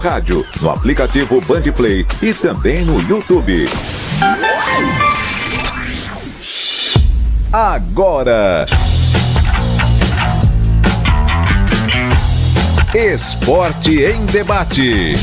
Rádio, no aplicativo Bandplay e também no YouTube. Agora, Esporte em Debate.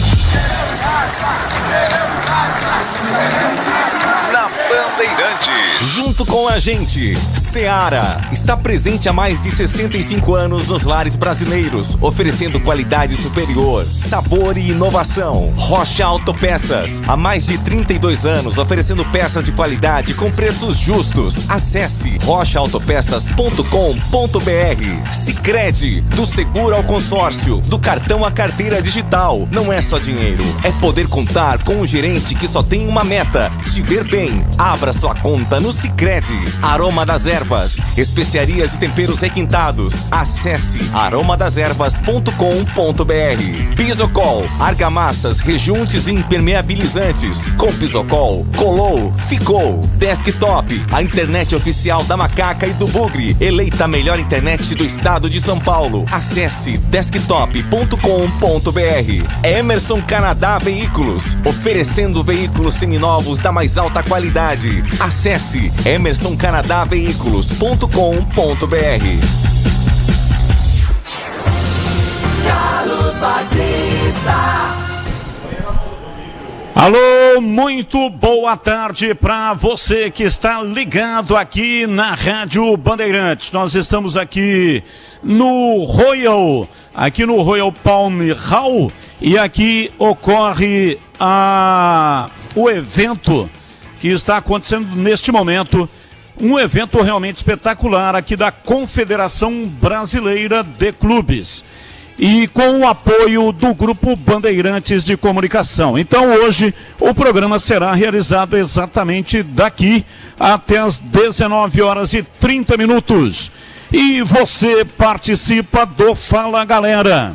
Na Bandeirantes. Junto com a gente, Seara está presente há mais de 65 anos nos lares brasileiros, oferecendo qualidade superior, sabor e inovação. Rocha Autopeças, há mais de 32 anos, oferecendo peças de qualidade com preços justos. Acesse rochaautopeças.com.br. Sicredi, do seguro ao consórcio, do cartão à carteira digital. Não é só dinheiro, é poder contar com um gerente que só tem uma meta: te ver bem. Abra sua conta no Sicredi. Aroma das Ervas, especiarias e temperos requintados. Acesse aromadazervas.com.br. Pisocol, argamassas, rejuntes e impermeabilizantes. Com Pisocol, colou, ficou. Desktop, a internet oficial da Macaca e do Bugre, eleita a melhor internet do estado de São Paulo. Acesse desktop.com.br. Emerson Canadá Veículos, oferecendo veículos seminovos da mais alta qualidade. Acesse emersoncanadaveículos.com.br. Carlos Batista. Alô, muito boa tarde para você que está ligado aqui na Rádio Bandeirantes. Nós estamos aqui no Royal Palm Hall, e aqui ocorre o evento que está acontecendo neste momento, um evento realmente espetacular aqui da Confederação Brasileira de Clubes, e com o apoio do Grupo Bandeirantes de Comunicação. Então hoje o programa será realizado exatamente daqui até as 19h30. E você participa do Fala Galera.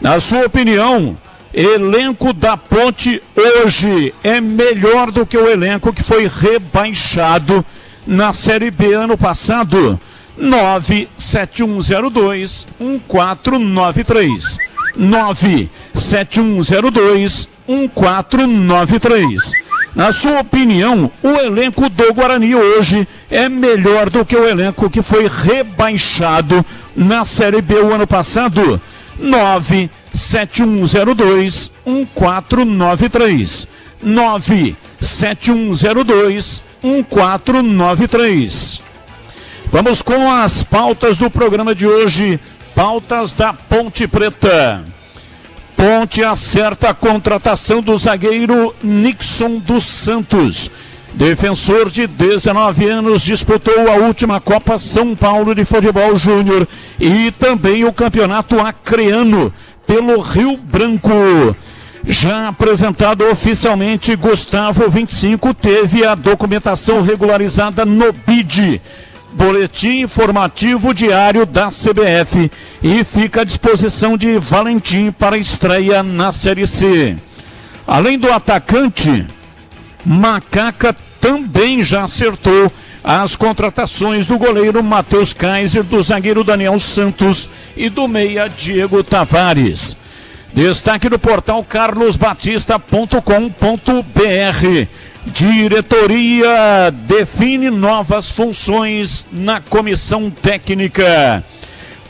Na sua opinião, elenco da Ponte hoje é melhor do que o elenco que foi rebaixado na Série B ano passado? 97102-1493. 97102-1493. Na sua opinião, o elenco do Guarani hoje é melhor do que o elenco que foi rebaixado na Série B o ano passado? 97102-1493. 97102-1493. Vamos com as pautas do programa de hoje. Pautas da Ponte Preta. Ponte acerta a contratação do zagueiro Nixon dos Santos. Defensor de 19 anos, disputou a última Copa São Paulo de Futebol Júnior e também o Campeonato Acreano pelo Rio Branco. Já apresentado oficialmente, Gustavo 25 teve a documentação regularizada no BID, Boletim Informativo Diário da CBF, e fica à disposição de Valentim para estreia na Série C. Além do atacante, Macaca também já acertou as contratações do goleiro Matheus Kaiser, do zagueiro Daniel Santos e do meia Diego Tavares. Destaque do portal carlosbatista.com.br. Diretoria define novas funções na comissão técnica.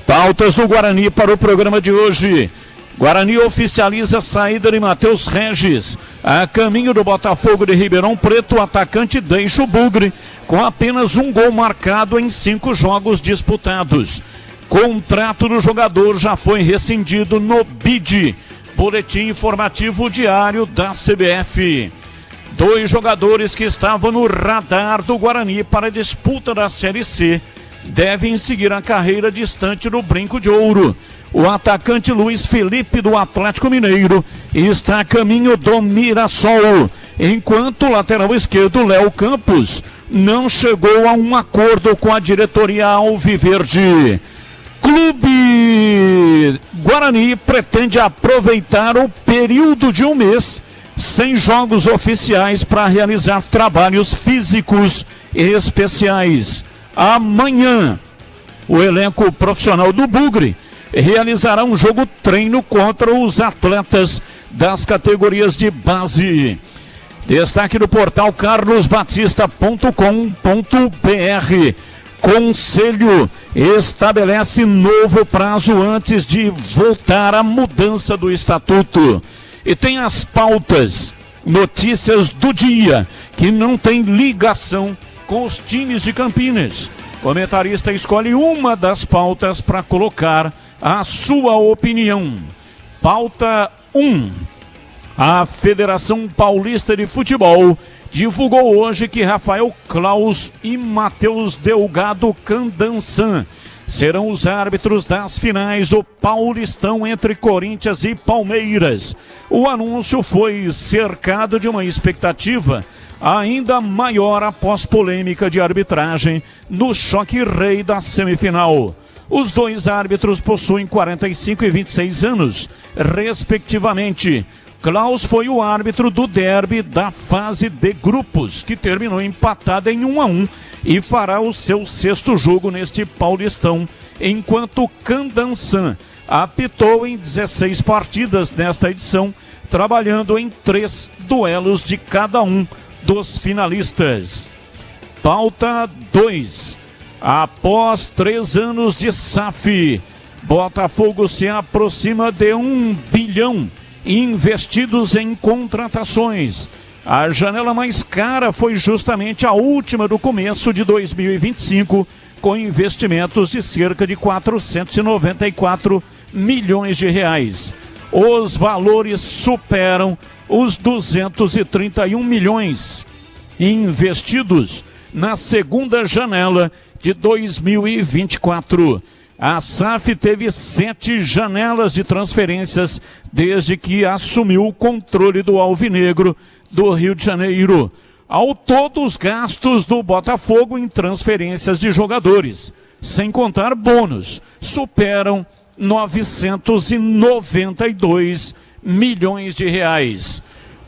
Pautas do Guarani para o programa de hoje. Guarani oficializa a saída de Matheus Regis. A caminho do Botafogo de Ribeirão Preto, o atacante deixa o Bugre com apenas um gol marcado em 5 jogos disputados. Contrato do jogador já foi rescindido no BID, Boletim Informativo Diário da CBF. 2 jogadores que estavam no radar do Guarani para a disputa da Série C devem seguir a carreira distante do Brinco de Ouro. O atacante Luiz Felipe, do Atlético Mineiro, está a caminho do Mirassol, enquanto o lateral esquerdo Léo Campos não chegou a um acordo com a diretoria alviverde. Clube Guarani pretende aproveitar o período de um mês sem jogos oficiais para realizar trabalhos físicos especiais. Amanhã, o elenco profissional do Bugre realizará um jogo treino contra os atletas das categorias de base. Destaque do portal carlosbatista.com.br. Conselho estabelece novo prazo antes de voltar à mudança do estatuto. E tem as pautas, notícias do dia, que não tem ligação com os times de Campinas. Comentarista escolhe uma das pautas para colocar a sua opinião. Pauta 1. A Federação Paulista de Futebol divulgou hoje que Rafael Claus e Matheus Delgado Candansan serão os árbitros das finais do Paulistão entre Corinthians e Palmeiras. O anúncio foi cercado de uma expectativa ainda maior após polêmica de arbitragem no choque rei da semifinal. Os dois árbitros possuem 45 e 26 anos, respectivamente. Claus foi o árbitro do derby da fase de grupos, que terminou empatada em 1-1 e fará o seu 6º jogo neste Paulistão, enquanto Candansan apitou em 16 partidas nesta edição, trabalhando em 3 duelos de cada um dos finalistas. Pauta 2. Após 3 anos de SAF, Botafogo se aproxima de 1 bilhão investidos em contratações. A janela mais cara foi justamente a última do começo de 2025, com investimentos de cerca de 494 milhões de reais. Os valores superam os 231 milhões investidos na segunda janela de 2024. A SAF teve 7 janelas de transferências desde que assumiu o controle do Alvinegro do Rio de Janeiro. Ao todo, os gastos do Botafogo em transferências de jogadores, sem contar bônus, superam 992 milhões de reais.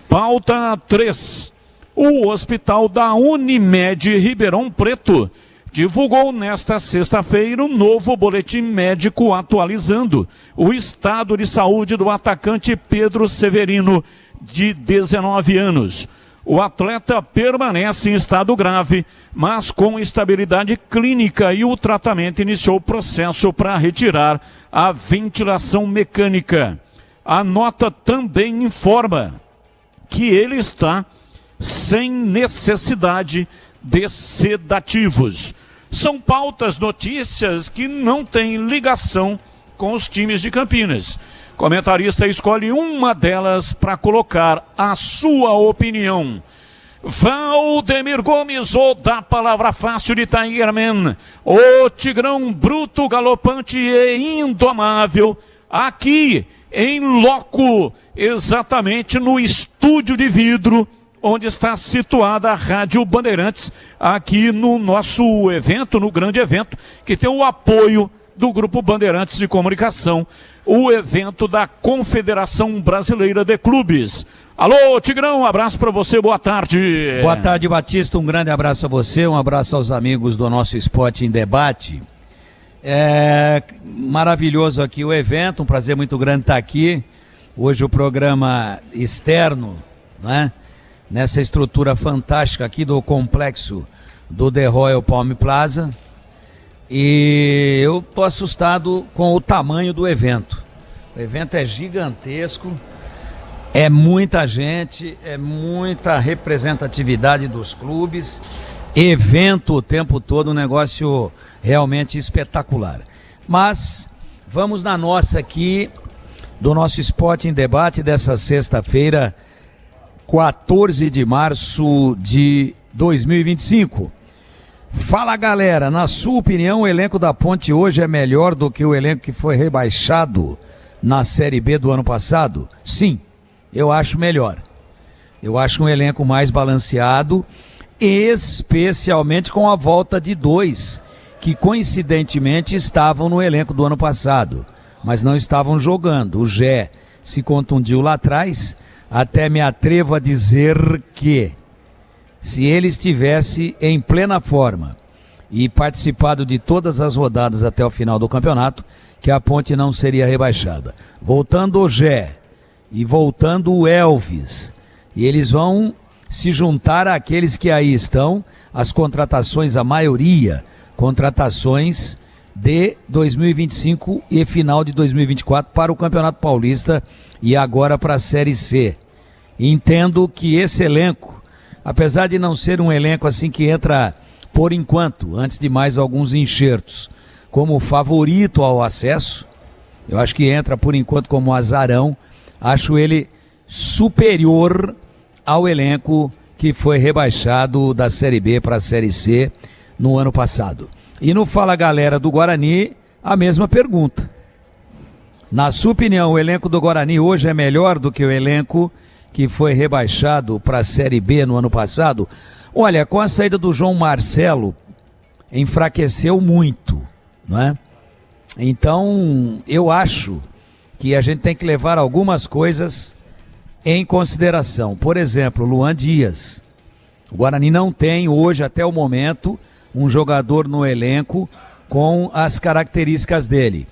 Pauta 3. O Hospital da Unimed Ribeirão Preto divulgou nesta sexta-feira um novo boletim médico atualizando o estado de saúde do atacante Pedro Severino, de 19 anos. O atleta permanece em estado grave, mas com estabilidade clínica, e o tratamento iniciou o processo para retirar a ventilação mecânica. A nota também informa que ele está sem necessidade de sedativos. São pautas, notícias que não têm ligação com os times de Campinas. Comentarista escolhe uma delas para colocar a sua opinião. Valdemir Gomes, o da palavra fácil de Tigerman, o tigrão bruto, galopante e indomável, aqui em loco, exatamente no estúdio de vidro, onde está situada a Rádio Bandeirantes, aqui no nosso evento, no grande evento, que tem o apoio do Grupo Bandeirantes de Comunicação, o evento da Confederação Brasileira de Clubes. Alô, Tigrão, um abraço para você, boa tarde. Boa tarde, Batista, um grande abraço a você, um abraço aos amigos do nosso Esporte em Debate. É maravilhoso aqui o evento, um prazer muito grande estar aqui. Hoje o programa externo, né? Nessa estrutura fantástica aqui do complexo do The Royal Palm Plaza. E eu estou assustado com o tamanho do evento. O evento é gigantesco, é muita gente, é muita representatividade dos clubes, evento o tempo todo, um negócio realmente espetacular. Mas vamos na nossa aqui, do nosso Esporte em Debate dessa sexta-feira, 14 de março de 2025. Fala, galera, na sua opinião o elenco da Ponte hoje é melhor do que o elenco que foi rebaixado na Série B do ano passado? Sim, eu acho melhor. Eu acho um elenco mais balanceado, especialmente com a volta de 2 que coincidentemente estavam no elenco do ano passado, mas não estavam jogando. O Gé se contundiu lá atrás, até me atrevo a dizer que se ele estivesse em plena forma e participado de todas as rodadas até o final do campeonato, que a Ponte não seria rebaixada. Voltando o Gé e voltando o Elvis, e eles vão se juntar àqueles que aí estão, as contratações, a maioria, contratações de 2025 e final de 2024 para o Campeonato Paulista e agora para a Série C. Entendo que esse elenco, apesar de não ser um elenco assim que entra por enquanto, antes de mais alguns enxertos, como favorito ao acesso, eu acho que entra por enquanto como azarão, acho ele superior ao elenco que foi rebaixado da Série B para a Série C no ano passado. E no Fala Galera do Guarani, a mesma pergunta. Na sua opinião, o elenco do Guarani hoje é melhor do que o elenco que foi rebaixado para a Série B no ano passado? Olha, com a saída do João Marcelo, enfraqueceu muito, não é? Então, eu acho que a gente tem que levar algumas coisas em consideração. Por exemplo, Luan Dias. O Guarani não tem hoje, até o momento, um jogador no elenco com as características dele.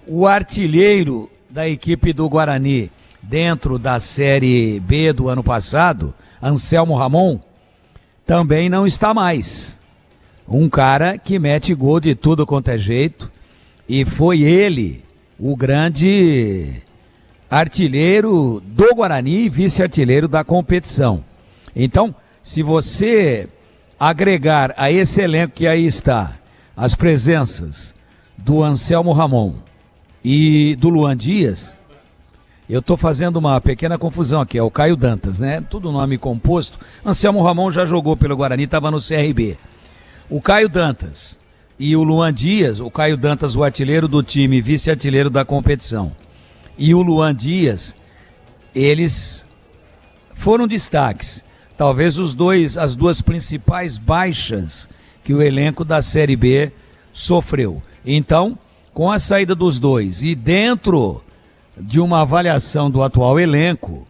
O artilheiro da equipe do Guarani dentro da Série B do ano passado, Anselmo Ramon, também não está mais. Um cara que mete gol de tudo quanto é jeito, e foi ele o grande artilheiro do Guarani e vice-artilheiro da competição. Então, se você agregar a esse elenco que aí está as presenças do Anselmo Ramon e do Luan Dias, eu estou fazendo uma pequena confusão aqui, é o Caio Dantas, né? Tudo nome composto. Anselmo Ramon já jogou pelo Guarani, estava no CRB. O Caio Dantas e o Luan Dias, o Caio Dantas, o artilheiro do time, vice-artilheiro da competição, e o Luan Dias, eles foram destaques. Talvez as duas principais baixas que o elenco da Série B sofreu. Então, com a saída dos dois e dentro de uma avaliação do atual elenco,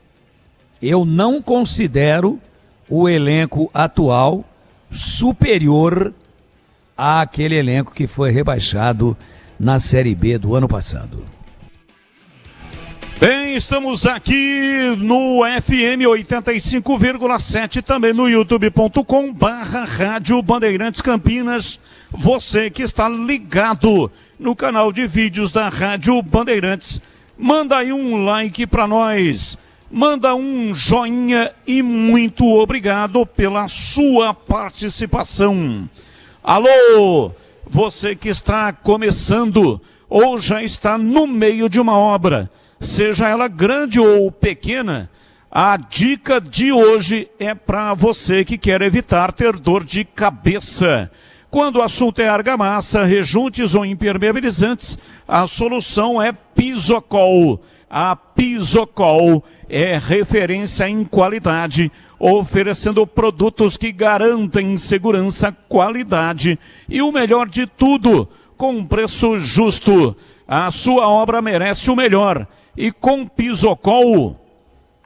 eu não considero o elenco atual superior àquele elenco que foi rebaixado na Série B do ano passado. Bem, estamos aqui no FM 85,7, também no youtube.com/Rádio Bandeirantes Campinas. Você que está ligado no canal de vídeos da Rádio Bandeirantes, manda aí um like para nós, manda um joinha e muito obrigado pela sua participação. Alô, você que está começando ou já está no meio de uma obra, seja ela grande ou pequena, a dica de hoje é para você que quer evitar ter dor de cabeça. Quando o assunto é argamassa, rejuntes ou impermeabilizantes, a solução é Pisocol. A Pisocol é referência em qualidade, oferecendo produtos que garantem segurança, qualidade e o melhor de tudo, com um preço justo. A sua obra merece o melhor. E com Pisocol,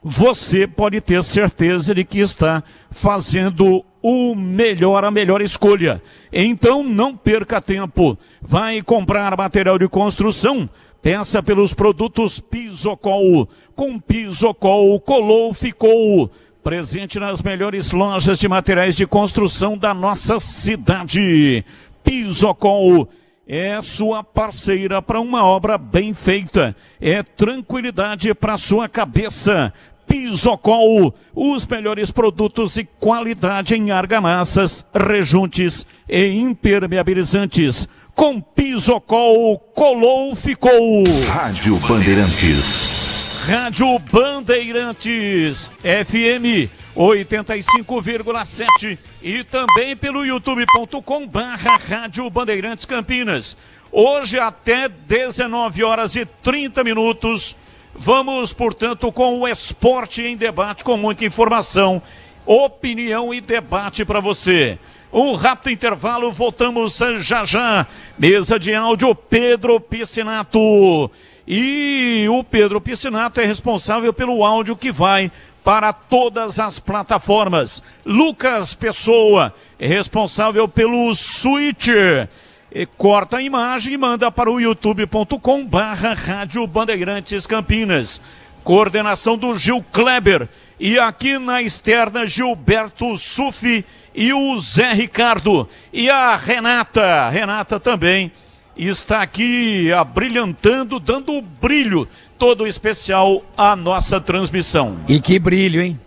você pode ter certeza de que está fazendo o melhor, a melhor escolha. Então não perca tempo. Vai comprar material de construção? Peça pelos produtos Pisocol. Com Pisocol, colou, ficou. Presente nas melhores lojas de materiais de construção da nossa cidade. Pisocol é sua parceira para uma obra bem feita. É tranquilidade para sua cabeça. Pisocol, os melhores produtos e qualidade em argamassas, rejuntes e impermeabilizantes. Com Pisocol, colou, ficou. Rádio Bandeirantes. Rádio Bandeirantes, FM 85,7 e também pelo youtube.com/Rádio Bandeirantes Campinas. Hoje até 19h30. Vamos, portanto, com o Esporte em Debate, com muita informação, opinião e debate para você. Um rápido intervalo, voltamos já já. Mesa de áudio, Pedro Piscinato. E o Pedro Piscinato é responsável pelo áudio que vai para todas as plataformas. Lucas Pessoa é responsável pelo switcher. E corta a imagem e manda para o youtube.com/Rádio Bandeirantes Campinas. Coordenação do Gil Kleber. E aqui na externa, Gilberto Sufi e o Zé Ricardo. E a Renata. Renata também está aqui abrilhantando, dando brilho todo especial à nossa transmissão. E que brilho, hein?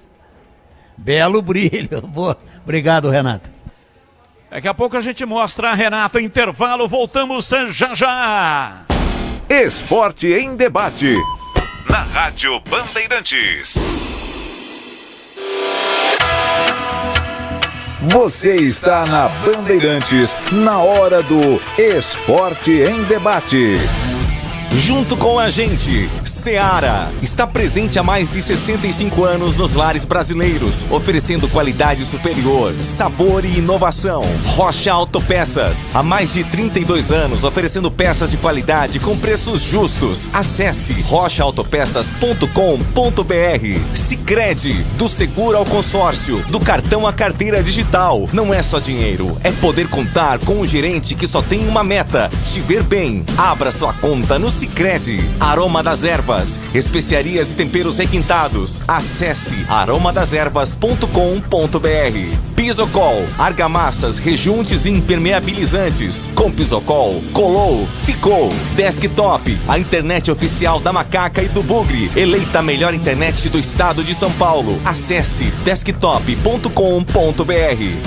Belo brilho. Boa. Obrigado, Renata. Daqui a pouco a gente mostra a Renata. Intervalo, voltamos já já. Esporte em debate. Na Rádio Bandeirantes. Você está na Bandeirantes, na hora do Esporte em Debate. Junto com a gente, Seara está presente há mais de 65 anos nos lares brasileiros, oferecendo qualidade superior, sabor e inovação. Rocha Autopeças, há mais de 32 anos, oferecendo peças de qualidade com preços justos. Acesse rochaautopeças.com.br. Sicredi, do seguro ao consórcio, do cartão à carteira digital. Não é só dinheiro, é poder contar com um gerente que só tem uma meta: te ver bem. Abra sua conta no Sicredi. Aroma das Ervas, especiarias e temperos requintados. Acesse aromadeservas.com.br. Pisocol, argamassas, rejuntes e impermeabilizantes. Com Pisocol, colou, ficou. Desktop, a internet oficial da Macaca e do Bugre. Eleita a melhor internet do estado de São Paulo. Acesse desktop.com.br.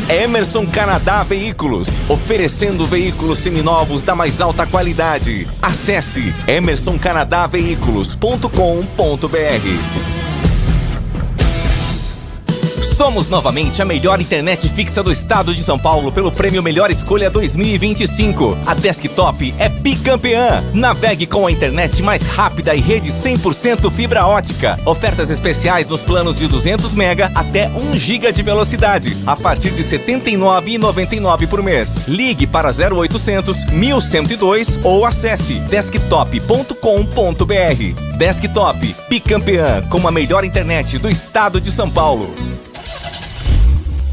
Emerson Canadá Veículos, oferecendo veículos seminovos da mais alta qualidade. Acesse emersoncanadaveículos.com.br. Somos novamente a melhor internet fixa do estado de São Paulo pelo prêmio Melhor Escolha 2025. A Desktop é bicampeã. Navegue com a internet mais rápida e rede 100% fibra ótica. Ofertas especiais nos planos de 200 MB até 1 GB de velocidade, a partir de R$ 79,99 por mês. Ligue para 0800 1102 ou acesse desktop.com.br. Desktop, bicampeã com a melhor internet do estado de São Paulo.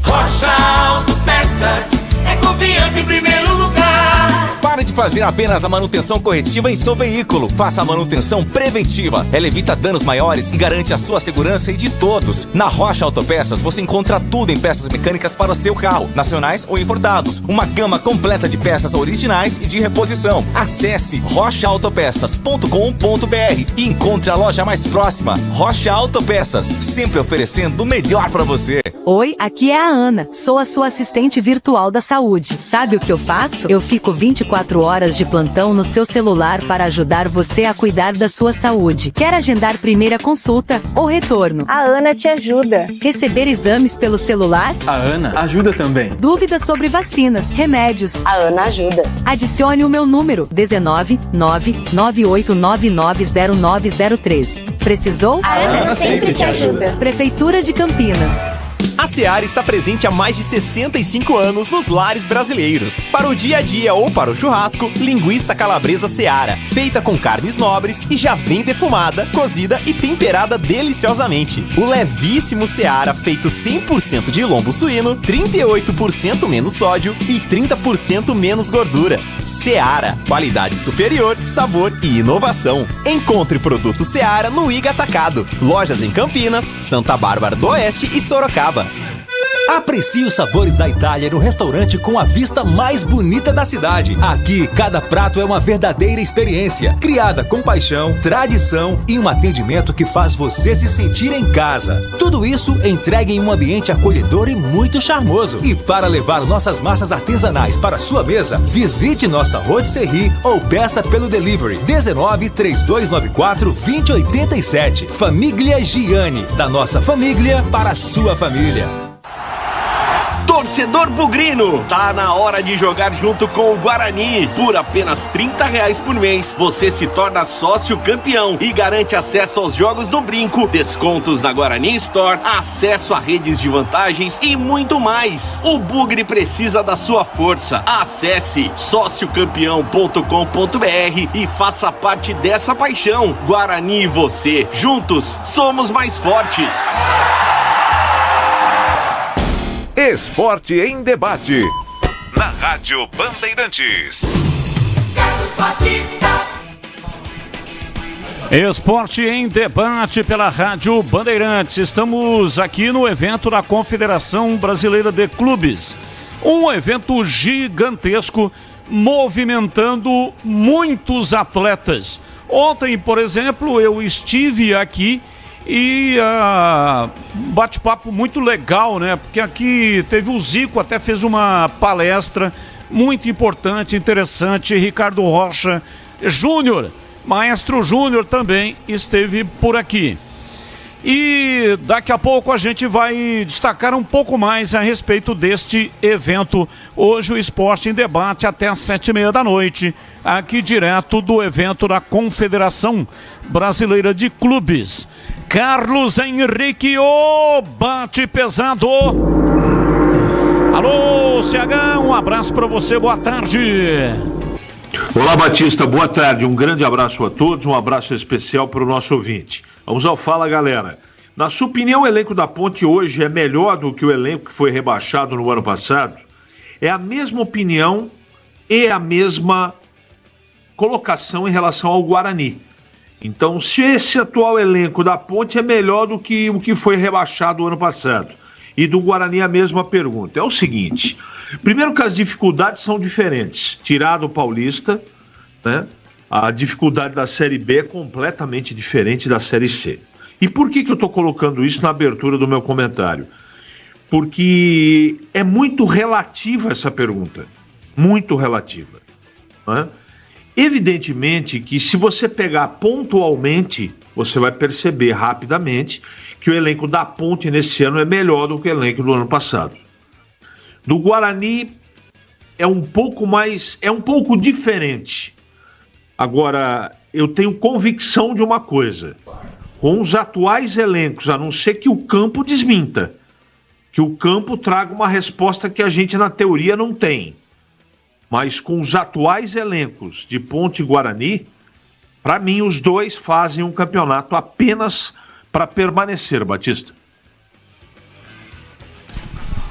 Rocha Autopeças, é confiança em primeiro lugar. Pare de fazer apenas a manutenção corretiva em seu veículo. Faça a manutenção preventiva. Ela evita danos maiores e garante a sua segurança e de todos. Na Rocha Autopeças você encontra tudo em peças mecânicas para o seu carro, nacionais ou importados. Uma gama completa de peças originais e de reposição. Acesse rochaautopeças.com.br e encontre a loja mais próxima. Rocha Autopeças, sempre oferecendo o melhor para você. Oi, aqui é a Ana. Sou a sua assistente virtual da saúde. Sabe o que eu faço? Eu fico 24 horas de plantão no seu celular para ajudar você a cuidar da sua saúde. Quer agendar primeira consulta ou retorno? A Ana te ajuda. Receber exames pelo celular? A Ana ajuda também. Dúvidas sobre vacinas, remédios? A Ana ajuda. Adicione o meu número, 19 998990903. Precisou? A Ana sempre te ajuda. Prefeitura de Campinas. A Seara está presente há mais de 65 anos nos lares brasileiros. Para o dia a dia ou para o churrasco, linguiça calabresa Seara, feita com carnes nobres e já vem defumada, cozida e temperada deliciosamente. O levíssimo Seara, feito 100% de lombo suíno, 38% menos sódio e 30% menos gordura. Seara, qualidade superior, sabor e inovação. Encontre produto Seara no Iga Atacado. Lojas em Campinas, Santa Bárbara do Oeste e Sorocaba. Aprecie os sabores da Itália no restaurante com a vista mais bonita da cidade. Aqui, cada prato é uma verdadeira experiência, criada com paixão, tradição e um atendimento que faz você se sentir em casa. Tudo isso entregue em um ambiente acolhedor e muito charmoso. E para levar nossas massas artesanais para sua mesa, visite nossa rotisserie ou peça pelo delivery 19 3294 2087. Família Gianni, da nossa família para a sua família. Torcedor bugrino, tá na hora de jogar junto com o Guarani. Por apenas R$30 por mês, você se torna sócio campeão e garante acesso aos jogos do Brinco, descontos na Guarani Store, acesso a redes de vantagens e muito mais. O Bugre precisa da sua força. Acesse sociocampeão.com.br e faça parte dessa paixão. Guarani e você, juntos, somos mais fortes. Esporte em Debate, na Rádio Bandeirantes. Carlos Batista. Esporte em Debate pela Rádio Bandeirantes. Estamos aqui no evento da Confederação Brasileira de Clubes. Um evento gigantesco, movimentando muitos atletas. Ontem, por exemplo, eu estive aqui e um bate-papo muito legal, né? Porque aqui teve o Zico, até fez uma palestra muito importante, interessante. Ricardo Rocha Júnior, Maestro Júnior também esteve por aqui. E daqui a pouco a gente vai destacar um pouco mais a respeito deste evento. Hoje o Esporte em Debate até às 7h30 da noite, aqui direto do evento da Confederação Brasileira de Clubes. Carlos Henrique, bate pesado. Alô, CH, um abraço para você, boa tarde. Olá, Batista, boa tarde, um grande abraço a todos, um abraço especial para o nosso ouvinte. Vamos ao Fala, galera. Na sua opinião, o elenco da Ponte hoje é melhor do que o elenco que foi rebaixado no ano passado? É a mesma opinião e a mesma colocação em relação ao Guarani. Então, se esse atual elenco da Ponte é melhor do que o que foi rebaixado no ano passado, e do Guarani a mesma pergunta, é o seguinte: primeiro que as dificuldades são diferentes. Tirado o Paulista, né, a dificuldade da Série B é completamente diferente da Série C. E por que eu estou colocando isso na abertura do meu comentário? Porque é muito relativa essa pergunta, muito relativa, né? Evidentemente que se você pegar pontualmente, você vai perceber rapidamente que o elenco da Ponte nesse ano é melhor do que o elenco do ano passado. Do Guarani é um pouco diferente. Agora, eu tenho convicção de uma coisa: com os atuais elencos, a não ser que o campo desminta, que o campo traga uma resposta que a gente na teoria não tem, mas com os atuais elencos de Ponte e Guarani, para mim os dois fazem um campeonato apenas para permanecer, Batista.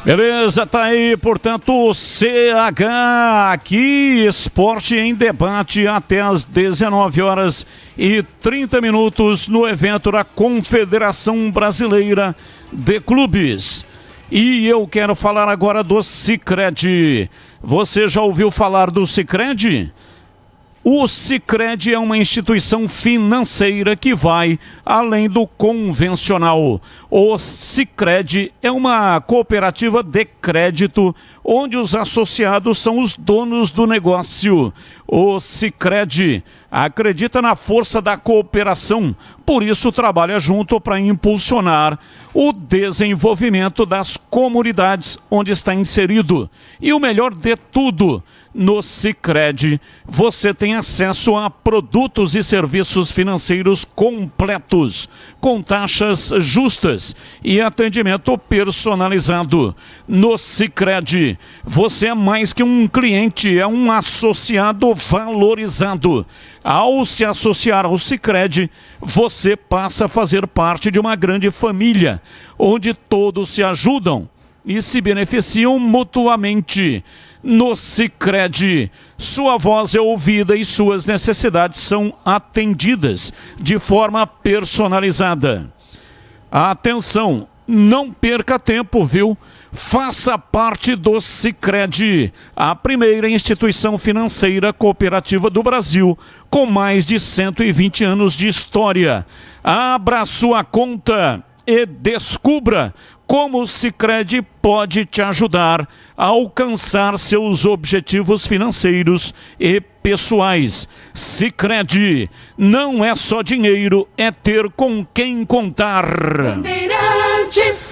Beleza, tá aí, portanto, CH aqui, Esporte em Debate até às 19h30 no evento da Confederação Brasileira de Clubes. E eu quero falar agora do Sicredi. Você já ouviu falar do Sicredi? O Sicredi é uma instituição financeira que vai além do convencional. O Sicredi é uma cooperativa de crédito onde os associados são os donos do negócio. O Sicredi acredita na força da cooperação, por isso trabalha junto para impulsionar o desenvolvimento das comunidades onde está inserido. E o melhor de tudo, no Sicredi você tem acesso a produtos e serviços financeiros completos, com taxas justas e atendimento personalizado. No Sicredi você é mais que um cliente, é um associado valorizado. Ao se associar ao Sicredi, você passa a fazer parte de uma grande família, onde todos se ajudam e se beneficiam mutuamente. No Sicredi, sua voz é ouvida e suas necessidades são atendidas de forma personalizada. Atenção, não perca tempo, viu? Faça parte do Sicredi, a primeira instituição financeira cooperativa do Brasil, com mais de 120 anos de história. Abra sua conta e descubra como o Sicredi pode te ajudar a alcançar seus objetivos financeiros e pessoais. Sicredi não é só dinheiro, é ter com quem contar. Bandeirantes.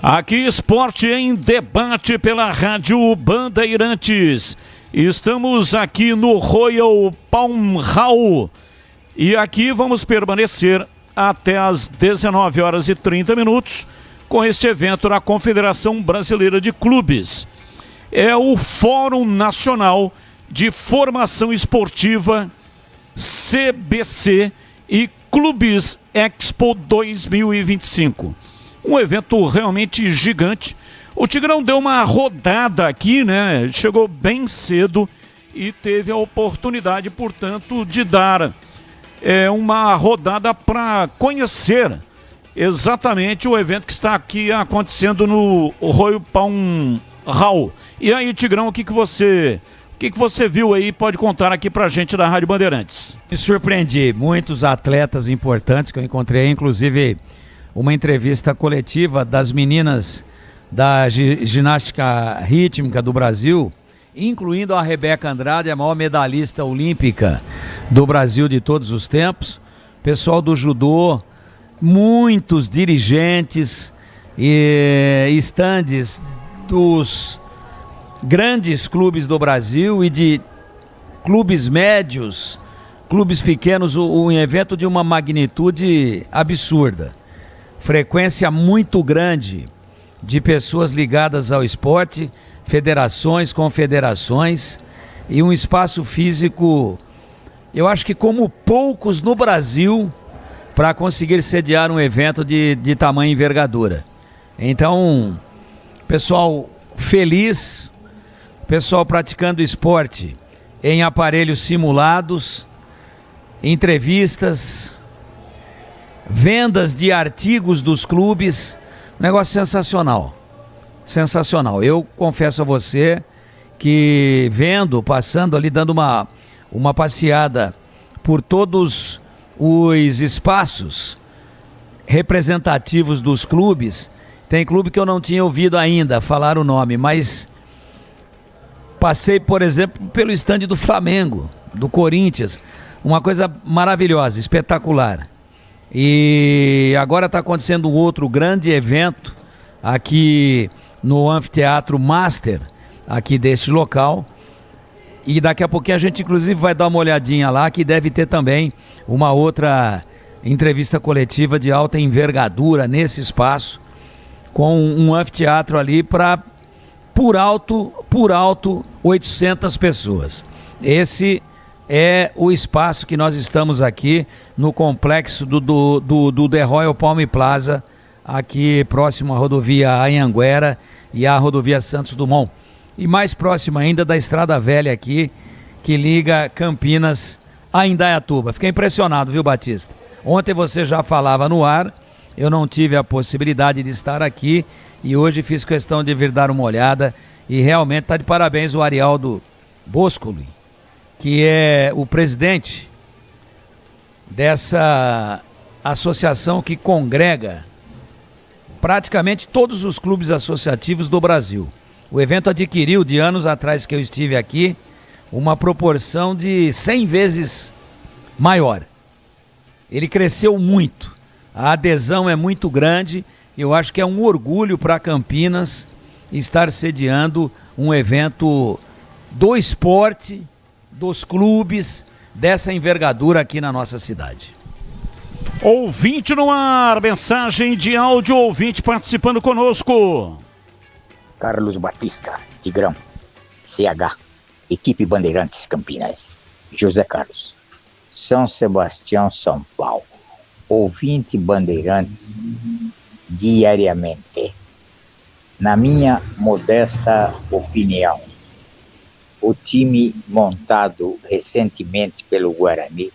Aqui Esporte em Debate pela Rádio Bandeirantes. Estamos aqui no Royal Palm Hall e aqui vamos permanecer até às 19h30 com este evento da Confederação Brasileira de Clubes. É o Fórum Nacional de Formação Esportiva CBC e Clubes Expo 2025. Um evento realmente gigante. O Tigrão deu uma rodada aqui, né? Chegou bem cedo e teve a oportunidade, portanto, de dar uma rodada para conhecer exatamente o evento que está aqui acontecendo no Royal Palm Hall. E aí, Tigrão, o que você viu aí? Pode contar aqui pra gente da Rádio Bandeirantes. Me surpreendi, muitos atletas importantes que eu encontrei, inclusive uma entrevista coletiva das meninas da ginástica rítmica do Brasil, incluindo a Rebeca Andrade, a maior medalhista olímpica do Brasil de todos os tempos, pessoal do judô, muitos dirigentes e estandes dos grandes clubes do Brasil e de clubes médios, clubes pequenos, um evento de uma magnitude absurda. Frequência muito grande de pessoas ligadas ao esporte, federações, confederações e um espaço físico, eu acho que como poucos no Brasil, para conseguir sediar um evento de tamanha envergadura. Então, pessoal feliz, pessoal praticando esporte em aparelhos simulados, entrevistas, vendas de artigos dos clubes, negócio sensacional, sensacional. Eu confesso a você que passando ali, dando uma passeada por todos os espaços representativos dos clubes, tem clube que eu não tinha ouvido ainda falar o nome, mas passei, por exemplo, pelo estande do Flamengo, do Corinthians, uma coisa maravilhosa, espetacular. E agora está acontecendo um outro grande evento aqui no Anfiteatro Master, aqui deste local. E daqui a pouquinho a gente inclusive vai dar uma olhadinha lá, que deve ter também uma outra entrevista coletiva de alta envergadura nesse espaço, com um anfiteatro ali para, por alto, 800 pessoas. Esse é o espaço que nós estamos aqui no complexo do The Royal Palm Plaza, aqui próximo à rodovia Anhanguera e à rodovia Santos Dumont. E mais próximo ainda da Estrada Velha aqui, que liga Campinas a Indaiatuba. Fiquei impressionado, viu, Batista? Ontem você já falava no ar, eu não tive a possibilidade de estar aqui e hoje fiz questão de vir dar uma olhada e realmente está de parabéns o Arialdo Boscoli, que é o presidente dessa associação que congrega praticamente todos os clubes associativos do Brasil. O evento adquiriu, de anos atrás que eu estive aqui, uma proporção de 100 vezes maior. Ele cresceu muito, a adesão é muito grande, eu acho que é um orgulho para Campinas estar sediando um evento do esporte, dos clubes, dessa envergadura aqui na nossa cidade. Ouvinte no ar, mensagem de áudio, ouvinte participando conosco. Carlos Batista, Tigrão, CH, equipe Bandeirantes Campinas, José Carlos, São Sebastião, São Paulo, ouvinte Bandeirantes diariamente. Na minha modesta opinião, o time montado recentemente pelo Guarani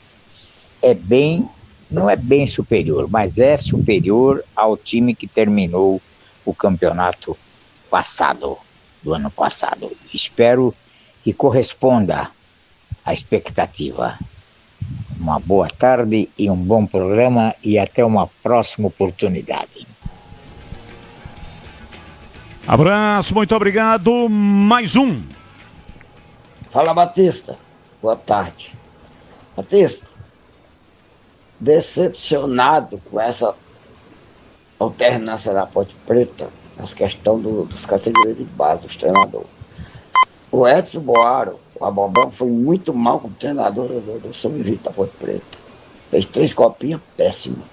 não é bem superior, mas é superior ao time que terminou o campeonato do ano passado. Espero que corresponda à expectativa. Uma boa tarde e um bom programa e até uma próxima oportunidade. Abraço, muito obrigado. Mais um. Fala, Batista. Boa tarde. Batista, decepcionado com essa alternância da Ponte Preta, as questões dos categorias de base, dos treinadores. O Edson Boaro, o Abobão, foi muito mal como treinador do Sub-20 da Ponte Preta. Fez 3 copinhas péssimas.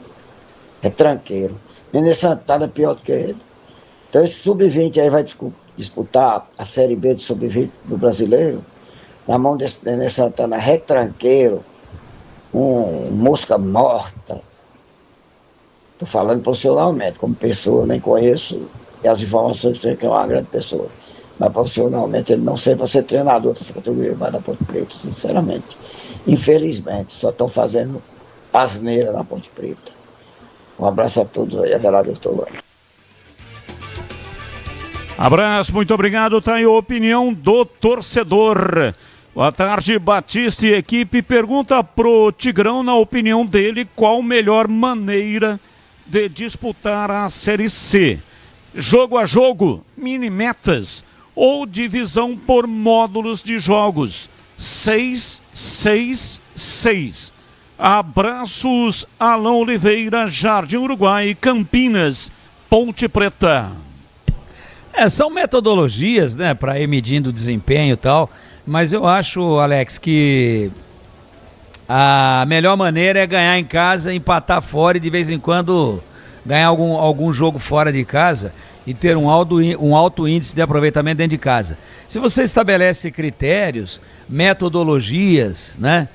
É tranqueiro. Nenê Santana é pior do que ele. Então esse Sub-20 aí vai disputar a Série B do Sub-20 do Brasileiro, na mão desse Nenê Santana, retranqueiro, mosca morta. Estou falando profissionalmente, como pessoa, eu nem conheço, e as informações que é uma grande pessoa. Mas profissionalmente ele não serve para ser treinador dessa categoria mais da Ponte Preta, sinceramente. Infelizmente, só estão fazendo asneira na Ponte Preta. Um abraço a todos aí, Everaldo Estou. Abraço, muito obrigado. Tá aí a opinião do torcedor. Boa tarde, Batista e equipe. Pergunta pro Tigrão, na opinião dele, qual a melhor maneira de disputar a Série C. Jogo a jogo, mini metas ou divisão por módulos de jogos. 6, 6, 6. Abraços, Alain Oliveira, Jardim Uruguai, Campinas, Ponte Preta. São metodologias, né, para ir medindo o desempenho e tal, mas eu acho, Alex, que a melhor maneira é ganhar em casa, empatar fora e de vez em quando ganhar algum jogo fora de casa e ter um alto índice de aproveitamento dentro de casa. Se você estabelece critérios, metodologias, né,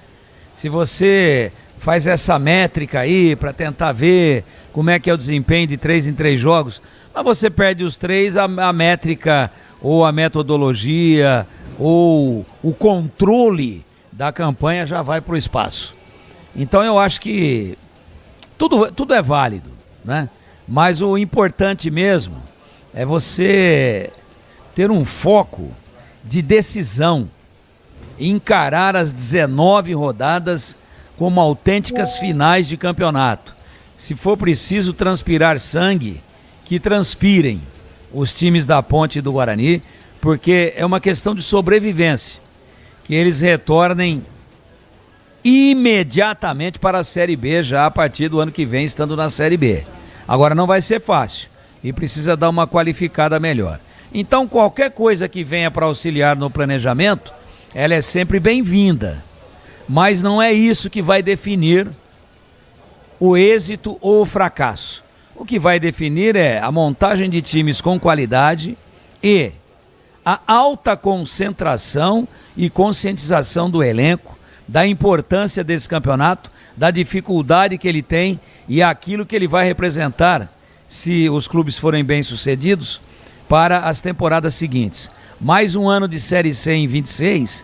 se você faz essa métrica aí para tentar ver como é que é o desempenho de 3 em 3 jogos, mas você perde os 3, a métrica ou a metodologia ou o controle da campanha já vai para o espaço. Então eu acho que tudo é válido, né? Mas o importante mesmo é você ter um foco de decisão, encarar as 19 rodadas como autênticas finais de campeonato. Se for preciso transpirar sangue, que transpirem os times da Ponte e do Guarani, porque é uma questão de sobrevivência, que eles retornem imediatamente para a Série B já a partir do ano que vem, estando na Série B. Agora não vai ser fácil e precisa dar uma qualificada melhor. Então qualquer coisa que venha para auxiliar no planejamento, ela é sempre bem-vinda, mas não é isso que vai definir o êxito ou o fracasso. O que vai definir é a montagem de times com qualidade e a alta concentração e conscientização do elenco, da importância desse campeonato, da dificuldade que ele tem e aquilo que ele vai representar, se os clubes forem bem-sucedidos, para as temporadas seguintes. Mais um ano de Série C em 26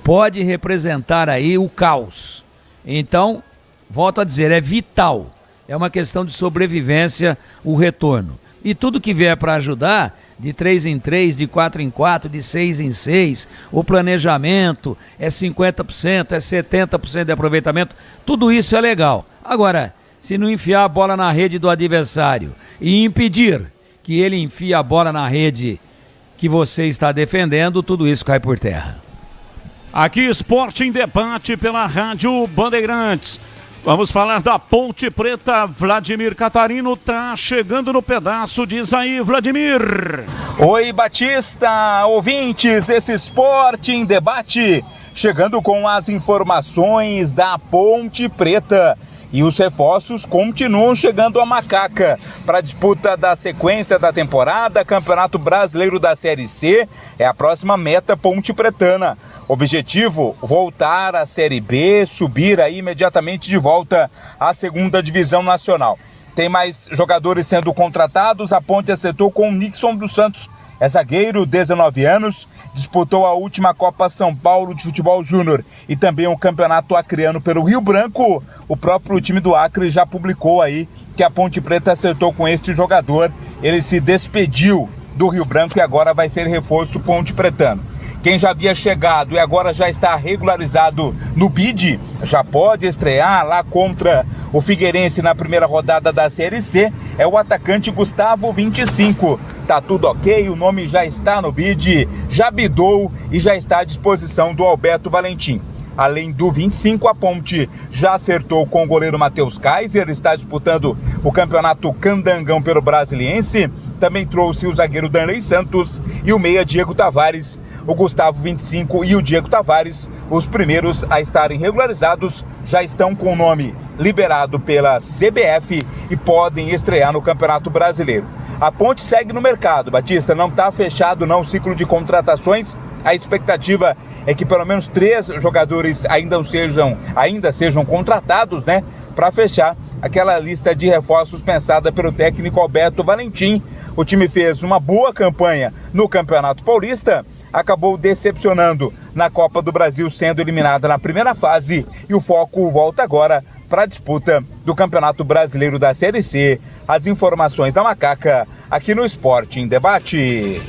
pode representar aí o caos. Então, volto a dizer, é vital. É uma questão de sobrevivência o retorno. E tudo que vier para ajudar, de 3 em 3, de 4 em 4, de 6 em 6, o planejamento é 50%, é 70% de aproveitamento, tudo isso é legal. Agora, se não enfiar a bola na rede do adversário e impedir que ele enfie a bola na rede que você está defendendo, tudo isso cai por terra. Aqui Esporte em Debate pela Rádio Bandeirantes. Vamos falar da Ponte Preta. Vladimir Catarino tá chegando no pedaço, diz aí, Vladimir. Oi, Batista, ouvintes desse Esporte em Debate, chegando com as informações da Ponte Preta. E os reforços continuam chegando a Macaca para a disputa da sequência da temporada. Campeonato Brasileiro da Série C é a próxima meta ponte pretana. Objetivo, voltar à Série B, subir aí imediatamente de volta à segunda divisão nacional. Tem mais jogadores sendo contratados. A Ponte acertou com o Nixon dos Santos. É zagueiro, 19 anos, disputou a última Copa São Paulo de Futebol Júnior e também o Campeonato Acreano pelo Rio Branco. O próprio time do Acre já publicou aí que a Ponte Preta acertou com este jogador. Ele se despediu do Rio Branco e agora vai ser reforço ponte pretano. Quem já havia chegado e agora já está regularizado no BID, já pode estrear lá contra o Figueirense na primeira rodada da Série C, é o atacante Gustavo 25. Tá tudo ok, o nome já está no BID, já bidou e já está à disposição do Alberto Valentim. Além do 25, a Ponte já acertou com o goleiro Matheus Kaiser, está disputando o campeonato Candangão pelo Brasiliense. também trouxe o zagueiro Danley Santos e o meia Diego Tavares. O Gustavo 25 e o Diego Tavares, os primeiros a estarem regularizados, já estão com o nome liberado pela CBF e podem estrear no Campeonato Brasileiro. A Ponte segue no mercado, Batista, não está fechado não o ciclo de contratações. A expectativa é que pelo menos 3 jogadores ainda sejam contratados, né, para fechar aquela lista de reforços pensada pelo técnico Alberto Valentim. O time fez uma boa campanha no Campeonato Paulista, acabou decepcionando na Copa do Brasil, sendo eliminada na primeira fase, e o foco volta agora para a disputa do Campeonato Brasileiro da Série C. As informações da Macaca aqui no Esporte em Debate.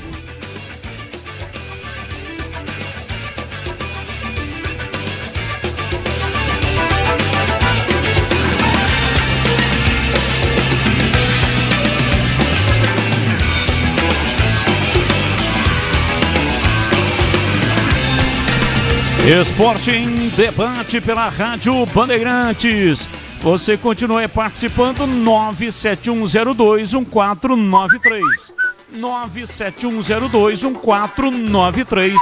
Esporte em Debate pela Rádio Bandeirantes. Você continua participando, 971021493. 971021493.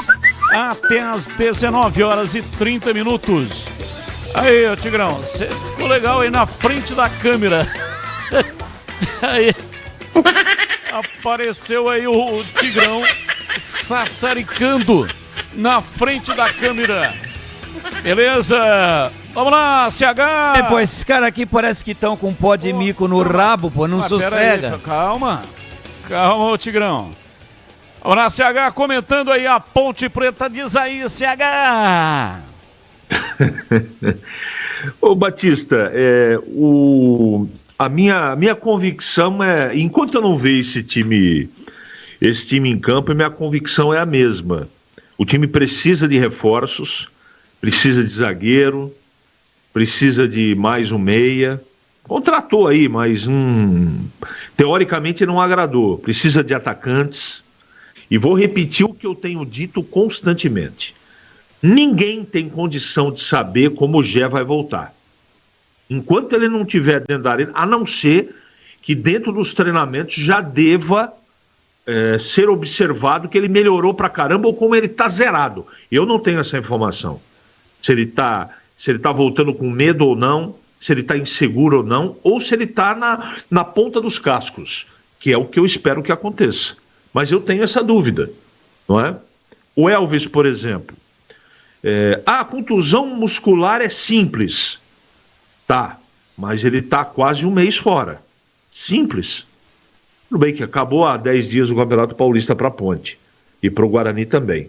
Até às 19h30. Aí, ô Tigrão, você ficou legal aí na frente da câmera. Aí, apareceu aí o Tigrão sassaricando na frente da câmera. Beleza? Vamos lá, CH! Pô, esses caras aqui parece que estão com um pó de mico no rabo, pô, não sossega. Aí, calma, ô Tigrão. Vamos lá, CH, comentando aí a Ponte Preta, diz aí, CH! Ô Batista, a minha convicção é, enquanto eu não ver esse time em campo, a minha convicção é a mesma. O time precisa de reforços, precisa de zagueiro, precisa de mais um meia. Contratou aí, mas teoricamente não agradou. Precisa de atacantes. E vou repetir o que eu tenho dito constantemente. Ninguém tem condição de saber como o Gé vai voltar. Enquanto ele não estiver dentro da arena, a não ser que dentro dos treinamentos já deva ser observado que ele melhorou pra caramba ou como ele tá zerado. Eu não tenho essa informação. Se ele tá voltando com medo ou não, se ele tá inseguro ou não, ou se ele tá na ponta dos cascos, que é o que eu espero que aconteça. Mas eu tenho essa dúvida, não é? O Elvis, por exemplo, a contusão muscular é simples. Tá, mas ele tá quase um mês fora. Simples. Tudo bem que acabou há 10 dias o Campeonato Paulista para a Ponte e para o Guarani também.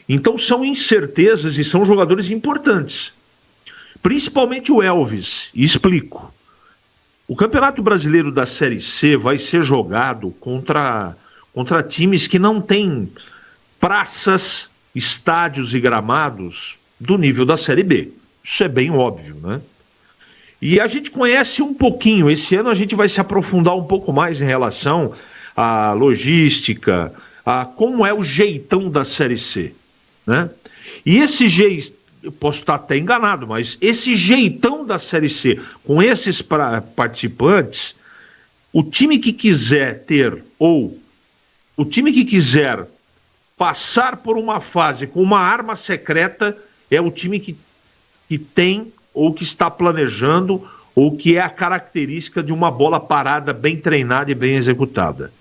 Então são incertezas e são jogadores importantes. Principalmente o Elvis. E explico. O Campeonato Brasileiro da Série C vai ser jogado contra times que não têm praças, estádios e gramados do nível da Série B. Isso é bem óbvio, né? E a gente conhece um pouquinho, esse ano a gente vai se aprofundar um pouco mais em relação à logística, a como é o jeitão da Série C, né? E esse jeito, eu posso estar até enganado, mas esse jeitão da Série C, com esses participantes, o time que quiser ter, ou o time que quiser passar por uma fase com uma arma secreta, é o time que tem ou que está planejando, ou que é a característica de uma bola parada, bem treinada e bem executada.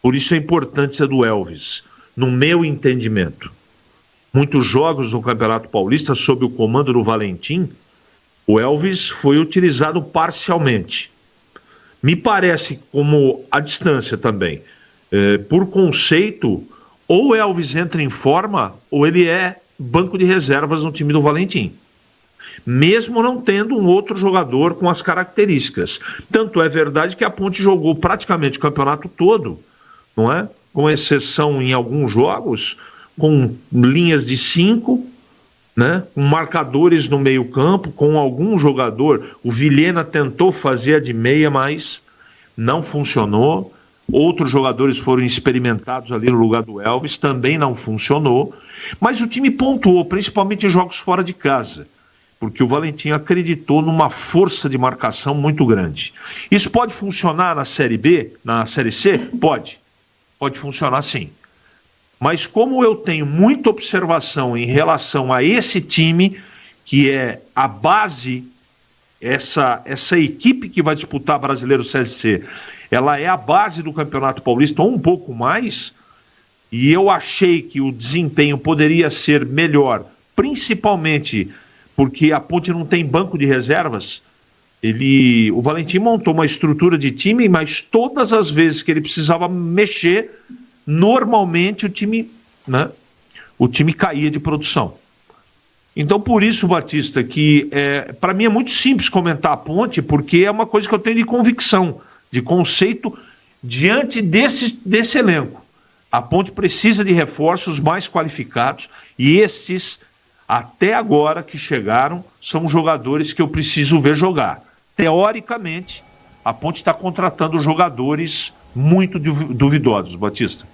Por isso a importância do Elvis, no meu entendimento. Muitos jogos no Campeonato Paulista, sob o comando do Valentim, o Elvis foi utilizado parcialmente. Me parece, como a distância também, por conceito, ou o Elvis entra em forma, ou ele é banco de reservas no time do Valentim. Mesmo não tendo um outro jogador com as características. Tanto é verdade que a Ponte jogou praticamente o campeonato todo, não é? Com exceção em alguns jogos, com linhas de 5, né? Com marcadores no meio campo, com algum jogador. O Vilhena tentou fazer a de meia, mas não funcionou. Outros jogadores foram experimentados ali no lugar do Elvis, também não funcionou. Mas o time pontuou, principalmente em jogos fora de casa. porque o Valentim acreditou numa força de marcação muito grande. Isso pode funcionar na Série B, na Série C? Pode funcionar sim. Mas como eu tenho muita observação em relação a esse time, que é a base, essa equipe que vai disputar Brasileiro Série C, ela é a base do Campeonato Paulista, ou um pouco mais, e eu achei que o desempenho poderia ser melhor, principalmente porque a Ponte não tem banco de reservas. O Valentim montou uma estrutura de time, mas todas as vezes que ele precisava mexer, normalmente o time caía de produção. Então, por isso, Batista, que para mim é muito simples comentar a Ponte, porque é uma coisa que eu tenho de convicção, de conceito, diante desse elenco. A Ponte precisa de reforços mais qualificados, e estes, até agora que chegaram, são jogadores que eu preciso ver jogar. Teoricamente, a Ponte está contratando jogadores muito duvidosos, Batista.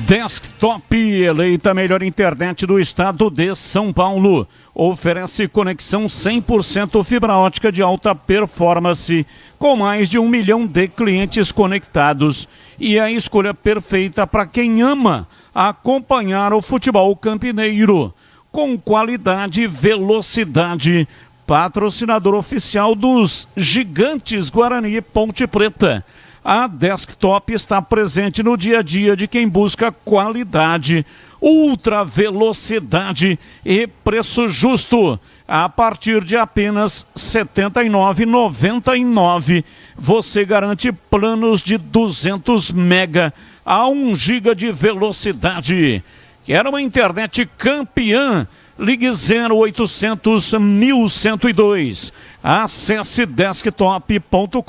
Desktop, eleita a melhor internet do estado de São Paulo. Oferece conexão 100% fibra ótica de alta performance, com mais de 1 milhão de clientes conectados. E é a escolha perfeita para quem ama acompanhar o futebol campineiro. Com qualidade e velocidade. Patrocinador oficial dos Gigantes Guarani Ponte Preta. A Desktop está presente no dia a dia de quem busca qualidade, ultra velocidade e preço justo. A partir de apenas R$ 79,99, você garante planos de 200 mega a 1 giga de velocidade. Quer uma internet campeã? Ligue 0800 1102. Acesse desktop.com.br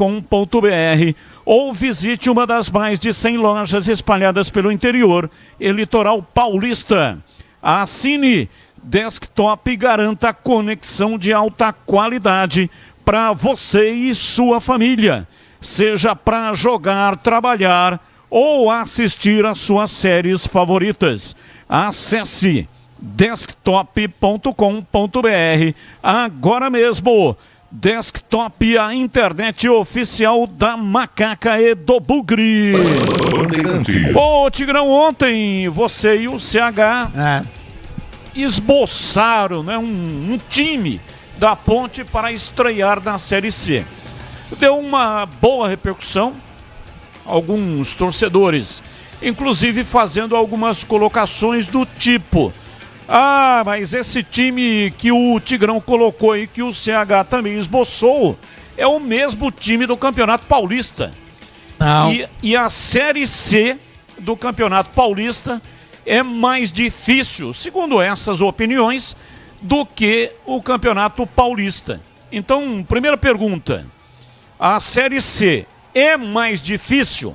ou visite uma das mais de 100 lojas espalhadas pelo interior e litoral paulista. Assine Desktop e garanta conexão de alta qualidade para você e sua família, seja para jogar, trabalhar ou assistir às suas séries favoritas. Acesse desktop.com.br agora mesmo. Desktop, a internet oficial da Macaca e do Bugre. Ô, Tigrão, ontem você e o CH esboçaram, né, um time da Ponte para estrear na Série C. Deu uma boa repercussão, alguns torcedores, inclusive fazendo algumas colocações do tipo: ah, mas esse time que o Tigrão colocou e que o CH também esboçou é o mesmo time do Campeonato Paulista. Não. E a Série C do Campeonato Paulista é mais difícil, segundo essas opiniões, do que o Campeonato Paulista. Então, primeira pergunta: a Série C é mais difícil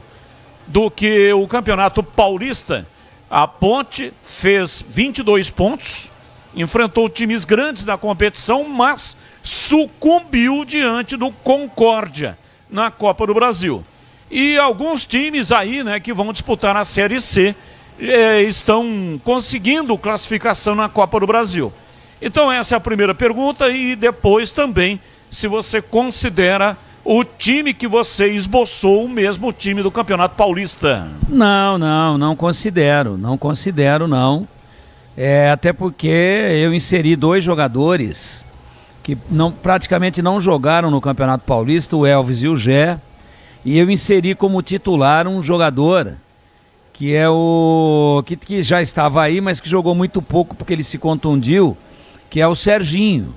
do que o Campeonato Paulista? A Ponte fez 22 pontos, enfrentou times grandes da competição, mas sucumbiu diante do Concórdia na Copa do Brasil. E alguns times aí, né, que vão disputar a Série C estão conseguindo classificação na Copa do Brasil. Então essa é a primeira pergunta, e depois também se você considera o time que você esboçou o mesmo time do Campeonato Paulista. Não considero, não. Até porque eu inseri 2 jogadores que praticamente não jogaram no Campeonato Paulista, o Elvis e o Gé, e eu inseri como titular um jogador que é que já estava aí, mas que jogou muito pouco porque ele se contundiu, que é o Serginho.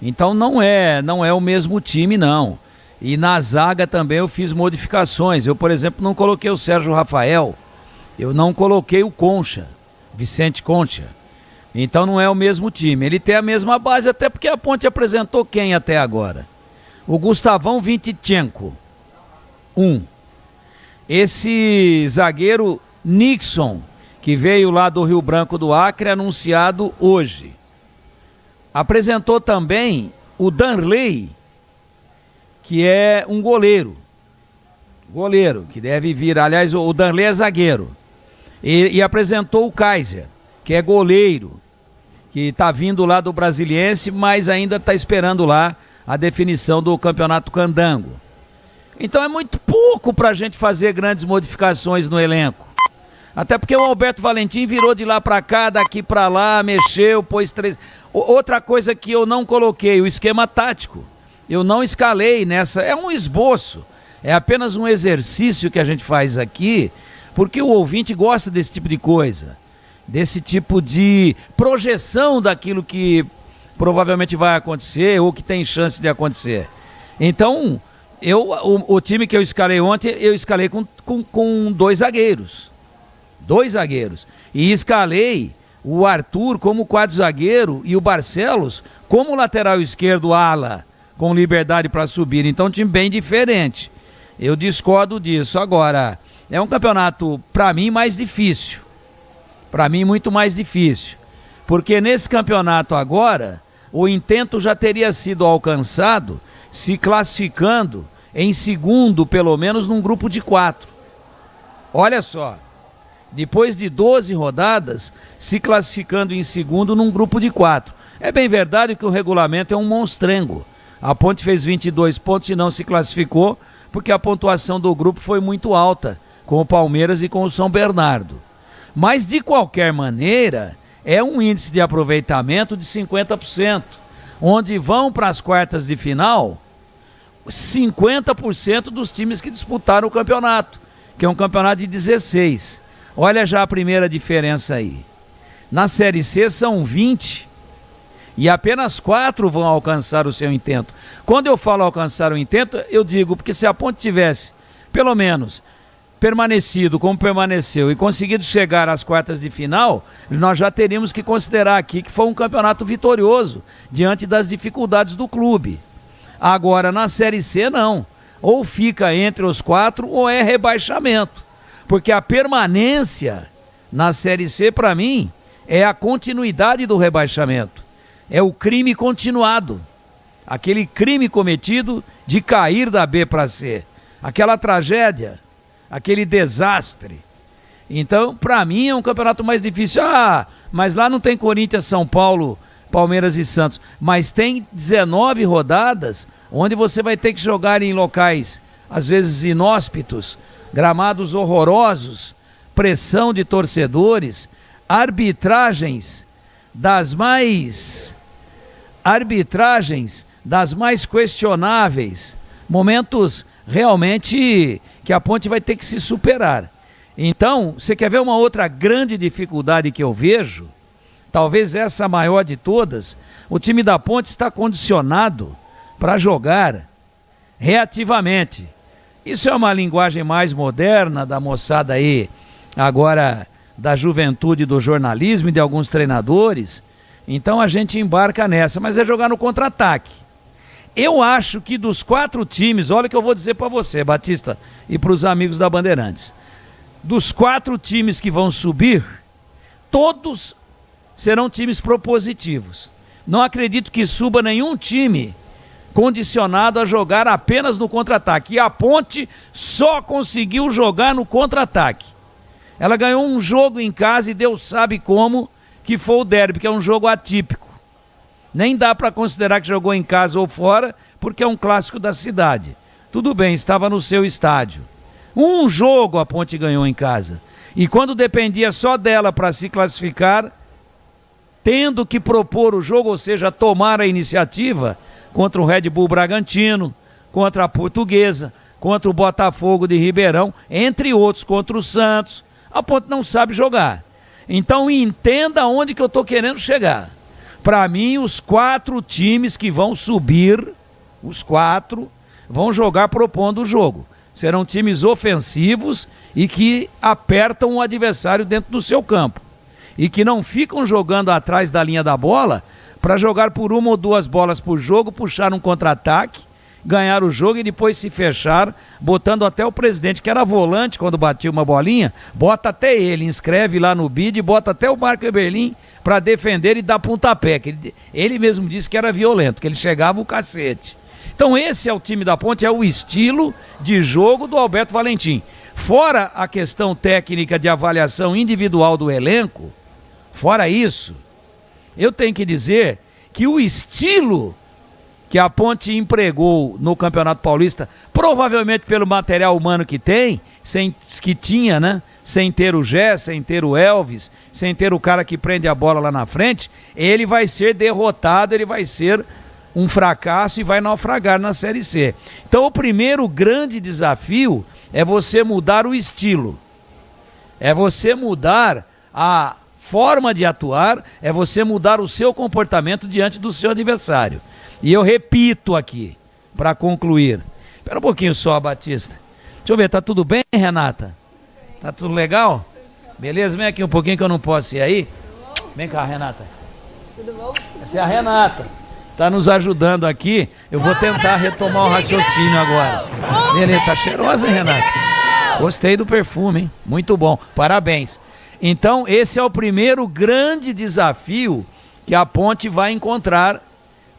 Então não é o mesmo time, não. E na zaga também eu fiz modificações. Eu, por exemplo, não coloquei o Sérgio Rafael, eu não coloquei o Concha, Vicente Concha. Então não é o mesmo time. Ele tem a mesma base, até porque a Ponte apresentou quem até agora? O Gustavão Vintichenko, 1. Esse zagueiro Nixon, que veio lá do Rio Branco do Acre, anunciado hoje. Apresentou também o Danley, que é um goleiro, que deve vir, aliás, o Danley é zagueiro, e apresentou o Kaiser, que é goleiro, que está vindo lá do Brasiliense, mas ainda está esperando lá a definição do Campeonato Candango. Então é muito pouco para a gente fazer grandes modificações no elenco. Até porque o Alberto Valentim virou de lá para cá, daqui para lá, mexeu, pôs 3... Outra coisa que eu não coloquei, o esquema tático. Eu não escalei nessa, é um esboço, é apenas um exercício que a gente faz aqui, porque o ouvinte gosta desse tipo de coisa, desse tipo de projeção daquilo que provavelmente vai acontecer ou que tem chance de acontecer. Então, o time que eu escalei ontem, eu escalei com 2 zagueiros. 2 zagueiros. E escalei o Arthur como quarto zagueiro e o Barcelos como lateral esquerdo ala, com liberdade para subir. Então, um time bem diferente. Eu discordo disso. Agora, é um campeonato, para mim, mais difícil. Para mim, muito mais difícil. Porque nesse campeonato agora, o intento já teria sido alcançado se classificando em segundo, pelo menos, num grupo de 4. Olha só. Depois de 12 rodadas, se classificando em segundo num grupo de 4. É bem verdade que o regulamento é um monstrengo. A Ponte fez 22 pontos e não se classificou, porque a pontuação do grupo foi muito alta, com o Palmeiras e com o São Bernardo. Mas, de qualquer maneira, é um índice de aproveitamento de 50%, onde vão para as quartas de final 50% dos times que disputaram o campeonato, que é um campeonato de 16. Olha já a primeira diferença aí. Na Série C são 20 e apenas 4 vão alcançar o seu intento. Quando eu falo alcançar o intento, eu digo porque se a Ponte tivesse, pelo menos, permanecido como permaneceu e conseguido chegar às quartas de final, nós já teríamos que considerar aqui que foi um campeonato vitorioso diante das dificuldades do clube. Agora, na Série C, não. Ou fica entre os 4 ou é rebaixamento. Porque a permanência na Série C, para mim, é a continuidade do rebaixamento. É o crime continuado. Aquele crime cometido de cair da B para C. Aquela tragédia, aquele desastre. Então, para mim, é um campeonato mais difícil. Ah, mas lá não tem Corinthians, São Paulo, Palmeiras e Santos. Mas tem 19 rodadas onde você vai ter que jogar em locais, às vezes inóspitos, gramados horrorosos, pressão de torcedores, arbitragens das mais questionáveis, momentos realmente que a Ponte vai ter que se superar. Então, você quer ver uma outra grande dificuldade que eu vejo? Talvez essa a maior de todas. O time da Ponte está condicionado para jogar reativamente. Isso é uma linguagem mais moderna da moçada aí, agora da juventude do jornalismo e de alguns treinadores. Então a gente embarca nessa, mas é jogar no contra-ataque. Eu acho que dos 4 times, olha o que eu vou dizer para você, Batista, e para os amigos da Bandeirantes. Dos 4 times que vão subir, todos serão times propositivos. Não acredito que suba nenhum time condicionado a jogar apenas no contra-ataque. E a Ponte só conseguiu jogar no contra-ataque. Ela ganhou um jogo em casa e Deus sabe como, que foi o derby, que é um jogo atípico. Nem dá para considerar que jogou em casa ou fora, porque é um clássico da cidade. Tudo bem, estava no seu estádio. Um jogo a Ponte ganhou em casa. E quando dependia só dela para se classificar, tendo que propor o jogo, ou seja, tomar a iniciativa, contra o Red Bull Bragantino, contra a Portuguesa, contra o Botafogo de Ribeirão, entre outros, contra o Santos. A Ponte não sabe jogar. Então entenda onde que eu estou querendo chegar. Para mim, os 4 times que vão subir, os 4, vão jogar propondo o jogo. Serão times ofensivos e que apertam o adversário dentro do seu campo. E que não ficam jogando atrás da linha da bola para jogar por 1 ou 2 bolas por jogo, puxar um contra-ataque, ganhar o jogo e depois se fechar, botando até o presidente, que era volante quando batia uma bolinha, bota até ele, inscreve lá no bid, bota até o Marco Eberlin para defender e dar pontapé, que ele mesmo disse que era violento, que ele chegava o cacete. Então esse é o time da Ponte, é o estilo de jogo do Alberto Valentim. Fora a questão técnica de avaliação individual do elenco, fora isso, eu tenho que dizer que o estilo que a Ponte empregou no Campeonato Paulista, provavelmente pelo material humano que tem, que tinha, né? Sem ter o Gé, sem ter o Elvis, sem ter o cara que prende a bola lá na frente, ele vai ser derrotado, ele vai ser um fracasso e vai naufragar na Série C. Então o primeiro grande desafio é você mudar o estilo, é você mudar a forma de atuar, é você mudar o seu comportamento diante do seu adversário. E eu repito aqui, para concluir. Espera um pouquinho só, Batista. Deixa eu ver, tá tudo bem, Renata? Tá tudo legal? Beleza? Vem aqui um pouquinho que eu não posso ir aí. Vem cá, Renata. Tudo bom? Essa é a Renata. Tá nos ajudando aqui. Eu vou tentar retomar o raciocínio agora. Beleza, tá cheirosa, hein, Renata? Gostei do perfume, hein? Muito bom. Parabéns. Então, esse é o primeiro grande desafio que a Ponte vai encontrar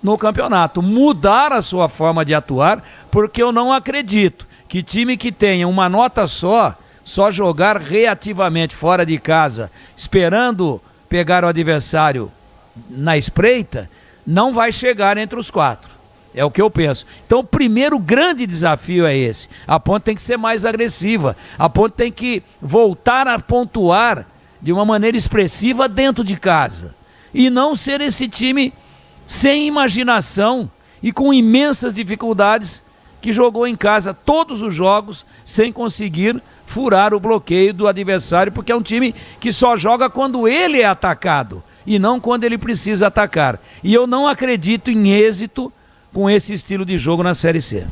no campeonato. Mudar a sua forma de atuar, porque eu não acredito que time que tenha uma nota só jogar reativamente fora de casa, esperando pegar o adversário na espreita, não vai chegar entre os 4. É o que eu penso. Então o primeiro grande desafio é esse. A Ponte tem que ser mais agressiva. A Ponte tem que voltar a pontuar de uma maneira expressiva dentro de casa. E não ser esse time sem imaginação e com imensas dificuldades que jogou em casa todos os jogos sem conseguir furar o bloqueio do adversário, porque é um time que só joga quando ele é atacado e não quando ele precisa atacar. E eu não acredito em êxito com esse estilo de jogo na Série C.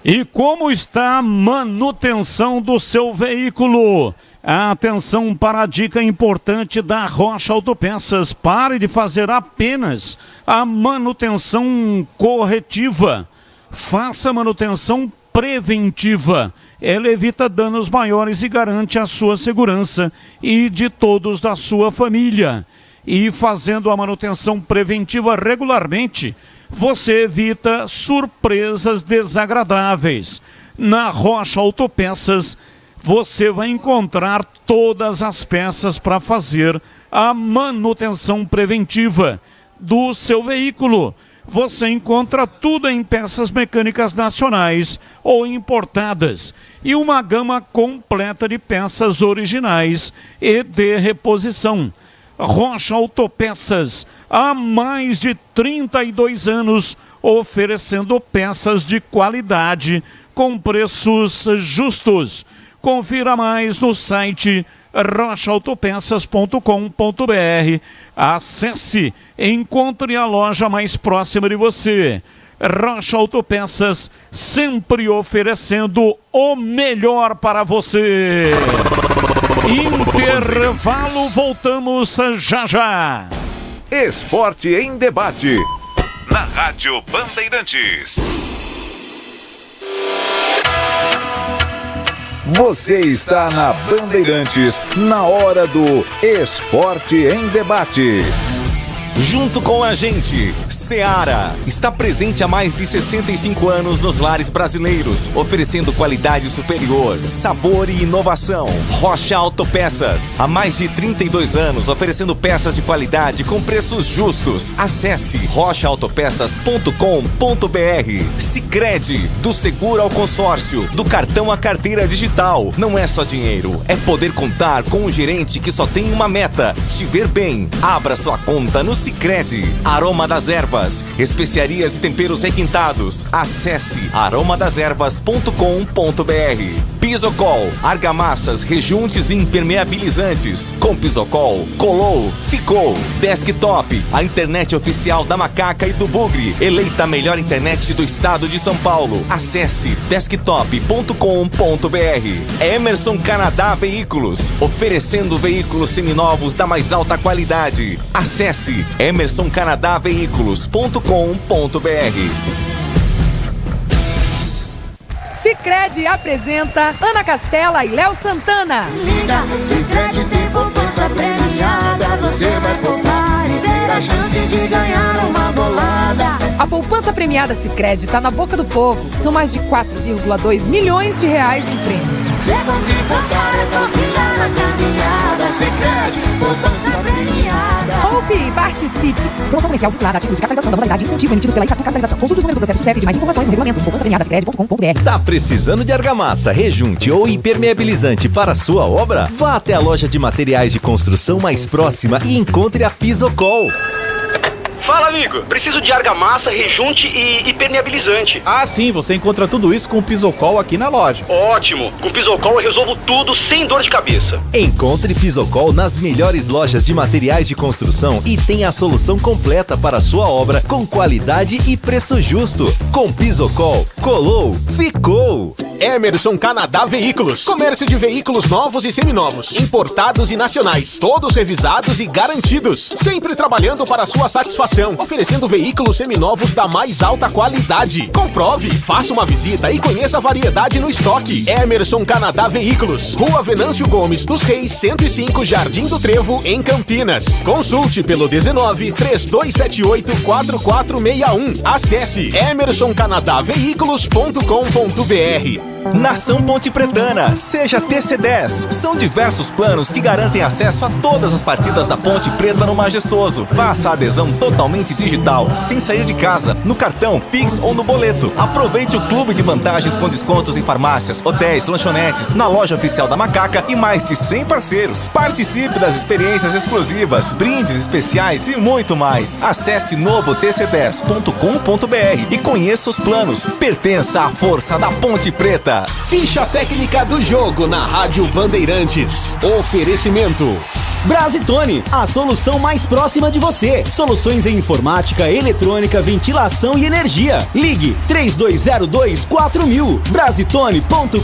E como está a manutenção do seu veículo? Atenção para a dica importante da Rocha Autopeças. Pare de fazer apenas a manutenção corretiva. Faça manutenção preventiva. Ela evita danos maiores e garante a sua segurança e de todos da sua família. E fazendo a manutenção preventiva regularmente, você evita surpresas desagradáveis. Na Rocha Autopeças, você vai encontrar todas as peças para fazer a manutenção preventiva do seu veículo. Você encontra tudo em peças mecânicas nacionais ou importadas e uma gama completa de peças originais e de reposição. Rocha Autopeças, há mais de 32 anos, oferecendo peças de qualidade com preços justos. Confira mais no site rochaautopeças.com.br. Acesse, encontre a loja mais próxima de você. Rocha Autopeças, sempre oferecendo o melhor para você. Intervalo, voltamos já já. Esporte em debate. Na Rádio Bandeirantes. Você está na Bandeirantes, na hora do Esporte em Debate. Junto com a gente, Seara está presente há mais de 65 anos nos lares brasileiros, oferecendo qualidade superior, sabor e inovação. Rocha Autopeças, há mais de 32 anos, oferecendo peças de qualidade com preços justos. Acesse rochaautopeças.com.br. Sicredi, do seguro ao consórcio, do cartão à carteira digital. Não é só dinheiro, é poder contar com um gerente que só tem uma meta: te ver bem. Abra sua conta no Sicredi. Aroma das Ervas, especiarias e temperos requintados. Acesse aromadeservas.com.br. Pisocol, argamassas, rejuntes e impermeabilizantes. Com Pisocol, colou, ficou. Desktop, a internet oficial da Macaca e do Bugre, eleita a melhor internet do estado de São Paulo. Acesse desktop.com.br. Emerson Canadá Veículos, oferecendo veículos seminovos da mais alta qualidade. Acesse emersoncanadaveículos.com.br. Sicredi apresenta Ana Castela e Léo Santana. Liga, Sicredi tem poupança premiada. Você vai poupar e ter a chance de ganhar uma bolada. A poupança premiada Sicredi está na boca do povo. São mais de 4,2 milhões de reais em prêmios. É bom de poupar, eu tô virando a caminhada. Sicredi, poupança premiada. Poupe e participe. Promoção comercial vinculada a título de capitalização da modalidade incentivo emitidos pela Itaqu Capitalização. Consulte o número do processo do CEP de mais informações no regulamento poupançapremiadascred.com.br. Tá precisando de argamassa, rejunte ou impermeabilizante para sua obra? Vá até a loja de materiais de construção mais próxima e encontre a Pisocol. Fala, amigo. Preciso de argamassa, rejunte e impermeabilizante. Ah, sim. Você encontra tudo isso com o Pisocol aqui na loja. Ótimo. Com o Pisocol eu resolvo tudo sem dor de cabeça. Encontre Pisocol nas melhores lojas de materiais de construção e tenha a solução completa para a sua obra com qualidade e preço justo. Com Pisocol, colou, ficou. Emerson Canadá Veículos. Comércio de veículos novos e seminovos, importados e nacionais, todos revisados e garantidos. Sempre trabalhando para sua satisfação, oferecendo veículos seminovos da mais alta qualidade. Comprove, faça uma visita e conheça a variedade no estoque. Emerson Canadá Veículos, Rua Venâncio Gomes dos Reis, 105, Jardim do Trevo, em Campinas. Consulte pelo 19-3278-4461. Acesse emersoncanadaveículos.com.br. Nação Ponte Pretana, seja TC10. São diversos planos que garantem acesso a todas as partidas da Ponte Preta no Majestoso. Faça a adesão totalmente digital, sem sair de casa, no cartão, Pix ou no boleto. Aproveite o clube de vantagens com descontos em farmácias, hotéis, lanchonetes, na loja oficial da Macaca e mais de 100 parceiros. Participe das experiências exclusivas, brindes especiais e muito mais. Acesse novotc10.com.br e conheça os planos. Pertença à força da Ponte Preta. Ficha técnica do jogo na Rádio Bandeirantes. Oferecimento Brasitone, a solução mais próxima de você. Soluções em informática, eletrônica, ventilação e energia. Ligue 3202-4000. Brasitone.com.br.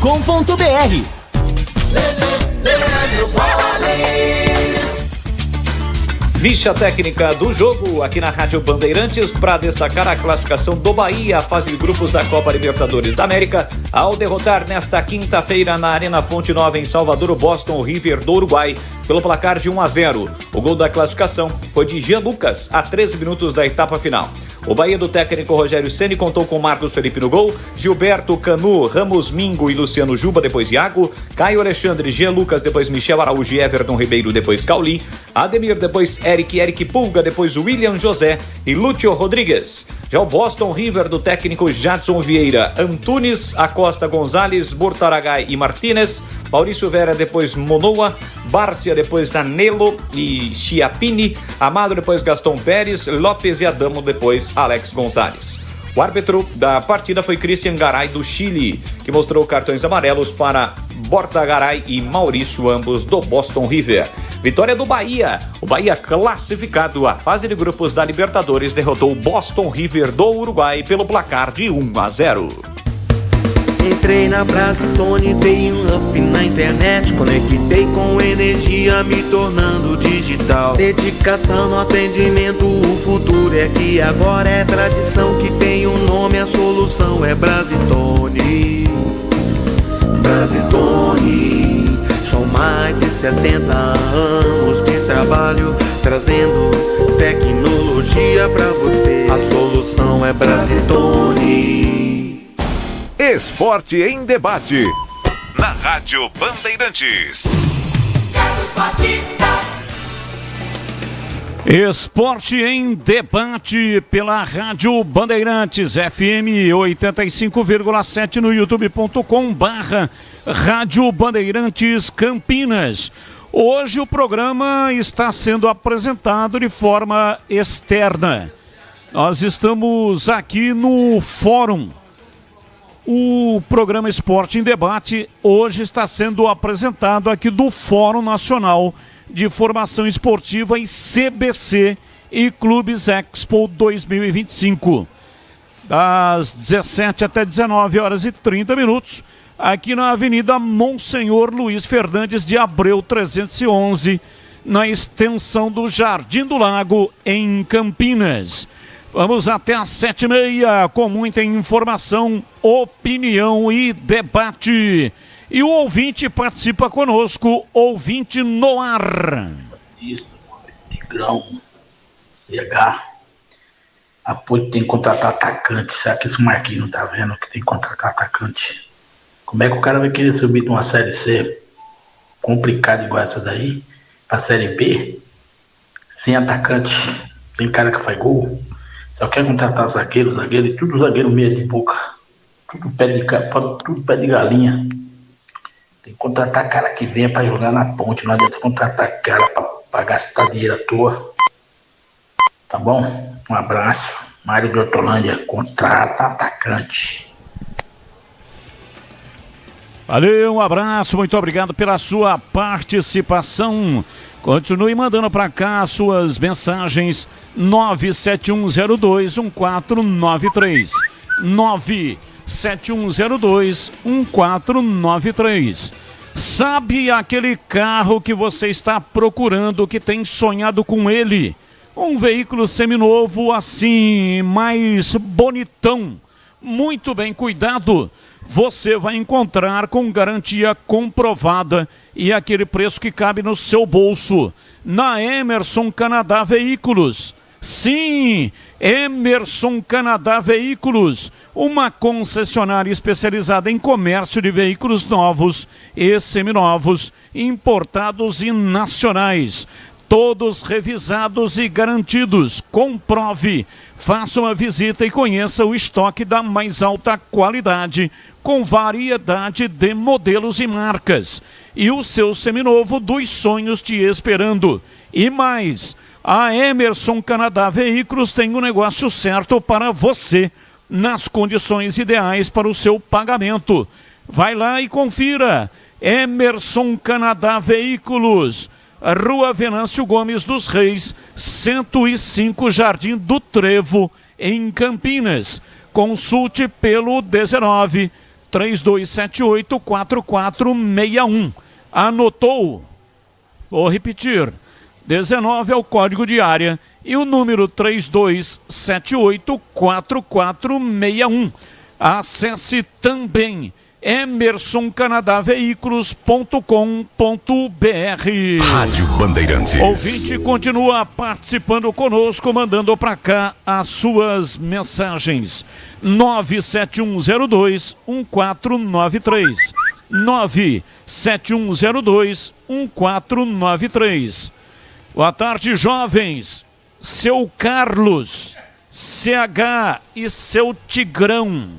Ficha técnica do jogo aqui na Rádio Bandeirantes para destacar a classificação do Bahia, a fase de grupos da Copa Libertadores da América, ao derrotar nesta quinta-feira na Arena Fonte Nova em Salvador o Boston River do Uruguai pelo placar de 1-0. O gol da classificação foi de Jean Lucas a 13 minutos da etapa final. O Bahia do técnico Rogério Ceni contou com Marcos Felipe no gol, Gilberto, Canu, Ramos Mingo e Luciano Juba, depois Iago, Caio Alexandre, Jean Lucas, depois Michel Araújo e Everton Ribeiro, depois Cauli, Ademir, depois Eric Pulga, depois William José e Lúcio Rodrigues. Já o Boston River do técnico Jadson Vieira, Antunes, Acosta, Gonzalez, Burtaragai e Martínez, Maurício Vera, depois Monoa, Bárcia, depois Anelo e Chiapini, Amado, depois Gaston Pérez, Lopes e Adamo, depois Alex Gonzalez. O árbitro da partida foi Christian Garay do Chile, que mostrou cartões amarelos para Bortagaray e Maurício, ambos do Boston River. Vitória do Bahia. O Bahia, classificado à fase de grupos da Libertadores, derrotou o Boston River do Uruguai pelo placar de 1-0. Entrei na Brasitone, dei um up na internet, conectei com energia, me tornando digital. Dedicação no atendimento, o futuro é que agora é tradição, que tem um nome, a solução é Brasitone. Brasitone, são mais de 70 anos de trabalho, trazendo tecnologia pra você. A solução é Brasitone. Esporte em Debate, na Rádio Bandeirantes. Carlos Batista. Esporte em Debate pela Rádio Bandeirantes, FM 85,7 no youtube.com/Rádio Bandeirantes Campinas. Hoje o programa está sendo apresentado de forma externa. Nós estamos aqui no Fórum. O programa Esporte em Debate hoje está sendo apresentado aqui do Fórum Nacional de Formação Esportiva em CBC e Clubes Expo 2025. Das 17 até 19 horas e 30 minutos, aqui na Avenida Monsenhor Luiz Fernandes de Abreu 311, na extensão do Jardim do Lago, em Campinas. Vamos até às 7h30 com muita informação, opinião e debate. E o ouvinte participa conosco, ouvinte no ar. Tigrão, CH. A Ponte tem que contratar atacante. Será que esse Marquinhos não tá vendo que tem que contratar atacante? Como é que o cara vai querer subir de uma Série C complicada igual essa daí pra Série B, sem atacante, tem cara que faz gol, só quer contratar zagueiro, e tudo zagueiro meia de boca, tudo pé de galinha. Tem que contratar cara que venha pra jogar na Ponte, não adianta contratar cara pra gastar dinheiro à toa. Tá bom? Um abraço. Mário de Hortolândia, contrata atacante. Valeu, um abraço, muito obrigado pela sua participação. Continue mandando para cá suas mensagens. 971021493. 971021493. Sabe aquele carro que você está procurando, que tem sonhado com ele? Um veículo seminovo assim, mais bonitão, muito bem cuidado. Você vai encontrar com garantia comprovada e aquele preço que cabe no seu bolso. Na Emerson Canadá Veículos. Sim, Emerson Canadá Veículos, uma concessionária especializada em comércio de veículos novos e seminovos, importados e nacionais. Todos revisados e garantidos. Comprove, faça uma visita e conheça o estoque da mais alta qualidade, com variedade de modelos e marcas. E o seu seminovo dos sonhos te esperando. E mais, a Emerson Canadá Veículos tem um negócio certo para você, nas condições ideais para o seu pagamento. Vai lá e confira. Emerson Canadá Veículos, Rua Venâncio Gomes dos Reis, 105, Jardim do Trevo, em Campinas. Consulte pelo 19-3278-4461. Anotou? Vou repetir. 19 é o código de área e o número 3278-4461. Acesse também emersoncanadaveículos.com.br. Rádio Bandeirantes. Ouvinte continua participando conosco, mandando para cá as suas mensagens. 97102-1493. 97102-1493. Boa tarde, jovens. Seu Carlos, CH e seu Tigrão.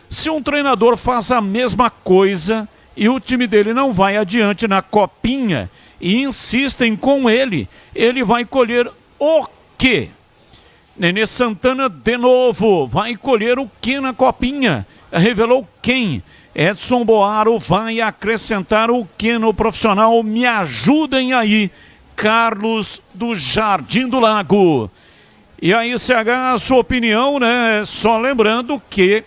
Se um treinador faz a mesma coisa e o time dele não vai adiante na copinha e insistem com ele, ele vai colher o quê? Nenê Santana de novo, vai colher o quê na copinha? Revelou quem? Edson Boaro vai acrescentar o quê no profissional? Me ajudem aí. Carlos do Jardim do Lago. E aí, CH, a sua opinião, né? Só lembrando que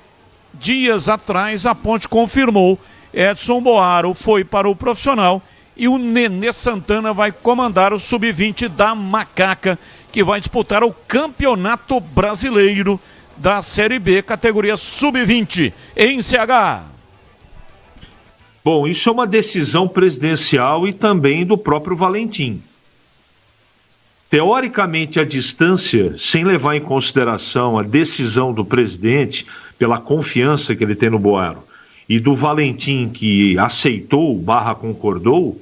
dias atrás a Ponte confirmou, Edson Boaro foi para o profissional e o Nenê Santana vai comandar o Sub-20 da Macaca, que vai disputar o Campeonato Brasileiro da Série B, categoria Sub-20, em CH. Bom, isso é uma decisão presidencial e também do próprio Valentim. Teoricamente, a distância, sem levar em consideração a decisão do presidente, pela confiança que ele tem no Boaro, e do Valentim, que aceitou, concordou,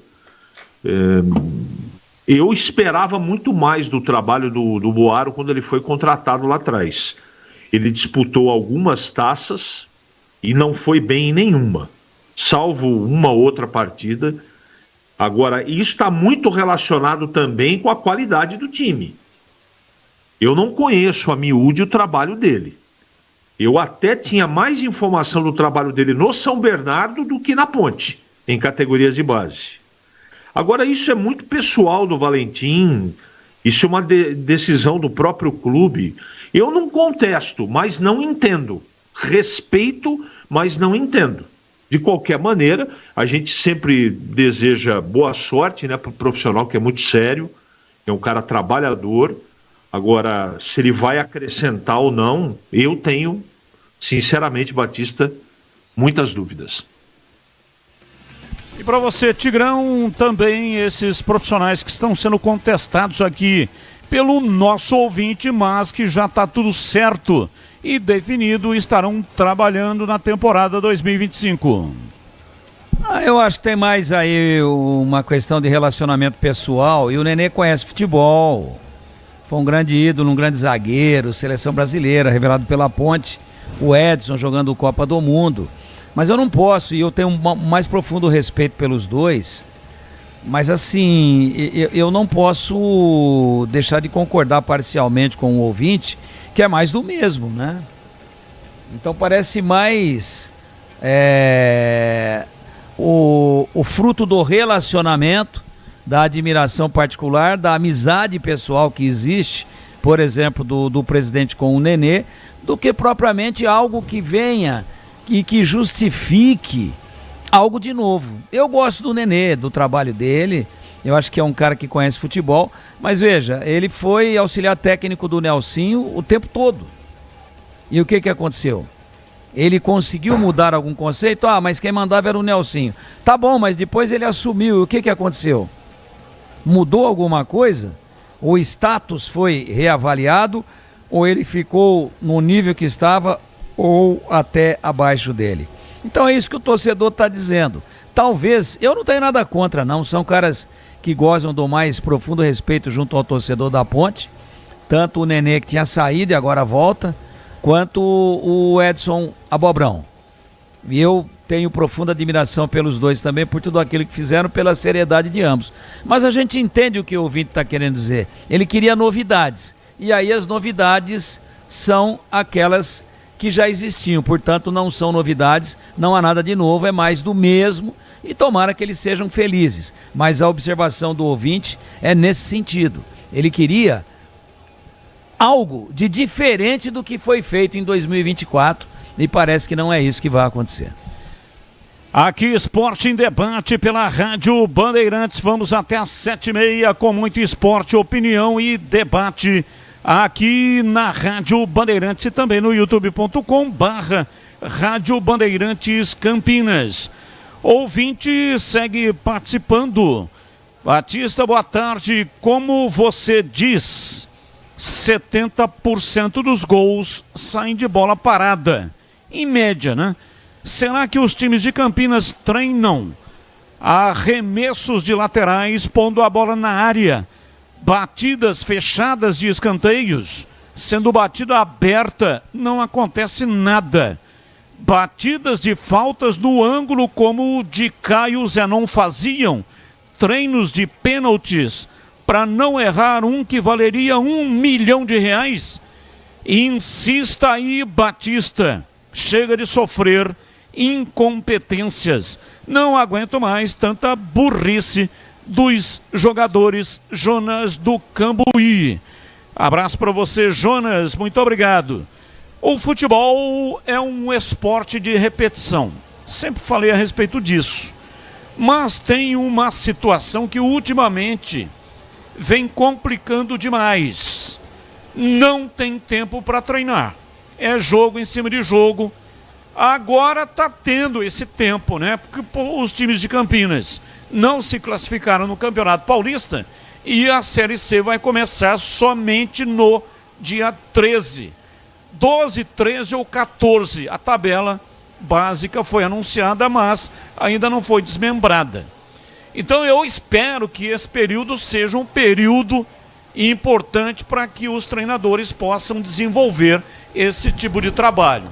eu esperava muito mais do trabalho do Boaro quando ele foi contratado lá atrás. Ele disputou algumas taças e não foi bem em nenhuma, salvo uma outra partida. Agora, isso está muito relacionado também com a qualidade do time. Eu não conheço a miúde o trabalho dele. Eu até tinha mais informação do trabalho dele no São Bernardo do que na Ponte, em categorias de base. Agora, isso é muito pessoal do Valentim, isso é uma decisão do próprio clube. Eu não contesto, mas não entendo. Respeito, mas não entendo. De qualquer maneira, a gente sempre deseja boa sorte, né, para o profissional, que é muito sério, é um cara trabalhador. Agora, se ele vai acrescentar ou não, eu tenho, sinceramente, Batista, muitas dúvidas. E para você, Tigrão, também esses profissionais que estão sendo contestados aqui pelo nosso ouvinte, mas que já está tudo certo e definido, estarão trabalhando na temporada 2025. Eu acho que tem mais aí uma questão de relacionamento pessoal, e o Nenê conhece futebol, foi um grande ídolo, um grande zagueiro, seleção brasileira, revelado pela Ponte, o Edson jogando Copa do Mundo, mas eu não posso, e eu tenho um mais profundo respeito pelos dois, mas assim, eu não posso deixar de concordar parcialmente com o ouvinte, que é mais do mesmo, né? Então parece mais o fruto do relacionamento, da admiração particular, da amizade pessoal que existe, por exemplo, do presidente com o Nenê, do que propriamente algo que venha e que justifique algo de novo. Eu gosto do Nenê, do trabalho dele, eu acho que é um cara que conhece futebol, mas veja, ele foi auxiliar técnico do Nelsinho o tempo todo. E o que aconteceu? Ele conseguiu mudar algum conceito? Mas quem mandava era o Nelsinho. Tá bom, mas depois ele assumiu. E o que aconteceu? Mudou alguma coisa? O status foi reavaliado? Ou ele ficou no nível que estava ou até abaixo dele? Então é isso que o torcedor está dizendo. Talvez, eu não tenho nada contra não, são caras que gozam do mais profundo respeito junto ao torcedor da Ponte. Tanto o Nenê, que tinha saído e agora volta, quanto o Edson Abobrão. E eu tenho profunda admiração pelos dois também, por tudo aquilo que fizeram, pela seriedade de ambos. Mas a gente entende o que o ouvinte está querendo dizer. Ele queria novidades. E aí as novidades são aquelas que já existiam. Portanto, não são novidades, não há nada de novo, é mais do mesmo. E tomara que eles sejam felizes. Mas a observação do ouvinte é nesse sentido. Ele queria algo de diferente do que foi feito em 2024 e parece que não é isso que vai acontecer. Aqui Esporte em Debate pela Rádio Bandeirantes, vamos até às 7h30 com muito esporte, opinião e debate aqui na Rádio Bandeirantes e também no youtube.com/Rádio Bandeirantes Campinas. Ouvinte segue participando. Batista, boa tarde. Como você diz, 70% dos gols saem de bola parada, em média, né? Será que os times de Campinas treinam arremessos de laterais pondo a bola na área, batidas fechadas de escanteios? Sendo batida aberta, não acontece nada. Batidas de faltas no ângulo, como o de Caio Zenon faziam, treinos de pênaltis, para não errar um que valeria R$1 milhão. Insista aí, Batista. Chega de sofrer incompetências. Não aguento mais tanta burrice dos jogadores. Jonas do Cambuí. Abraço para você, Jonas. Muito obrigado. O futebol é um esporte de repetição. Sempre falei a respeito disso. Mas tem uma situação que ultimamente vem complicando demais. Não tem tempo para treinar. É jogo em cima de jogo. Agora está tendo esse tempo, né? Porque os times de Campinas não se classificaram no Campeonato Paulista e a Série C vai começar somente no dia 13. 12, 13 ou 14. A tabela básica foi anunciada, mas ainda não foi desmembrada. Então eu espero que esse período seja um período importante para que os treinadores possam desenvolver esse tipo de trabalho.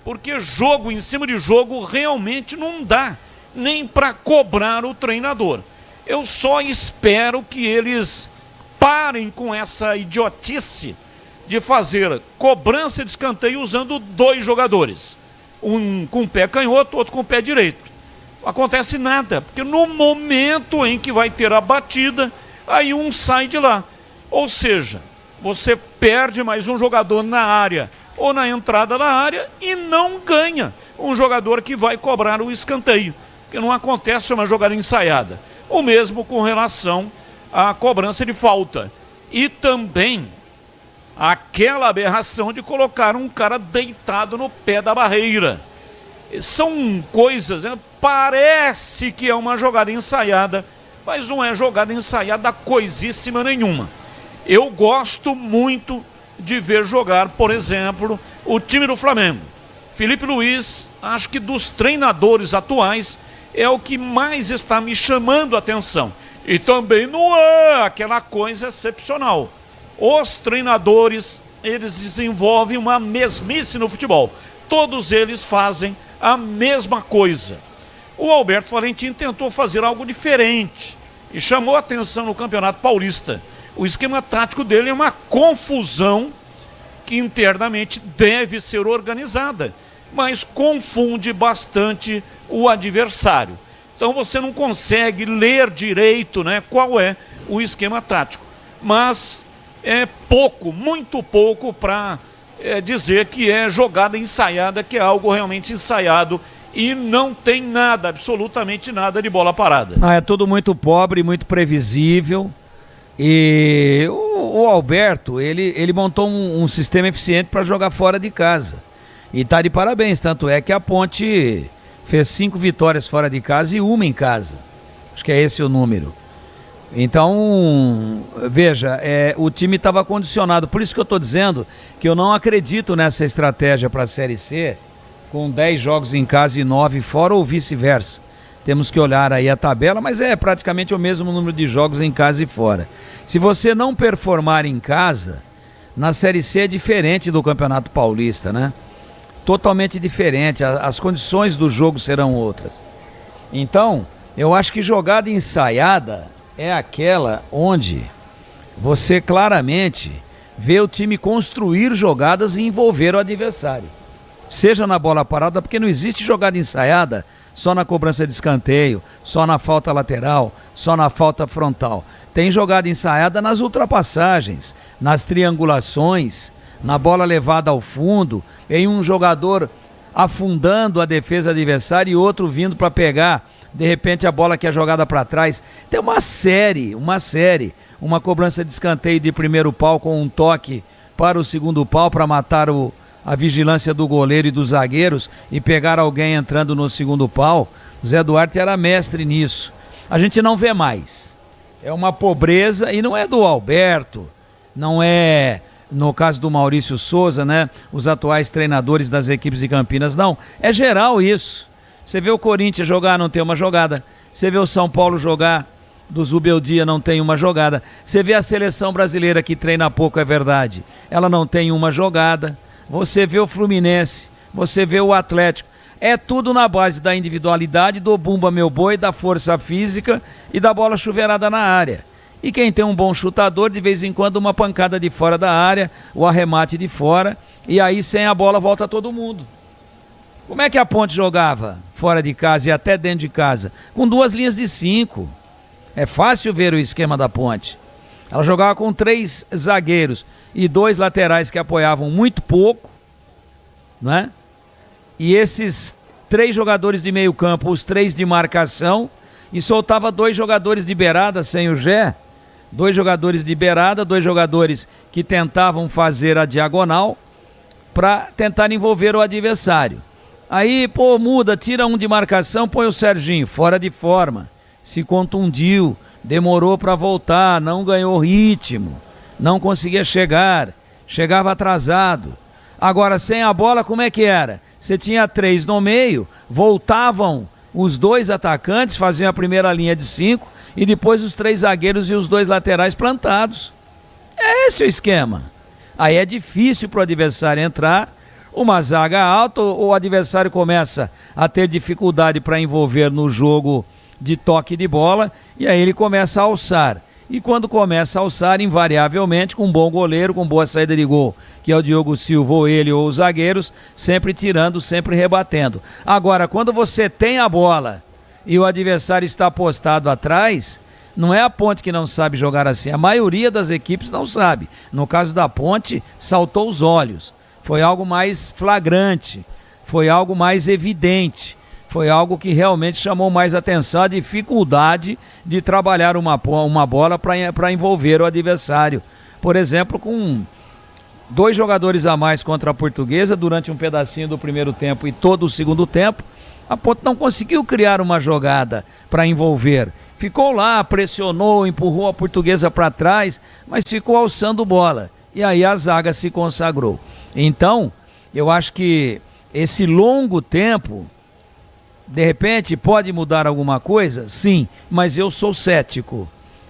Porque jogo em cima de jogo realmente não dá nem para cobrar o treinador. Eu só espero que eles parem com essa idiotice de fazer cobrança de escanteio usando 2 jogadores. Um com o pé canhoto, outro com o pé direito. Não acontece nada, porque no momento em que vai ter a batida, aí um sai de lá. Ou seja, você perde mais um jogador na área ou na entrada da área e não ganha um jogador que vai cobrar o escanteio, porque não acontece uma jogada ensaiada. O mesmo com relação à cobrança de falta. E também aquela aberração de colocar um cara deitado no pé da barreira. São coisas, né? Parece que é uma jogada ensaiada, mas não é jogada ensaiada coisíssima nenhuma. Eu gosto muito de ver jogar, por exemplo, o time do Flamengo. Felipe Luiz, acho que dos treinadores atuais, é o que mais está me chamando a atenção. E também não é aquela coisa excepcional. Os treinadores, eles desenvolvem uma mesmice no futebol. Todos eles fazem a mesma coisa. O Alberto Valentim tentou fazer algo diferente e chamou a atenção no Campeonato Paulista. O esquema tático dele é uma confusão que internamente deve ser organizada, mas confunde bastante o adversário. Então você não consegue ler direito, né, qual é o esquema tático. Mas é pouco, muito pouco para dizer que é jogada ensaiada, que é algo realmente ensaiado e não tem nada, absolutamente nada de bola parada. É tudo muito pobre, muito previsível. E o Alberto, ele montou um sistema eficiente para jogar fora de casa. E tá de parabéns, tanto é que a Ponte fez 5 vitórias fora de casa e 1 em casa. Acho que é esse o número. Então, veja, o time estava condicionado. Por isso que eu estou dizendo que eu não acredito nessa estratégia para a Série C, com 10 jogos em casa e 9 fora, ou vice-versa. Temos que olhar aí a tabela, mas é praticamente o mesmo número de jogos em casa e fora. Se você não performar em casa, na Série C é diferente do Campeonato Paulista, né? Totalmente diferente, as condições do jogo serão outras. Então, eu acho que jogada ensaiada é aquela onde você claramente vê o time construir jogadas e envolver o adversário. Seja na bola parada, porque não existe jogada ensaiada só na cobrança de escanteio, só na falta lateral, só na falta frontal. Tem jogada ensaiada nas ultrapassagens, nas triangulações, na bola levada ao fundo, em um jogador afundando a defesa adversária e outro vindo para pegar, de repente, a bola que é jogada para trás. Tem uma série, uma cobrança de escanteio de primeiro pau com um toque para o segundo pau para matar a vigilância do goleiro e dos zagueiros e pegar alguém entrando no segundo pau. O Zé Duarte era mestre nisso. A gente não vê mais. É uma pobreza, e não é do Alberto, não é, no caso do Maurício Souza, né, os atuais treinadores das equipes de Campinas, não. É geral isso. Você vê o Corinthians jogar, não tem uma jogada. Você vê o São Paulo jogar, do Zubeldia não tem uma jogada. Você vê a seleção brasileira que treina pouco, é verdade, ela não tem uma jogada. Você vê o Fluminense, você vê o Atlético. É tudo na base da individualidade, do bumba meu boi, da força física e da bola chuveirada na área. E quem tem um bom chutador, de vez em quando uma pancada de fora da área, o arremate de fora, e aí sem a bola volta todo mundo. Como é que a Ponte jogava fora de casa e até dentro de casa? Com 2 linhas de 5. É fácil ver o esquema da Ponte. Ela jogava com 3 zagueiros e 2 laterais que apoiavam muito pouco, né? E esses 3 jogadores de meio campo, os 3 de marcação, e soltava 2 jogadores de beirada sem o Gé, 2 jogadores de beirada, 2 jogadores que tentavam fazer a diagonal para tentar envolver o adversário. Aí, muda, tira um de marcação, põe o Serginho, fora de forma, se contundiu, demorou para voltar, não ganhou ritmo, não conseguia chegar, chegava atrasado. Agora, sem a bola, como é que era? Você tinha 3 no meio, voltavam os 2 atacantes, faziam a primeira linha de 5 e depois os 3 zagueiros e os 2 laterais plantados. É esse o esquema. Aí é difícil para o adversário entrar, uma zaga alta, o adversário começa a ter dificuldade para envolver no jogo de toque de bola, e aí ele começa a alçar. E quando começa a alçar, invariavelmente, com um bom goleiro, com boa saída de gol, que é o Diogo Silva, ou ele, ou os zagueiros, sempre tirando, sempre rebatendo. Agora, quando você tem a bola e o adversário está postado atrás, não é a Ponte que não sabe jogar assim, a maioria das equipes não sabe. No caso da Ponte, saltou os olhos. Foi algo mais flagrante, foi algo mais evidente, foi algo que realmente chamou mais atenção, a dificuldade de trabalhar uma bola para envolver o adversário. Por exemplo, com 2 jogadores a mais contra a Portuguesa durante um pedacinho do primeiro tempo e todo o segundo tempo, a Ponte não conseguiu criar uma jogada para envolver. Ficou lá, pressionou, empurrou a Portuguesa para trás, mas ficou alçando bola. E aí a zaga se consagrou. Então, eu acho que esse longo tempo De repente, pode mudar alguma coisa? Sim, mas eu sou cético.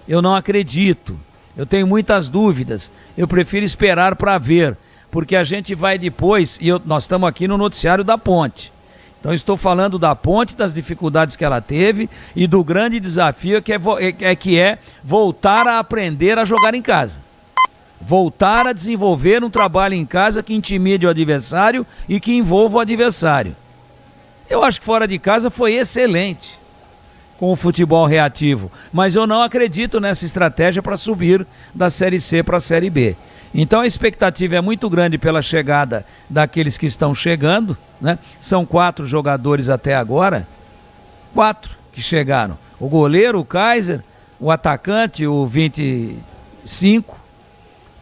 Eu não acredito. Eu tenho muitas dúvidas. Eu prefiro esperar para ver, porque a gente vai depois, nós estamos aqui no noticiário da Ponte. Então estou falando da Ponte, das dificuldades que ela teve e do grande desafio que é voltar a aprender a jogar em casa. Voltar a desenvolver um trabalho em casa que intimide o adversário e que envolva o adversário. Eu acho que fora de casa foi excelente com o futebol reativo, mas eu não acredito nessa estratégia para subir da Série C para a Série B. Então a expectativa é muito grande pela chegada daqueles que estão chegando, né? São 4 jogadores até agora, 4 que chegaram. O goleiro, o Kaiser, o atacante, o 25.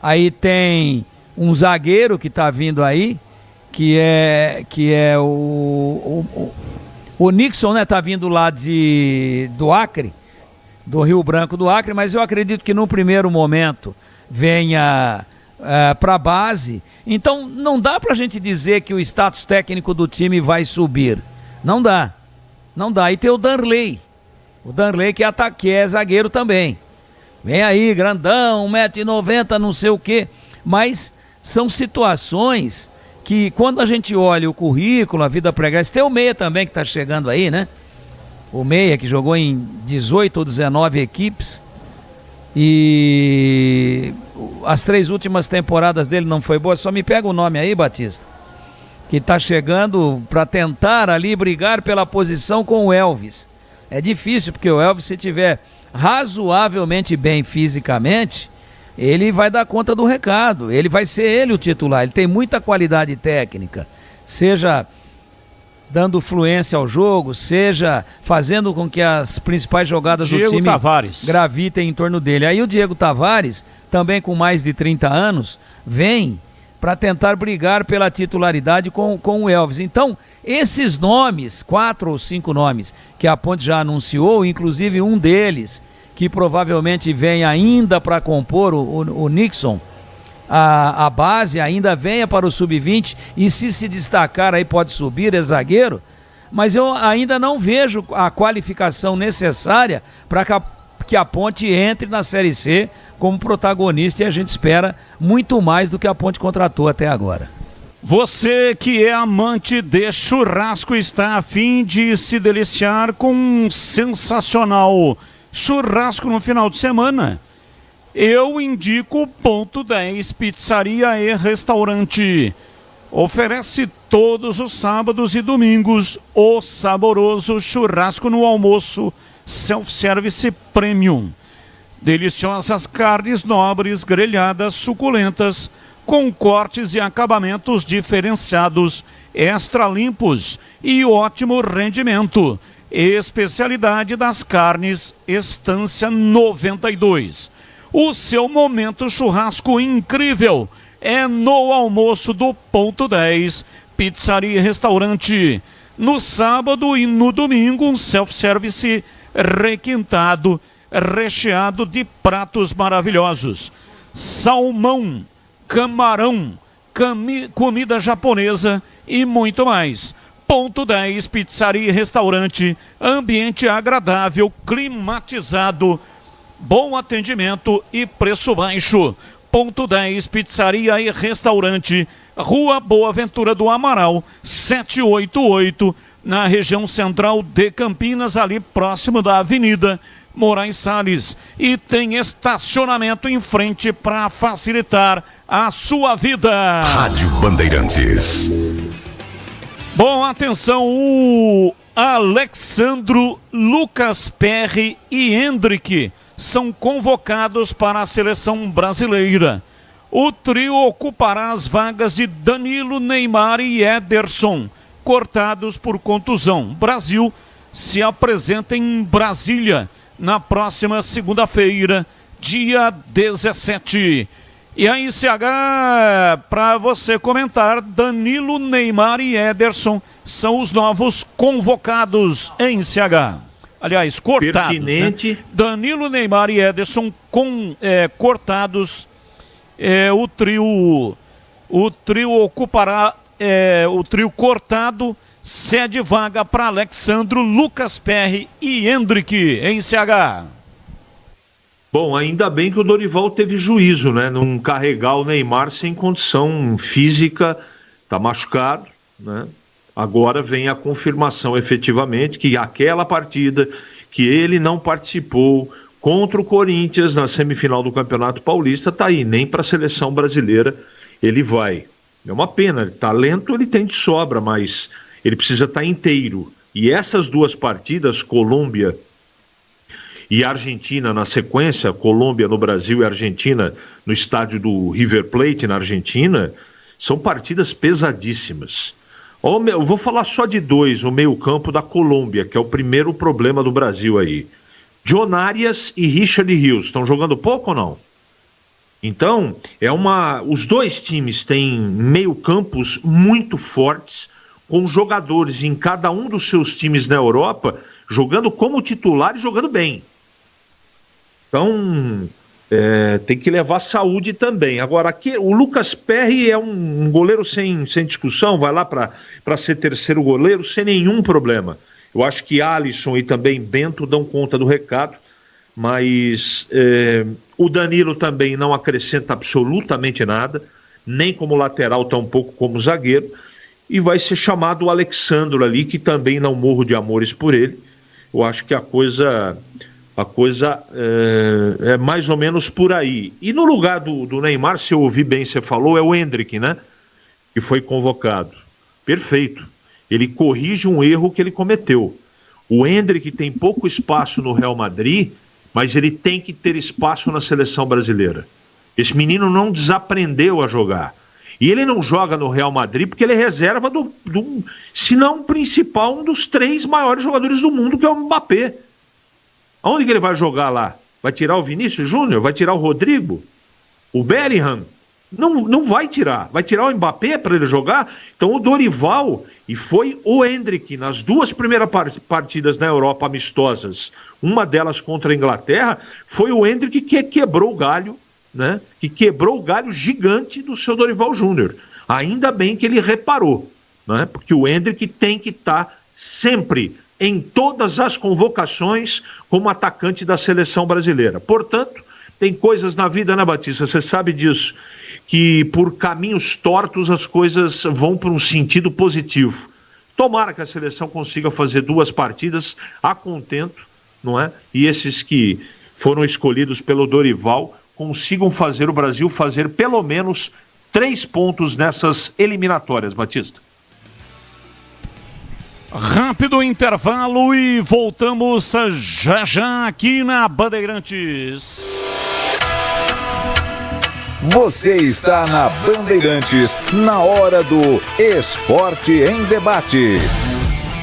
Aí tem um zagueiro que está vindo aí, que é o Nixon, né? Está vindo lá do Acre, do Rio Branco do Acre, mas eu acredito que no primeiro momento venha para a base. Então não dá para a gente dizer que o status técnico do time vai subir. Não dá. E tem o Danley que é zagueiro também. Vem aí, grandão, 1,90 m, não sei o quê. Mas são situações que, quando a gente olha o currículo, a vida pregressa, tem o Meia também que está chegando aí, né? O Meia que jogou em 18 ou 19 equipes. E as 3 últimas temporadas dele não foi boa. Só me pega o nome aí, Batista, que está chegando para tentar ali brigar pela posição com o Elvis. É difícil, porque o Elvis, se tiver razoavelmente bem fisicamente, ele vai dar conta do recado, ele vai ser ele o titular. Ele tem muita qualidade técnica, seja dando fluência ao jogo, seja fazendo com que as principais jogadas do time gravitem em torno dele. Aí o Diego Tavares, também com mais de 30 anos, vem para tentar brigar pela titularidade com o Elvis. Então, esses nomes, 4 ou 5 nomes que a Ponte já anunciou, inclusive um deles, que provavelmente vem ainda para compor o Nixon, a base ainda venha para o sub-20, e se destacar aí pode subir, é zagueiro, mas eu ainda não vejo a qualificação necessária para que a Ponte entre na Série C como protagonista, e a gente espera muito mais do que a Ponte contratou até agora. Você que é amante de churrasco, está a fim de se deliciar com um sensacional churrasco no final de semana? Eu indico o Ponto 10 Pizzaria e Restaurante. Oferece todos os sábados e domingos o saboroso churrasco no almoço, self-service premium. Deliciosas carnes nobres, grelhadas, suculentas, com cortes e acabamentos diferenciados, extra limpos e ótimo rendimento. Especialidade das carnes, Estância 92. O seu momento churrasco incrível é no almoço do Ponto 10 Pizzaria e Restaurante. No sábado e no domingo, um self-service requintado, recheado de pratos maravilhosos. Salmão, camarão, comida japonesa e muito mais. Ponto 10 Pizzaria e Restaurante, ambiente agradável, climatizado, bom atendimento e preço baixo. Ponto 10 Pizzaria e Restaurante, Rua Boa Ventura do Amaral, 788, na região central de Campinas, ali próximo da Avenida Moraes Salles. E tem estacionamento em frente para facilitar a sua vida. Rádio Bandeirantes. Bom, atenção, o Alexandro, Lucas Perry e Hendrick são convocados para a seleção brasileira. O trio ocupará as vagas de Danilo, Neymar e Ederson, cortados por contusão. Brasil se apresenta em Brasília na próxima segunda-feira, dia 17. E aí, CH, para você comentar, Danilo, Neymar e Ederson são os novos convocados em CH. Aliás, cortados. Pertinente. Né? Danilo, Neymar e Ederson cortados. O trio ocupará, o trio cortado cede vaga para Alexandro, Lucas Perry e Hendrick em CH. Bom, ainda bem que o Dorival teve juízo, né? Não carregar o Neymar sem condição física, tá machucado, né? Agora vem a confirmação efetivamente que aquela partida que ele não participou contra o Corinthians na semifinal do Campeonato Paulista tá aí, nem para a seleção brasileira ele vai. É uma pena, talento ele tem de sobra, mas ele precisa estar inteiro. E essas duas partidas, Colômbia e Argentina na sequência, Colômbia no Brasil e Argentina no estádio do River Plate na Argentina, são partidas pesadíssimas. Eu vou falar só de dois, o meio-campo da Colômbia, que é o primeiro problema do Brasil aí. John Arias e Richard Rios, estão jogando pouco ou não? Então, os dois times têm meio-campos muito fortes, com jogadores em cada um dos seus times na Europa, jogando como titular e jogando bem. Então, tem que levar saúde também. Agora, aqui, o Lucas Perry é um goleiro sem discussão, vai lá para ser terceiro goleiro sem nenhum problema. Eu acho que Alisson e também Bento dão conta do recado, mas o Danilo também não acrescenta absolutamente nada, nem como lateral, tampouco como zagueiro, e vai ser chamado o Alexandro ali, que também não morro de amores por ele. Eu acho que a coisa é mais ou menos por aí. E no lugar do Neymar, se eu ouvi bem, você falou, é o Hendrick, né? Que foi convocado. Perfeito. Ele corrige um erro que ele cometeu. O Hendrick tem pouco espaço no Real Madrid, mas ele tem que ter espaço na seleção brasileira. Esse menino não desaprendeu a jogar. E ele não joga no Real Madrid porque ele é reserva se não principal, um dos 3 maiores jogadores do mundo, que é o Mbappé. Aonde que ele vai jogar lá? Vai tirar o Vinícius Júnior? Vai tirar o Rodrigo? O Bellingham? Não vai tirar. Vai tirar o Mbappé para ele jogar? Então o Dorival, e foi o Hendrick, nas 2 primeiras partidas na Europa amistosas, uma delas contra a Inglaterra, foi o Hendrick que quebrou o galho, né? Que quebrou o galho gigante do seu Dorival Júnior. Ainda bem que ele reparou, né? Porque o Hendrick tem que estar sempre em todas as convocações como atacante da seleção brasileira. Portanto, tem coisas na vida, né, Batista? Você sabe disso, que por caminhos tortos as coisas vão para um sentido positivo. Tomara que a seleção consiga fazer 2 partidas a contento, não é? E esses que foram escolhidos pelo Dorival consigam fazer o Brasil fazer pelo menos 3 pontos nessas eliminatórias, Batista. Rápido intervalo e voltamos já aqui na Bandeirantes. Você está na Bandeirantes, na hora do Esporte em Debate.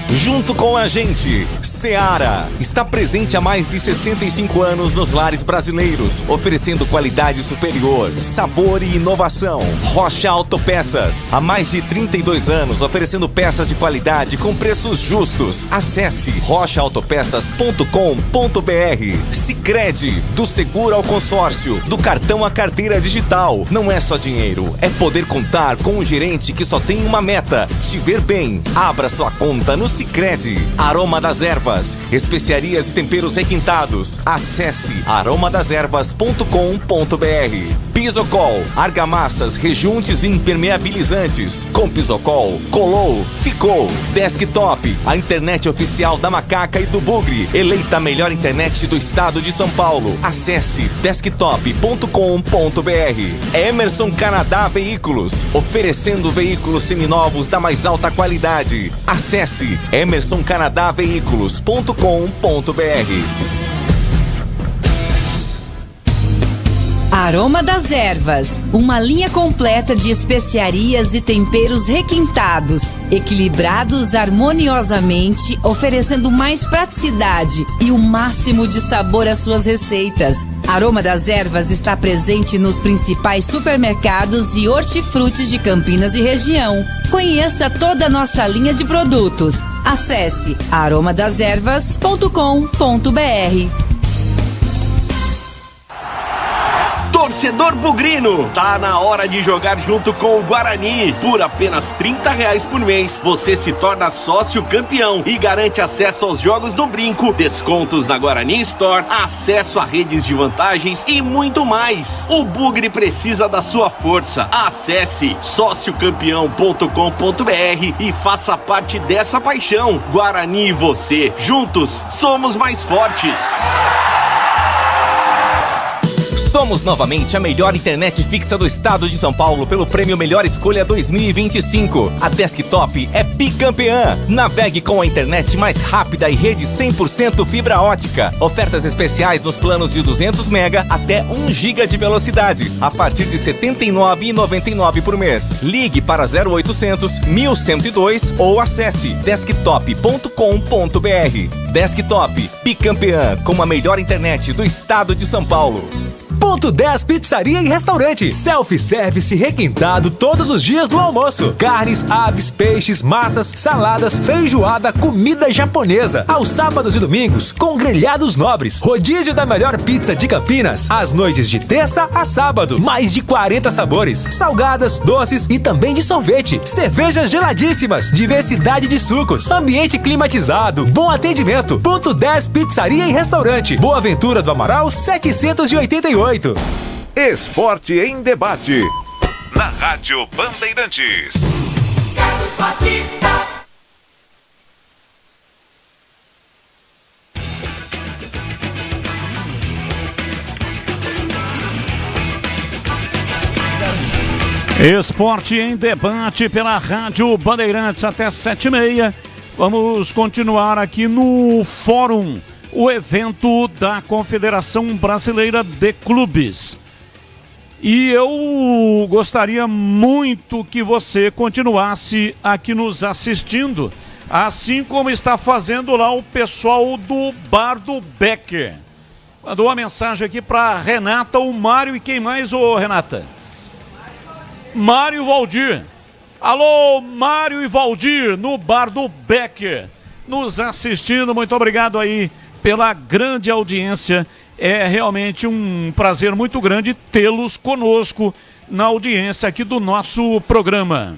Junto com a gente, Seara está presente há mais de 65 anos nos lares brasileiros, oferecendo qualidade superior, sabor e inovação. Rocha Autopeças, há mais de 32 anos, oferecendo peças de qualidade com preços justos. Acesse rochaautopeças.com.br. Sicredi, do seguro ao consórcio, do cartão à carteira digital. Não é só dinheiro, é poder contar com um gerente que só tem uma meta: te ver bem. Abra sua conta no Sicredi. Aroma das Ervas, especiarias e temperos requintados. Acesse aromadeservas.com.br. Pisocol, argamassas, rejuntes e impermeabilizantes. Com Pisocol, colou, ficou. Desktop, a internet oficial da Macaca e do Bugre, eleita a melhor internet do estado de São Paulo. Acesse desktop.com.br. Emerson Canadá Veículos, oferecendo veículos seminovos da mais alta qualidade. Acesse emersoncanadaveículos.com.br. Aroma das Ervas, uma linha completa de especiarias e temperos requintados, equilibrados harmoniosamente, oferecendo mais praticidade e o máximo de sabor às suas receitas. Aroma das Ervas está presente nos principais supermercados e hortifrutis de Campinas e região. Conheça toda a nossa linha de produtos. Acesse aromadeservas.com.br. Torcedor bugrino, tá na hora de jogar junto com o Guarani. Por apenas R$30 por mês, você se torna sócio campeão e garante acesso aos jogos do Brinco, descontos na Guarani Store, acesso a redes de vantagens e muito mais. O Bugre precisa da sua força. Acesse sociocampeão.com.br e faça parte dessa paixão. Guarani e você, juntos, somos mais fortes. Somos novamente a melhor internet fixa do estado de São Paulo pelo prêmio Melhor Escolha 2025. A Desktop é bicampeã. Navegue com a internet mais rápida e rede 100% fibra ótica. Ofertas especiais nos planos de 200 MB até 1 GB de velocidade, a partir de R$ 79,99 por mês. Ligue para 0800 1102 ou acesse desktop.com.br. Desktop, bicampeã com a melhor internet do estado de São Paulo. Ponto 10 Pizzaria e Restaurante. Self-service requintado todos os dias do almoço. Carnes, aves, peixes, massas, saladas, feijoada, comida japonesa. Aos sábados e domingos, com grelhados nobres. Rodízio da melhor pizza de Campinas. Às noites de terça a sábado. Mais de 40 sabores. Salgadas, doces e também de sorvete. Cervejas geladíssimas. Diversidade de sucos. Ambiente climatizado. Bom atendimento. Ponto 10 Pizzaria e Restaurante. Boa Ventura do Amaral 788. Esporte em Debate. Na Rádio Bandeirantes. Carlos Batista. Esporte em Debate pela Rádio Bandeirantes até 7h30. Vamos continuar aqui no Fórum, o evento da Confederação Brasileira de Clubes. E eu gostaria muito que você continuasse aqui nos assistindo, assim como está fazendo lá o pessoal do Bar do Becker. Mandou uma mensagem aqui para Renata, o Mário e quem mais, ô Renata? Mário e Valdir. Alô, Mário e Valdir, no Bar do Becker, nos assistindo. Muito obrigado aí pela grande audiência. É realmente um prazer muito grande tê-los conosco na audiência aqui do nosso programa.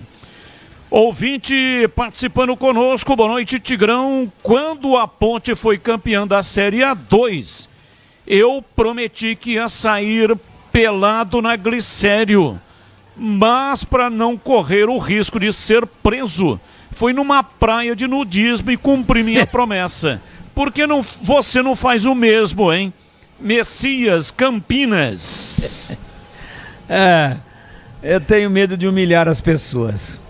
Ouvinte participando conosco, boa noite, Tigrão. Quando a Ponte foi campeã da Série A2, eu prometi que ia sair pelado na Glicério, mas para não correr o risco de ser preso, fui numa praia de nudismo e cumpri minha promessa. Por que você não faz o mesmo, hein? Messias, Campinas. Eu tenho medo de humilhar as pessoas.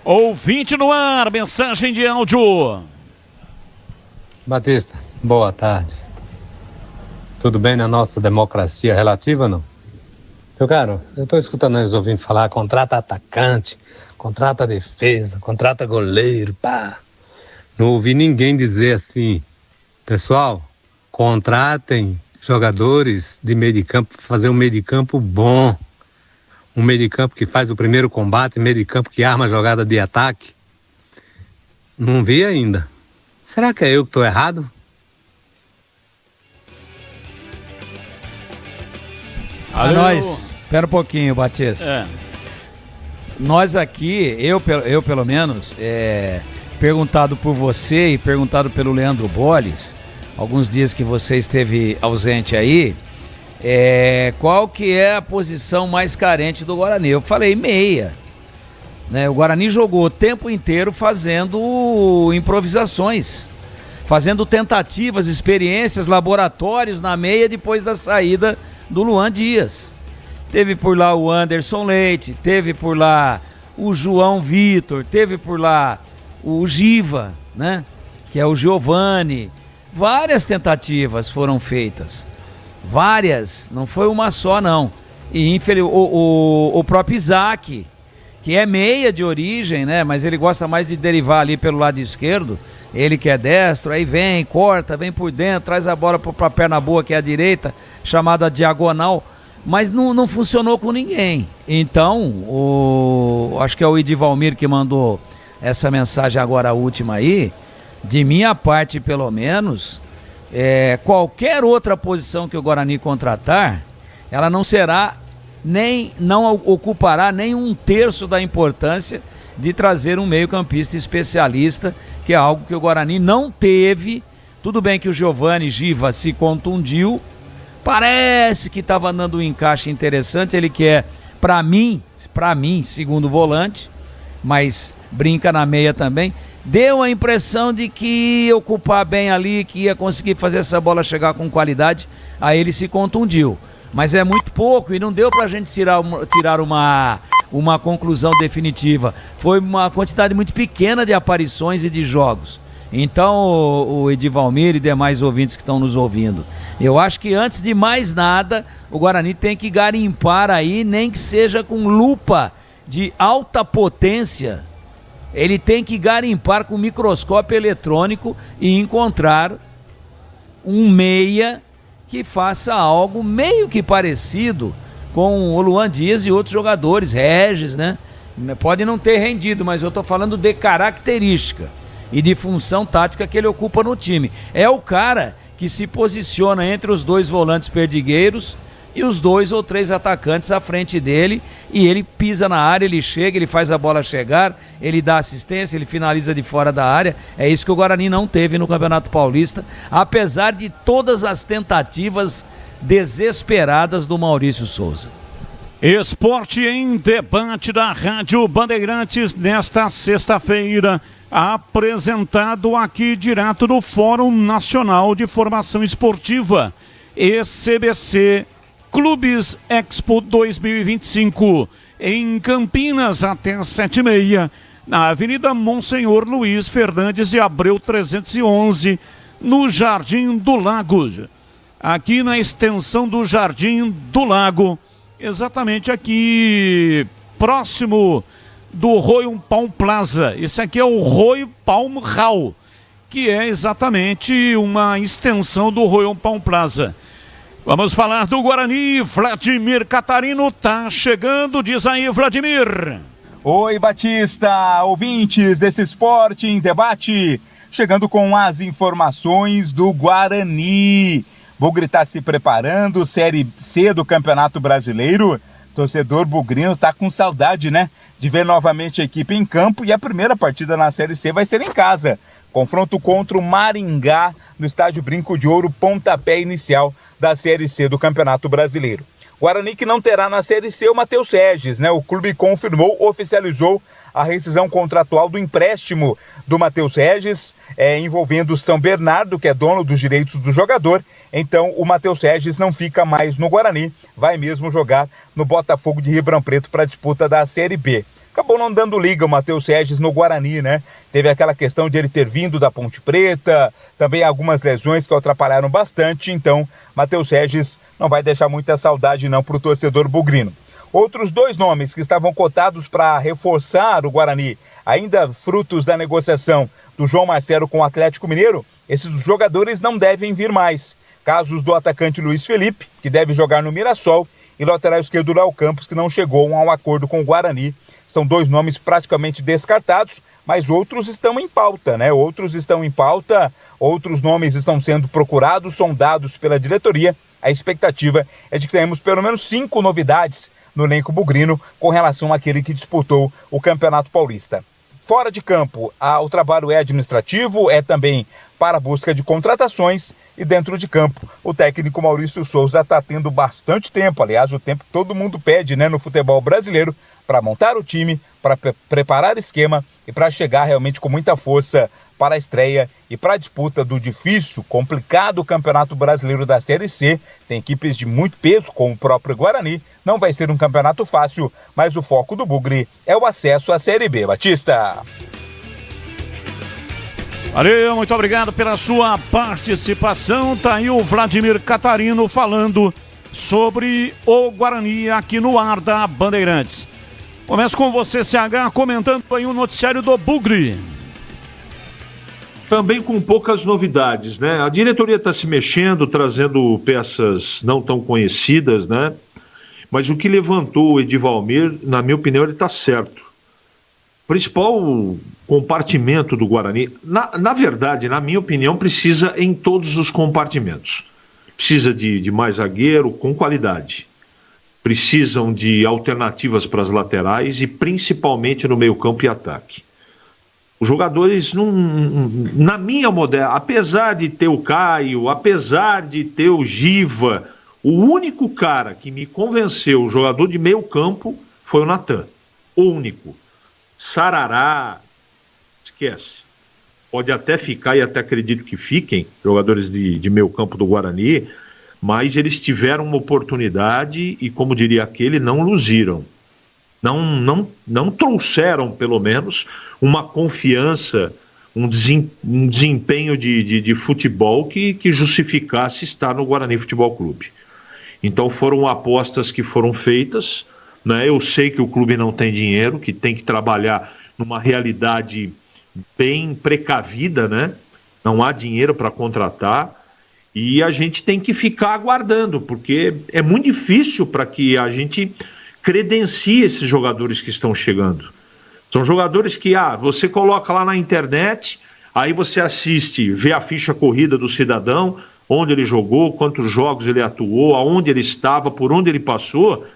Ouvinte no ar, mensagem de áudio. Batista, boa tarde. Tudo bem na nossa democracia relativa, não? Meu caro, eu estou escutando eles ouvindo falar, contrata atacante, contrata defesa, contrata goleiro, pá. Não ouvi ninguém dizer assim, pessoal, contratem jogadores de meio de campo, fazer um meio de campo bom. Um meio de campo que faz o primeiro combate, meio de campo que arma a jogada de ataque. Não vi ainda. Será que é eu que estou errado? A nós, espera um pouquinho, Batista. Nós aqui, eu pelo menos, perguntado por você e perguntado pelo Leandro Bolles, alguns dias que você esteve ausente aí, qual que é a posição mais carente do Guarani? Eu falei meia. Né? O Guarani jogou o tempo inteiro fazendo improvisações, fazendo tentativas, experiências, laboratórios na meia depois da saída do Luan Dias. Teve por lá o Anderson Leite, teve por lá o João Vitor, teve por lá o Giva, né? Que é o Giovani. Várias tentativas foram feitas. Várias, não foi uma só não. E o próprio Isaac, que é meia de origem, né? Mas ele gosta mais de derivar ali pelo lado esquerdo. Ele que é destro, aí vem, corta, vem por dentro, traz a bola para a perna boa, que é a direita, chamada diagonal, mas não funcionou com ninguém. Então, acho que é o Edivalmir que mandou essa mensagem agora, a última aí, de minha parte pelo menos, qualquer outra posição que o Guarani contratar, ela não será não ocupará nem 1/3 da importância de trazer um meio-campista especialista, que é algo que o Guarani não teve. Tudo bem que o Giovani Giva se contundiu, parece que estava dando um encaixe interessante, ele que é, para mim, segundo volante, mas brinca na meia também, deu a impressão de que ia ocupar bem ali, que ia conseguir fazer essa bola chegar com qualidade, aí ele se contundiu. Mas é muito pouco e não deu pra gente tirar uma conclusão definitiva. Foi uma quantidade muito pequena de aparições e de jogos. Então, o Edivalmir e demais ouvintes que estão nos ouvindo, eu acho que antes de mais nada, o Guarani tem que garimpar aí, nem que seja com lupa de alta potência, ele tem que garimpar com microscópio eletrônico e encontrar um meia que faça algo meio que parecido com o Luan Dias e outros jogadores, Regis, né? Pode não ter rendido, mas eu estou falando de característica e de função tática que ele ocupa no time. É o cara que se posiciona entre os dois volantes perdigueiros e os 2 ou 3 atacantes à frente dele, e ele pisa na área, ele chega, ele faz a bola chegar, ele dá assistência, ele finaliza de fora da área. É isso que o Guarani não teve no Campeonato Paulista, apesar de todas as tentativas desesperadas do Maurício Souza. Esporte em Debate da Rádio Bandeirantes nesta sexta-feira, apresentado aqui direto do Fórum Nacional de Formação Esportiva, ECBC Clubes Expo 2025, em Campinas até 7h30, na Avenida Monsenhor Luiz Fernandes de Abreu 311, no Jardim do Lago. Aqui na extensão do Jardim do Lago, exatamente aqui, próximo do Royal Palm Plaza. Esse aqui é o Royal Palm Hall, que é exatamente uma extensão do Royal Palm Plaza. Vamos falar do Guarani. Vladimir Catarino tá chegando, diz aí, Vladimir. Oi, Batista, ouvintes desse Esporte em Debate, chegando com as informações do Guarani. Bugre está se preparando, Série C do Campeonato Brasileiro. Torcedor bugrino tá com saudade, né? De ver novamente a equipe em campo, e a primeira partida na Série C vai ser em casa. Confronto contra o Maringá no Estádio Brinco de Ouro, pontapé inicial da Série C do Campeonato Brasileiro. Guarani que não terá na Série C o Matheus Regis, né? O clube confirmou, oficializou a rescisão contratual do empréstimo do Matheus Regis, envolvendo o São Bernardo, que é dono dos direitos do jogador. Então o Matheus Regis não fica mais no Guarani, vai mesmo jogar no Botafogo de Ribeirão Preto para a disputa da Série B. Acabou não dando liga o Matheus Regis no Guarani, né? Teve aquela questão de ele ter vindo da Ponte Preta, também algumas lesões que o atrapalharam bastante, então Matheus Regis não vai deixar muita saudade não para o torcedor bugrino. Outros 2 nomes que estavam cotados para reforçar o Guarani, ainda frutos da negociação do João Marcelo com o Atlético Mineiro, esses jogadores não devem vir mais. Casos do atacante Luiz Felipe, que deve jogar no Mirassol, e lateral esquerdo Léo Campos, que não chegou a um acordo com o Guarani. São 2 nomes praticamente descartados, mas outros estão em pauta, né? Outros nomes estão sendo procurados, sondados pela diretoria. A expectativa é de que tenhamos pelo menos 5 novidades no elenco bugrino com relação àquele que disputou o Campeonato Paulista. Fora de campo, o trabalho é administrativo, é também para a busca de contratações, e dentro de campo, o técnico Maurício Souza está tendo bastante tempo, aliás, o tempo que todo mundo pede, né, no futebol brasileiro, para montar o time, para preparar esquema e para chegar realmente com muita força para a estreia e para a disputa do difícil, complicado Campeonato Brasileiro da Série C. Tem equipes de muito peso, como o próprio Guarani. Não vai ser um campeonato fácil, mas o foco do Bugre é o acesso à Série B. Batista. Valeu, muito obrigado pela sua participação. Tá aí o Vladimir Catarino falando sobre o Guarani aqui no ar da Bandeirantes. Começo com você, CH, comentando aí o noticiário do Bugre. Também com poucas novidades, né? A diretoria está se mexendo, trazendo peças não tão conhecidas, né? Mas o que levantou o Edivalmir, na minha opinião, ele está certo. O principal compartimento do Guarani, na verdade, na minha opinião, precisa em todos os compartimentos. Precisa de mais zagueiro com qualidade. precisam de alternativas para as laterais e principalmente no meio-campo e ataque. Os jogadores, na minha modéstia, apesar de ter o Caio, apesar de ter o Giva, o único cara que me convenceu, o jogador de meio-campo, foi o Natan. O único. Sarará, esquece. Pode até ficar, e até acredito que fiquem, jogadores de meio-campo do Guarani, mas eles tiveram uma oportunidade e, como diria aquele, não luziram. Não trouxeram, pelo menos, uma confiança, um desempenho de futebol que justificasse estar no Guarani Futebol Clube. Então foram apostas que foram feitas, né? Eu sei que o clube não tem dinheiro, que tem que trabalhar numa realidade bem precavida, né? Não há dinheiro para contratar e a gente tem que ficar aguardando, porque é muito difícil para que a gente credencie esses jogadores que estão chegando. São jogadores que, você coloca lá na internet, aí você assiste, vê a ficha corrida do cidadão, onde ele jogou, quantos jogos ele atuou, aonde ele estava, por onde ele passou,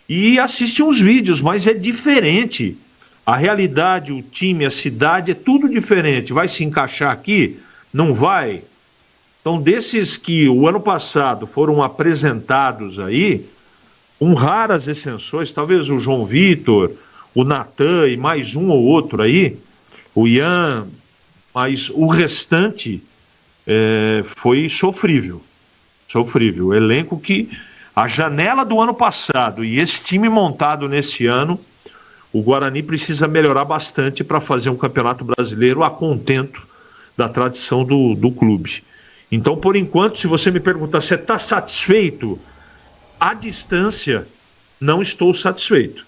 e assiste uns vídeos, mas é diferente. A realidade, o time, a cidade, é tudo diferente. Vai se encaixar aqui? Não vai? Então, desses que o ano passado foram apresentados aí, com raras exceções, talvez o João Vitor, o Natan e mais um ou outro aí, o Ian, mas o restante foi sofrível. Sofrível. O elenco que, a janela do ano passado e esse time montado nesse ano, o Guarani precisa melhorar bastante para fazer um campeonato brasileiro a contento da tradição do clube. Então, por enquanto, se você me perguntar se está satisfeito, à distância, não estou satisfeito.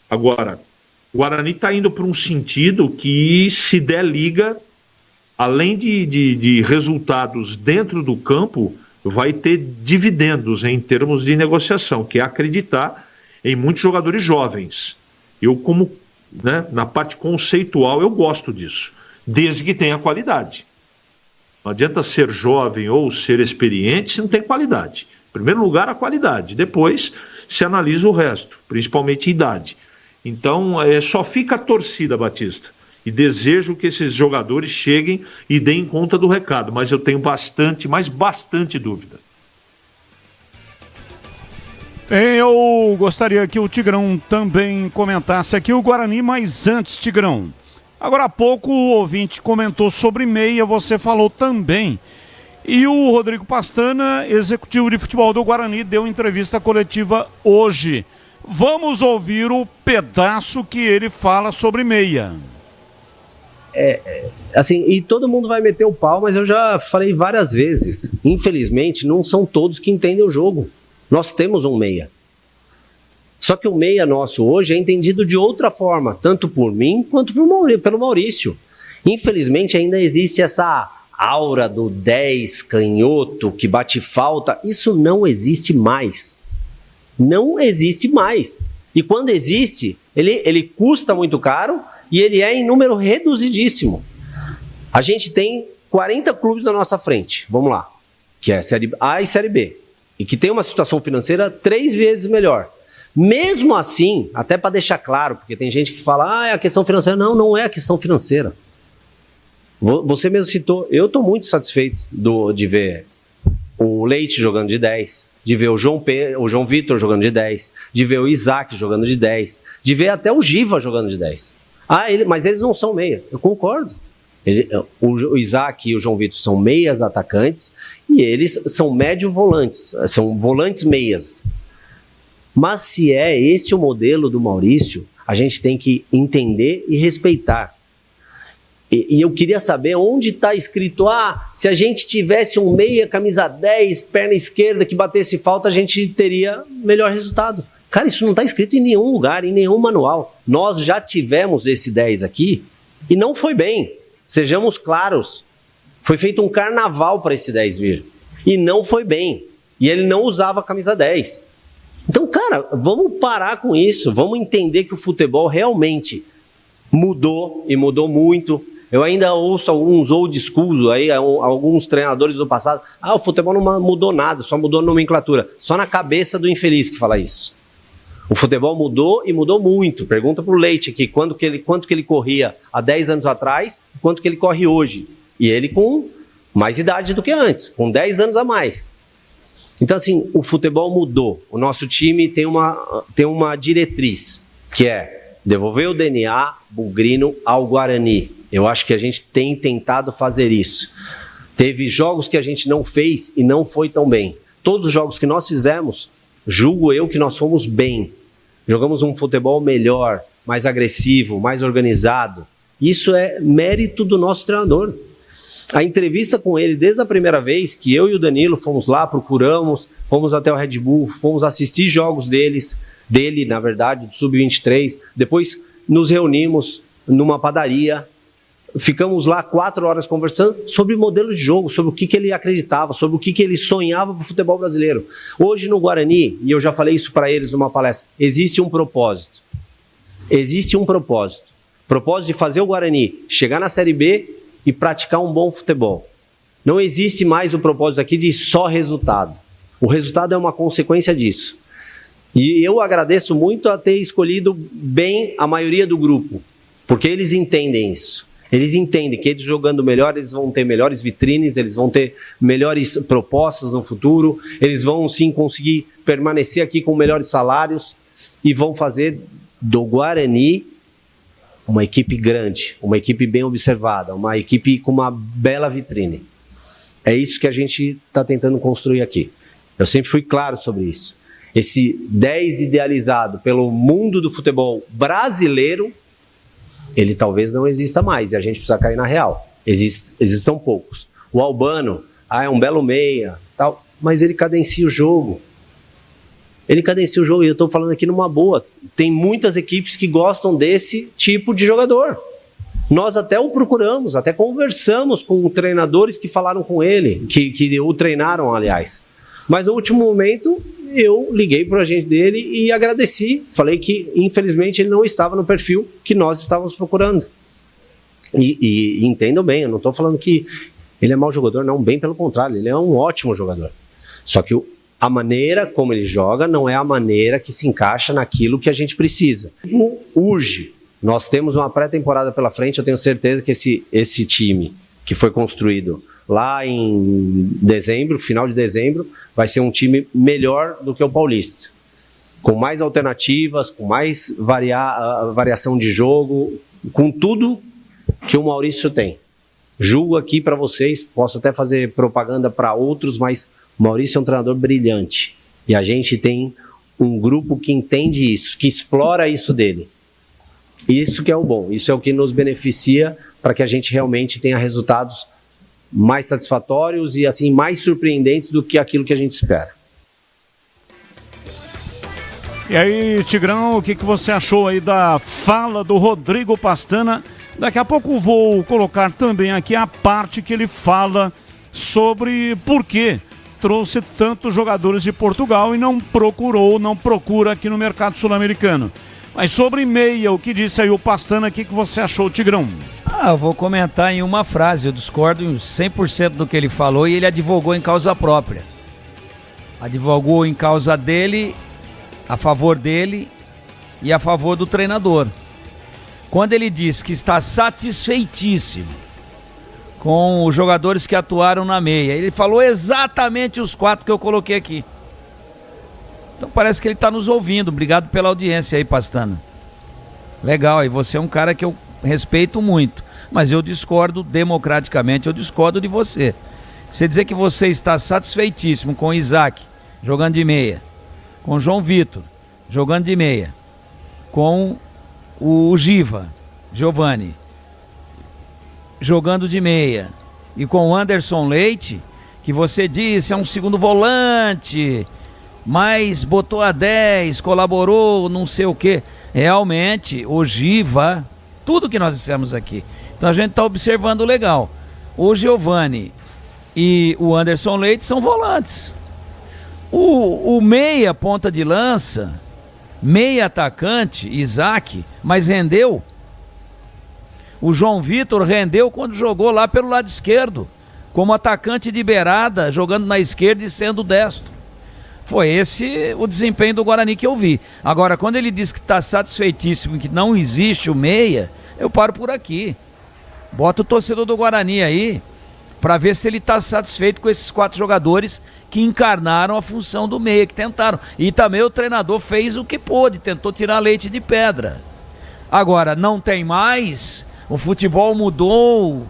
Agora, o Guarani está indo para um sentido que, se der liga, além de resultados dentro do campo, vai ter dividendos em termos de negociação, que é acreditar em muitos jogadores jovens. Eu, como, né, na parte conceitual, eu gosto disso, desde que tenha qualidade. Não adianta ser jovem ou ser experiente se não tem qualidade. Em primeiro lugar, a qualidade. Depois, se analisa o resto, principalmente a idade. Então, só fica a torcida, Batista. E desejo que esses jogadores cheguem e deem conta do recado. Mas eu tenho bastante dúvida. Eu gostaria que o Tigrão também comentasse aqui o Guarani, mas antes, Tigrão. Agora há pouco o ouvinte comentou sobre meia, você falou também. E o Rodrigo Pastana, executivo de futebol do Guarani, deu entrevista coletiva hoje. Vamos ouvir o pedaço que ele fala sobre meia. Assim, e todo mundo vai meter o pau, mas eu já falei várias vezes. Infelizmente, não são todos que entendem o jogo. Nós temos um meia. Só que o meia nosso hoje é entendido de outra forma, tanto por mim quanto pelo Maurício. Infelizmente, ainda existe essa aura do 10 canhoto que bate falta. Isso não existe mais. Não existe mais. E quando existe, ele custa muito caro e ele é em número reduzidíssimo. A gente tem 40 clubes na nossa frente, vamos lá, que é Série A e Série B, e que tem uma situação financeira 3 vezes melhor. Mesmo assim, até para deixar claro, porque tem gente que fala, é a questão financeira. Não, não é a questão financeira. Você mesmo citou, eu estou muito satisfeito de ver o Leite jogando de 10, de ver o João Vitor jogando de 10, de ver o Isaac jogando de 10, de ver até o Giva jogando de 10. Mas eles não são meia, eu concordo. O Isaac e o João Vitor são meias atacantes e eles são médio volantes, são volantes meias. Mas se é esse o modelo do Maurício, a gente tem que entender e respeitar. E eu queria saber onde está escrito, se a gente tivesse um meia, camisa 10, perna esquerda, que batesse falta, a gente teria melhor resultado. Cara, isso não está escrito em nenhum lugar, em nenhum manual. Nós já tivemos esse 10 aqui e não foi bem. Sejamos claros. Foi feito um carnaval para esse 10 vir. E não foi bem. E ele não usava a camisa 10. Então, cara, vamos parar com isso. Vamos entender que o futebol realmente mudou e mudou muito. Eu ainda ouço alguns old schools aí, alguns treinadores do passado. O futebol não mudou nada, só mudou a nomenclatura. Só na cabeça do infeliz que fala isso. O futebol mudou e mudou muito. Pergunta pro Leite aqui, quanto que ele corria há 10 anos atrás, quanto que ele corre hoje. E ele com mais idade do que antes, com 10 anos a mais. Então, assim, o futebol mudou. O nosso time tem uma diretriz, que é devolver o DNA bugrino ao Guarani. Eu acho que a gente tem tentado fazer isso. Teve jogos que a gente não fez e não foi tão bem. Todos os jogos que nós fizemos, julgo eu que nós fomos bem. Jogamos um futebol melhor, mais agressivo, mais organizado. Isso é mérito do nosso treinador. A entrevista com ele, desde a primeira vez que eu e o Danilo fomos lá, procuramos, fomos até o Red Bull, fomos assistir jogos dele, na verdade, do Sub-23. Depois nos reunimos numa padaria, ficamos lá 4 horas conversando sobre o modelo de jogo, sobre o que ele acreditava, sobre o que ele sonhava para o futebol brasileiro. Hoje no Guarani, e eu já falei isso para eles numa palestra, existe um propósito. Existe um propósito. Propósito de fazer o Guarani chegar na Série B e praticar um bom futebol. Não existe mais o propósito aqui de só resultado. O resultado é uma consequência disso. E eu agradeço muito a ter escolhido bem a maioria do grupo, porque eles entendem isso. Eles entendem que eles jogando melhor, eles vão ter melhores vitrines, eles vão ter melhores propostas no futuro, eles vão sim conseguir permanecer aqui com melhores salários e vão fazer do Guarani uma equipe grande, uma equipe bem observada, uma equipe com uma bela vitrine. É isso que a gente está tentando construir aqui. Eu sempre fui claro sobre isso. Esse 10 idealizado pelo mundo do futebol brasileiro, ele talvez não exista mais, e a gente precisa cair na real. Existam poucos. O Albano, é um belo meia, tal, mas ele cadencia o jogo. Ele cadencia o jogo, e eu estou falando aqui numa boa. Tem muitas equipes que gostam desse tipo de jogador. Nós até o procuramos, até conversamos com treinadores que falaram com ele, que o treinaram, aliás. Mas no último momento, eu liguei para o agente dele e agradeci. Falei que, infelizmente, ele não estava no perfil que nós estávamos procurando. E entendam bem, eu não estou falando que ele é mau jogador, não, bem pelo contrário, ele é um ótimo jogador. Só que a maneira como ele joga não é a maneira que se encaixa naquilo que a gente precisa. Urge. Nós temos uma pré-temporada pela frente, eu tenho certeza que esse time que foi construído lá em dezembro, final de dezembro, vai ser um time melhor do que o Paulista. Com mais alternativas, com mais variação de jogo, com tudo que o Maurício tem. Julgo aqui para vocês, posso até fazer propaganda para outros, mas o Maurício é um treinador brilhante. E a gente tem um grupo que entende isso, que explora isso dele. Isso que é o bom, isso é o que nos beneficia para que a gente realmente tenha resultados mais satisfatórios e assim mais surpreendentes do que aquilo que a gente espera. E aí, Tigrão, o que você achou aí da fala do Rodrigo Pastana? Daqui a pouco vou colocar também aqui a parte que ele fala sobre por que trouxe tantos jogadores de Portugal e não procura aqui no mercado sul-americano. Mas sobre meia, o que disse aí o Pastana, o que você achou, Tigrão? Eu vou comentar em uma frase, eu discordo em 100% do que ele falou e ele advogou em causa própria. Advogou em causa dele, a favor dele e a favor do treinador. Quando ele diz que está satisfeitíssimo com os jogadores que atuaram na meia, ele falou exatamente os 4 que eu coloquei aqui. Então parece que ele está nos ouvindo. Obrigado pela audiência aí, Pastana. Legal, e você é um cara que eu respeito muito, mas eu discordo democraticamente, eu discordo de você. Você dizer que você está satisfeitíssimo com o Isaac jogando de meia, com o João Vitor jogando de meia, com o Giovanni jogando de meia e com o Anderson Leite, que você disse é um segundo volante, mas botou a 10, colaborou, não sei o que. Realmente, o Giva, tudo que nós dissemos aqui. Então a gente está observando legal. O Giovanni e o Anderson Leite são volantes. O meia ponta de lança, meia atacante, Isaac, mas rendeu. O João Vitor rendeu quando jogou lá pelo lado esquerdo, como atacante de beirada, jogando na esquerda e sendo destro. Foi esse o desempenho do Guarani que eu vi. Agora, quando ele diz que está satisfeitíssimo, que não existe o meia, eu paro por aqui. Bota o torcedor do Guarani aí, para ver se ele está satisfeito com esses 4 jogadores que encarnaram a função do meia, que tentaram. E também o treinador fez o que pôde, tentou tirar leite de pedra. Agora, não tem mais, o futebol mudou,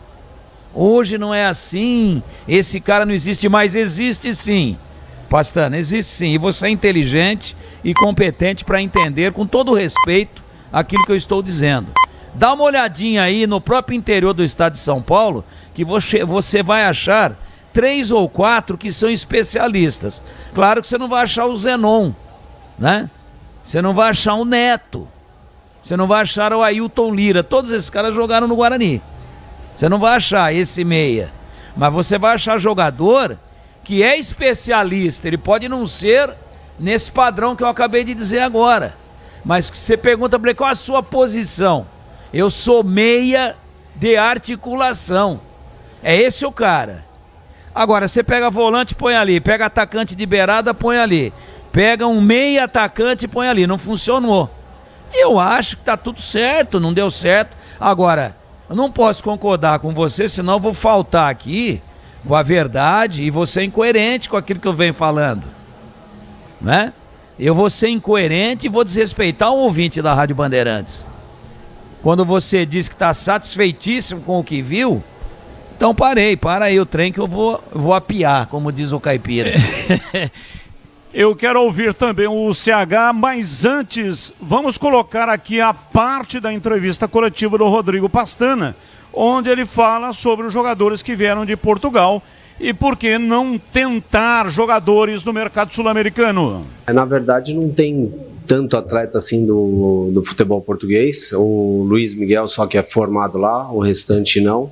hoje não é assim, esse cara não existe mais. Existe sim, Pastana, existe sim, e você é inteligente e competente para entender com todo respeito aquilo que eu estou dizendo. Dá uma olhadinha aí no próprio interior do estado de São Paulo, que você vai achar 3 ou 4 que são especialistas. Claro que você não vai achar o Zenon, né? Você não vai achar o Neto, você não vai achar o Ailton Lira, todos esses caras jogaram no Guarani. Você não vai achar esse meia, mas você vai achar jogador que é especialista. Ele pode não ser nesse padrão que eu acabei de dizer agora, mas você pergunta para ele qual a sua posição. Eu sou meia de articulação. É esse o cara. Agora, você pega volante, põe ali. Pega atacante de beirada, põe ali. Pega um meia atacante e põe ali. Não funcionou. Eu acho que tá tudo certo, não deu certo. Agora, eu não posso concordar com você, senão eu vou faltar aqui com a verdade e vou ser incoerente com aquilo que eu venho falando, né? Eu vou ser incoerente e vou desrespeitar o ouvinte da Rádio Bandeirantes. Quando você diz que está satisfeitíssimo com o que viu, então para aí o trem que eu vou apiar, como diz o caipira. Eu quero ouvir também o CH, mas antes, vamos colocar aqui a parte da entrevista coletiva do Rodrigo Pastana, onde ele fala sobre os jogadores que vieram de Portugal e por que não tentar jogadores no mercado sul-americano. Na verdade, não tem tanto atleta assim do futebol português. O Luiz Miguel só que é formado lá, o restante não.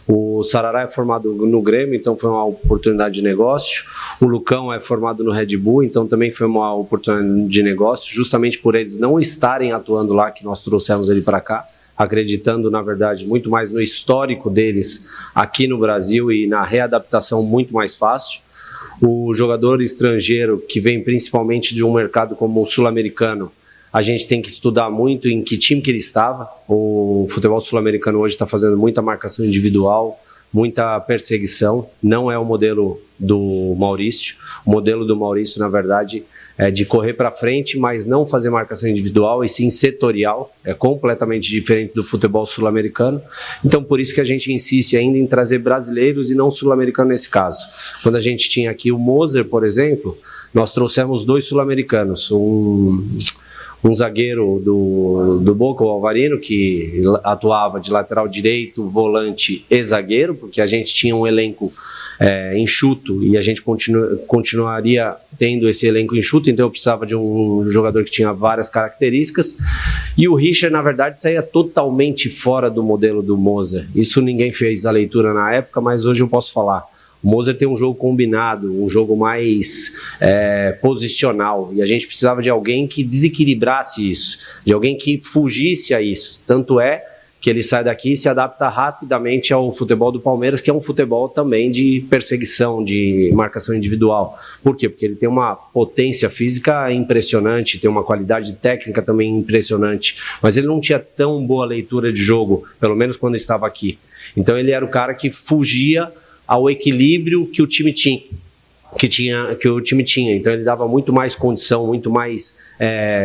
O Sarará é formado no Grêmio, então foi uma oportunidade de negócio. O Lucão é formado no Red Bull, então também foi uma oportunidade de negócio, justamente por eles não estarem atuando lá, que nós trouxemos ele para cá, acreditando, na verdade, muito mais no histórico deles aqui no Brasil e na readaptação muito mais fácil. O jogador estrangeiro, que vem principalmente de um mercado como o sul-americano, a gente tem que estudar muito em que time que ele estava. O futebol sul-americano hoje está fazendo muita marcação individual, muita perseguição. Não é o modelo do Maurício. O modelo do Maurício, na verdade, é de correr para frente, mas não fazer marcação individual, e sim setorial. É completamente diferente do futebol sul-americano. Então, por isso que a gente insiste ainda em trazer brasileiros e não sul-americanos nesse caso. Quando a gente tinha aqui o Moser, por exemplo, nós trouxemos 2 sul-americanos. Um zagueiro do Boca, o Alvarino, que atuava de lateral direito, volante e zagueiro, porque a gente tinha um elenco enxuto e a gente continuaria tendo esse elenco enxuto, então eu precisava de um jogador que tinha várias características. E o Richard, na verdade, saía totalmente fora do modelo do Moser. Isso ninguém fez a leitura na época, mas hoje eu posso falar. O Moser tem um jogo combinado, um jogo mais posicional, e a gente precisava de alguém que desequilibrasse isso, de alguém que fugisse a isso. Tanto é que ele sai daqui e se adapta rapidamente ao futebol do Palmeiras, que é um futebol também de perseguição, de marcação individual. Por quê? Porque ele tem uma potência física impressionante, tem uma qualidade técnica também impressionante, mas ele não tinha tão boa leitura de jogo, pelo menos quando estava aqui. Então ele era o cara que fugia ao equilíbrio que o time tinha. Então ele dava muito mais condição, muito mais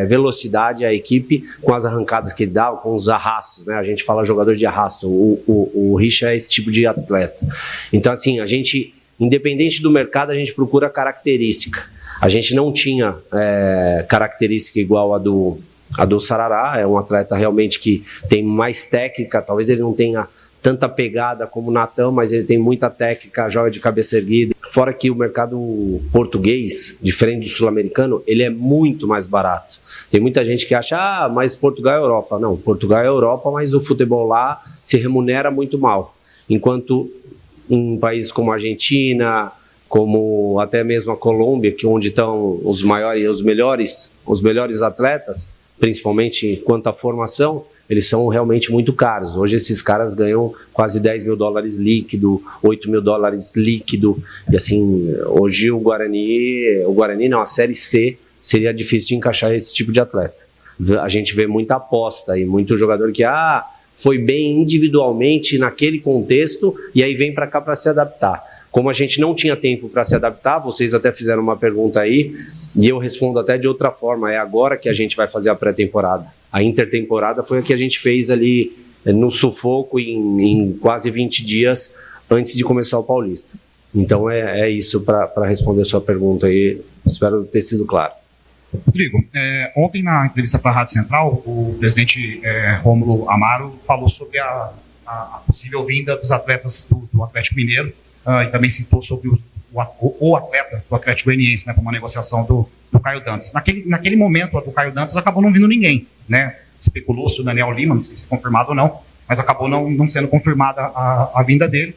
velocidade à equipe com as arrancadas que ele dava, com os arrastos, né? A gente fala jogador de arrasto, o Richa é esse tipo de atleta. Então assim, a gente, independente do mercado, a gente procura característica. A gente não tinha característica igual a do Sarará, é um atleta realmente que tem mais técnica, talvez ele não tenha tanta pegada como o Natan, mas ele tem muita técnica, joga de cabeça erguida. Fora que o mercado português, diferente do sul-americano, ele é muito mais barato. Tem muita gente que acha, mas Portugal é Europa. Não, Portugal é Europa, mas o futebol lá se remunera muito mal. Enquanto em países como a Argentina, como até mesmo a Colômbia, que onde estão os melhores atletas, principalmente quanto à formação, eles são realmente muito caros. Hoje esses caras ganham quase 10 mil dólares líquido, 8 mil dólares líquido, e assim, hoje o Guarani não, a Série C seria difícil de encaixar esse tipo de atleta. A gente vê muita aposta e muito jogador que foi bem individualmente naquele contexto e aí vem para cá para se adaptar. Como a gente não tinha tempo para se adaptar, vocês até fizeram uma pergunta aí e eu respondo até de outra forma. É agora que a gente vai fazer a pré-temporada. A intertemporada foi a que a gente fez ali no sufoco em quase 20 dias antes de começar o Paulista. Então é isso para responder a sua pergunta aí. Espero ter sido claro. Rodrigo, ontem na entrevista para a Rádio Central, o presidente Rômulo Amaro falou sobre a possível vinda dos atletas do Atlético Mineiro e também citou sobre o atleta do Atlético Goianiense, né, para uma negociação do Caio Dantas. Naquele momento, do Caio Dantas acabou não vindo ninguém, né? Especulou-se o Daniel Lima, não sei se é confirmado ou não, mas acabou não sendo confirmada a vinda dele.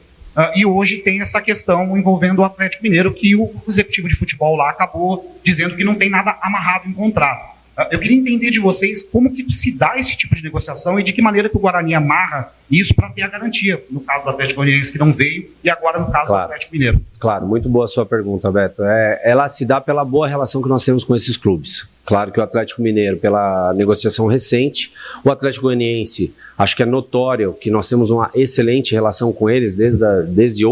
E hoje tem essa questão envolvendo o Atlético Mineiro, que o executivo de futebol lá acabou dizendo que não tem nada amarrado em contrato. Eu queria entender de vocês como que se dá esse tipo de negociação e de que maneira que o Guarani amarra isso para ter a garantia, no caso do Atlético Goianiense que não veio e agora no caso do Atlético Mineiro. Claro, muito boa a sua pergunta, Beto. Ela se dá pela boa relação que nós temos com esses clubes. Claro que o Atlético Mineiro, pela negociação recente, o Atlético Goianiense, acho que é notório que nós temos uma excelente relação com eles desde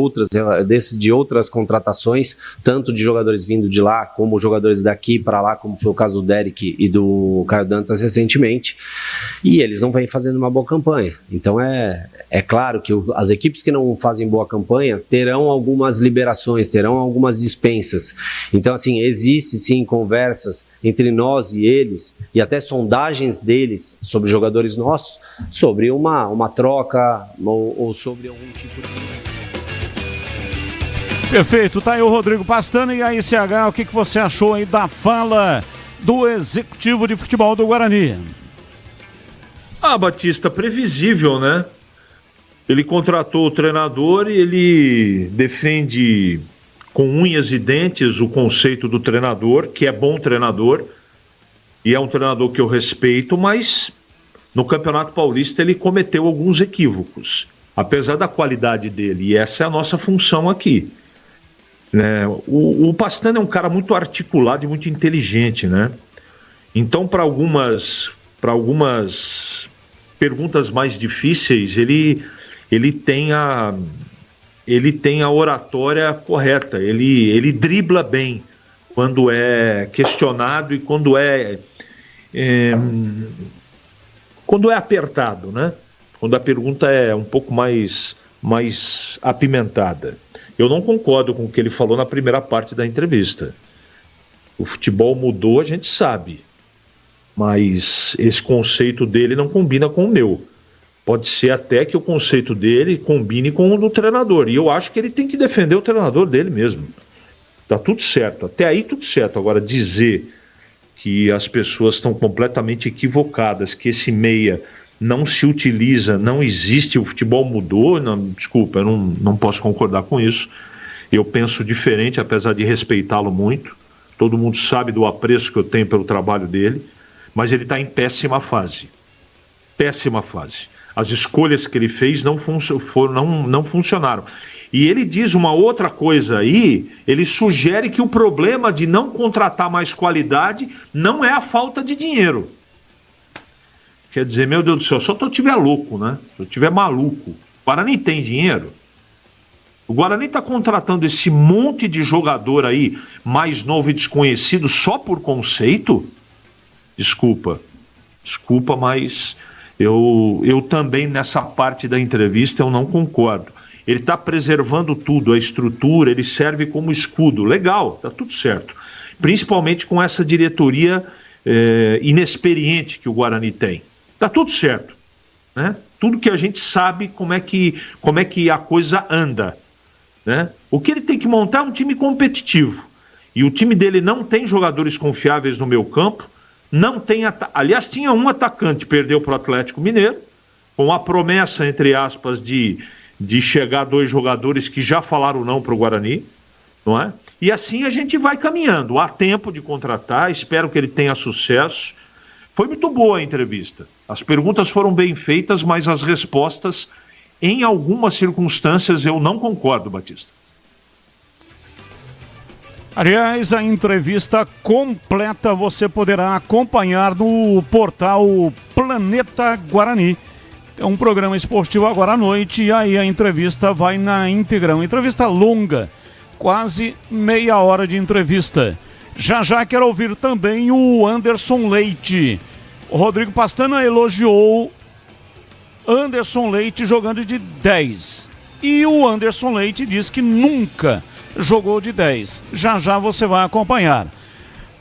outras contratações, tanto de jogadores vindo de lá, como jogadores daqui para lá, como foi o caso do Derek e do Caio Dantas recentemente, e eles não vêm fazendo uma boa campanha. Então é claro que as equipes que não fazem boa campanha terão algumas liberações, terão algumas dispensas. Então, assim, existe sim conversas entre nós e eles, e até sondagens deles sobre jogadores nossos, sobre uma troca ou sobre algum tipo de... Perfeito, tá aí o Rodrigo Pastana. E aí, CH, o que você achou aí da fala do executivo de futebol do Guarani? Batista, previsível, né? Ele contratou o treinador e ele defende com unhas e dentes o conceito do treinador, que é bom treinador, e é um treinador que eu respeito, mas no Campeonato Paulista ele cometeu alguns equívocos, apesar da qualidade dele, e essa é a nossa função aqui. Né? O Pastana é um cara muito articulado e muito inteligente, né? Então, para algumas perguntas mais difíceis, ele tem a oratória correta, ele dribla bem quando é questionado e quando é apertado, né? Quando a pergunta é um pouco mais apimentada. Eu não concordo com o que ele falou na primeira parte da entrevista. O futebol mudou, a gente sabe, mas esse conceito dele não combina com o meu. Pode ser até que o conceito dele combine com o do treinador. E eu acho que ele tem que defender o treinador dele mesmo. Tá tudo certo. Até aí tudo certo. Agora, dizer que as pessoas estão completamente equivocadas, que esse meia não se utiliza, não existe, o futebol mudou, não, desculpa, eu não posso concordar com isso. Eu penso diferente, apesar de respeitá-lo muito. Todo mundo sabe do apreço que eu tenho pelo trabalho dele, mas ele está em péssima fase. Péssima fase. As escolhas que ele fez não funcionaram. E ele diz uma outra coisa aí, ele sugere que o problema de não contratar mais qualidade não é a falta de dinheiro. Quer dizer, meu Deus do céu, só se eu estiver louco, né? Se eu estiver maluco. O Guarani tem dinheiro? O Guarani está contratando esse monte de jogador aí, mais novo e desconhecido, só por conceito? Desculpa, mas eu também nessa parte da entrevista eu não concordo. Ele está preservando tudo, a estrutura, ele serve como escudo. Legal, tá tudo certo. Principalmente com essa diretoria inexperiente que o Guarani tem. Tá tudo certo, né? Tudo que a gente sabe como é que a coisa anda, né? O que ele tem que montar é um time competitivo. E o time dele não tem jogadores confiáveis no meio campo. Não tem, aliás, tinha um atacante, perdeu para o Atlético Mineiro, com a promessa, entre aspas, de chegar 2 jogadores que já falaram não para o Guarani, não é? E assim a gente vai caminhando. Há tempo de contratar, espero que ele tenha sucesso. Foi muito boa a entrevista. As perguntas foram bem feitas, mas as respostas, em algumas circunstâncias, eu não concordo, Batista. Aliás, a entrevista completa você poderá acompanhar no portal Planeta Guarani. É um programa esportivo agora à noite e aí a entrevista vai na íntegra. Uma entrevista longa, quase meia hora de entrevista. Já quero ouvir também o Anderson Leite. O Rodrigo Pastana elogiou Anderson Leite jogando de 10. E o Anderson Leite diz que nunca jogou de 10. Já você vai acompanhar.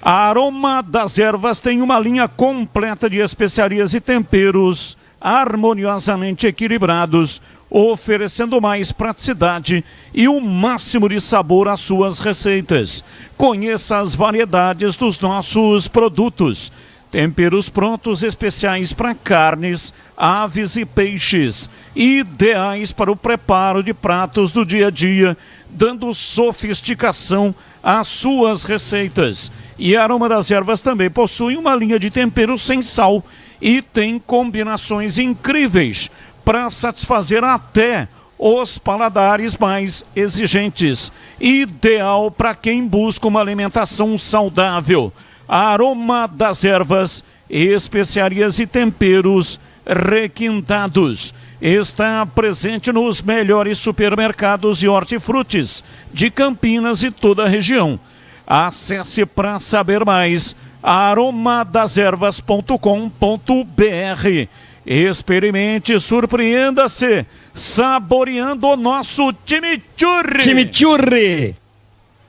A Aroma das Ervas tem uma linha completa de especiarias e temperos harmoniosamente equilibrados, oferecendo mais praticidade e o máximo de sabor às suas receitas. Conheça as variedades dos nossos produtos. Temperos prontos especiais para carnes, aves e peixes, ideais para o preparo de pratos do dia a dia, dando sofisticação às suas receitas. E a Aroma das Ervas também possui uma linha de temperos sem sal e tem combinações incríveis para satisfazer até os paladares mais exigentes. Ideal para quem busca uma alimentação saudável. Aroma das Ervas, especiarias e temperos requintados. Está presente nos melhores supermercados e hortifrutis de Campinas e toda a região. Acesse para saber mais aromadeservas.com.br. Experimente, surpreenda-se, saboreando o nosso chimichurri. Chimichurri.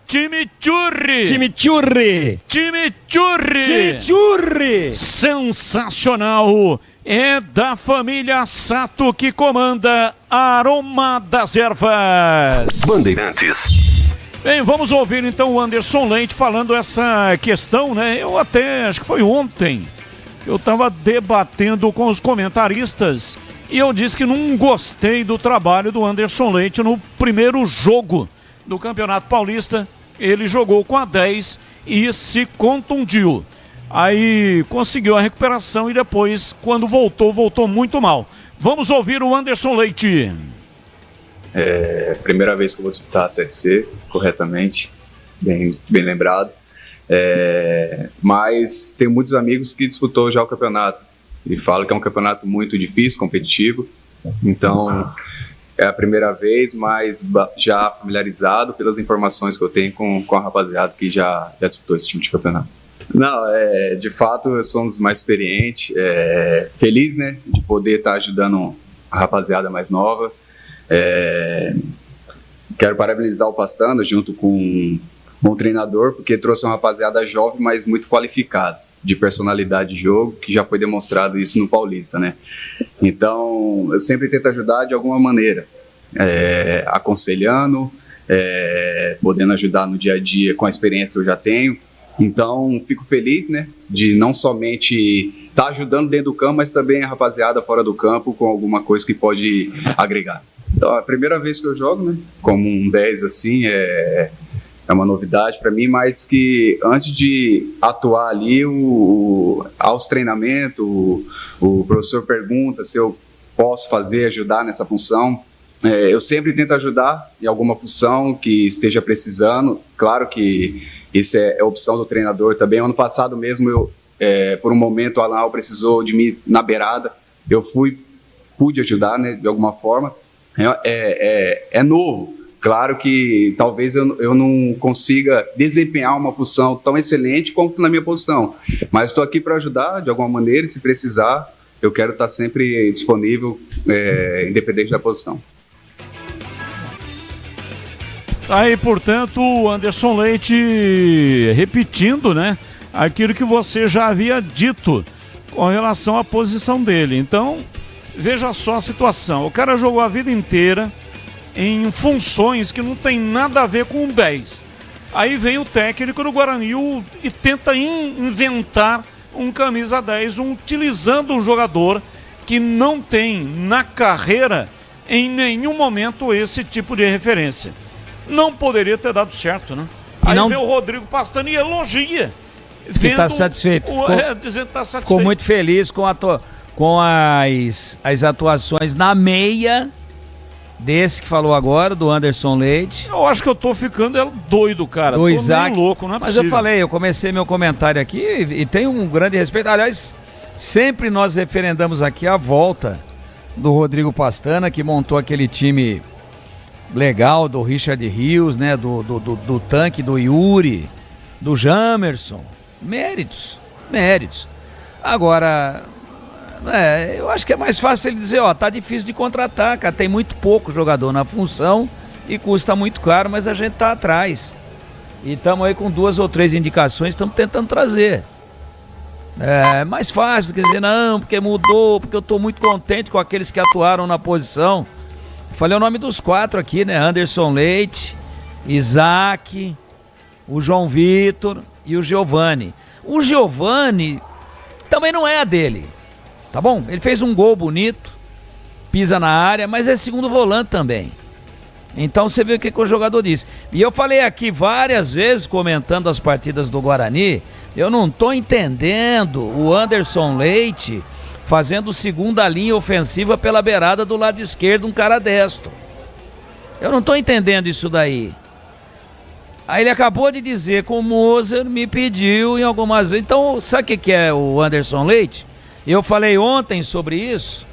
Chimichurri! Chimichurri! Chimichurri! Chimichurri! Sensacional! É da família Sato que comanda a Aroma das Ervas. Bandeirantes. Bem, vamos ouvir então o Anderson Leite falando essa questão, né? Eu até, acho que foi ontem, eu estava debatendo com os comentaristas e eu disse que não gostei do trabalho do Anderson Leite no primeiro jogo do Campeonato Paulista. Ele jogou com a 10 e se contundiu. Aí conseguiu a recuperação e depois, quando voltou muito mal. Vamos ouvir o Anderson Leite. Primeira vez que eu vou disputar a Série C, corretamente, bem lembrado. Mas tem muitos amigos que disputou já o campeonato e falam que é um campeonato muito difícil, competitivo. Então é a primeira vez, mas já familiarizado pelas informações que eu tenho com a rapaziada que já disputou esse tipo de campeonato. Não, de fato eu sou um dos mais experientes, feliz, né, de poder estar ajudando a rapaziada mais nova. Quero parabenizar o Pastana junto com o treinador, porque trouxe uma rapaziada jovem, mas muito qualificada, de personalidade de jogo, que já foi demonstrado isso no Paulista, né? Então, eu sempre tento ajudar de alguma maneira, aconselhando, podendo ajudar no dia a dia com a experiência que eu já tenho. Então, fico feliz, né, de não somente estar ajudando dentro do campo, mas também a rapaziada fora do campo com alguma coisa que pode agregar. Então, é a primeira vez que eu jogo, né, como um 10 assim, é uma novidade para mim, mas que antes de atuar ali, aos treinamentos, o professor pergunta se eu posso ajudar nessa função. Eu sempre tento ajudar em alguma função que esteja precisando. Claro que isso é opção do treinador também. Ano passado mesmo, por um momento, o Alan precisou de mim na beirada. Eu pude ajudar, né, de alguma forma. É novo. Claro que talvez eu não consiga desempenhar uma função tão excelente quanto na minha posição, mas estou aqui para ajudar de alguma maneira, e se precisar, eu quero estar sempre disponível, independente da posição. Aí, portanto, o Anderson Leite repetindo, né, aquilo que você já havia dito com relação à posição dele. Então, veja só a situação. O cara jogou a vida inteira em funções que não tem nada a ver com o 10. Aí vem o técnico do Guarani e tenta inventar um camisa 10, utilizando um jogador que não tem na carreira em nenhum momento esse tipo de referência. Não poderia ter dado certo, né? Aí vem o Rodrigo Pastana e elogia Que está satisfeito. Dizendo que tá satisfeito. Ficou muito feliz com as atuações na meia desse que falou agora, do Anderson Leite. Eu acho que eu tô ficando doido, cara. Do Isaac. Meio louco, não é Mas possível. eu comecei meu comentário aqui e tenho um grande respeito. Aliás, sempre nós referendamos aqui a volta do Rodrigo Pastana, que montou aquele time legal, do Richard Rios, né? Do Tanque, do Yuri, do Jamerson. Méritos. Agora, eu acho que é mais fácil ele dizer, tá difícil de contratar, cara, tem muito pouco jogador na função e custa muito caro, mas a gente tá atrás. E estamos aí com 2 ou 3 indicações, estamos tentando trazer. É mais fácil do que dizer, não, porque mudou, porque eu tô muito contente com aqueles que atuaram na posição. Falei o nome dos 4 aqui, né? Anderson Leite, Isaac, o João Vitor e o Giovani. O Giovani também não é a dele, tá bom? Ele fez um gol bonito, pisa na área, mas é segundo volante também. Então você vê o que o jogador disse. E eu falei aqui várias vezes, comentando as partidas do Guarani, eu não tô entendendo o Anderson Leite fazendo segunda linha ofensiva pela beirada do lado esquerdo, um cara destro. Eu não tô entendendo isso daí. Aí ele acabou de dizer que o Moser me pediu em algumas vezes. Então, sabe o que é o Anderson Leite? Eu falei ontem sobre isso.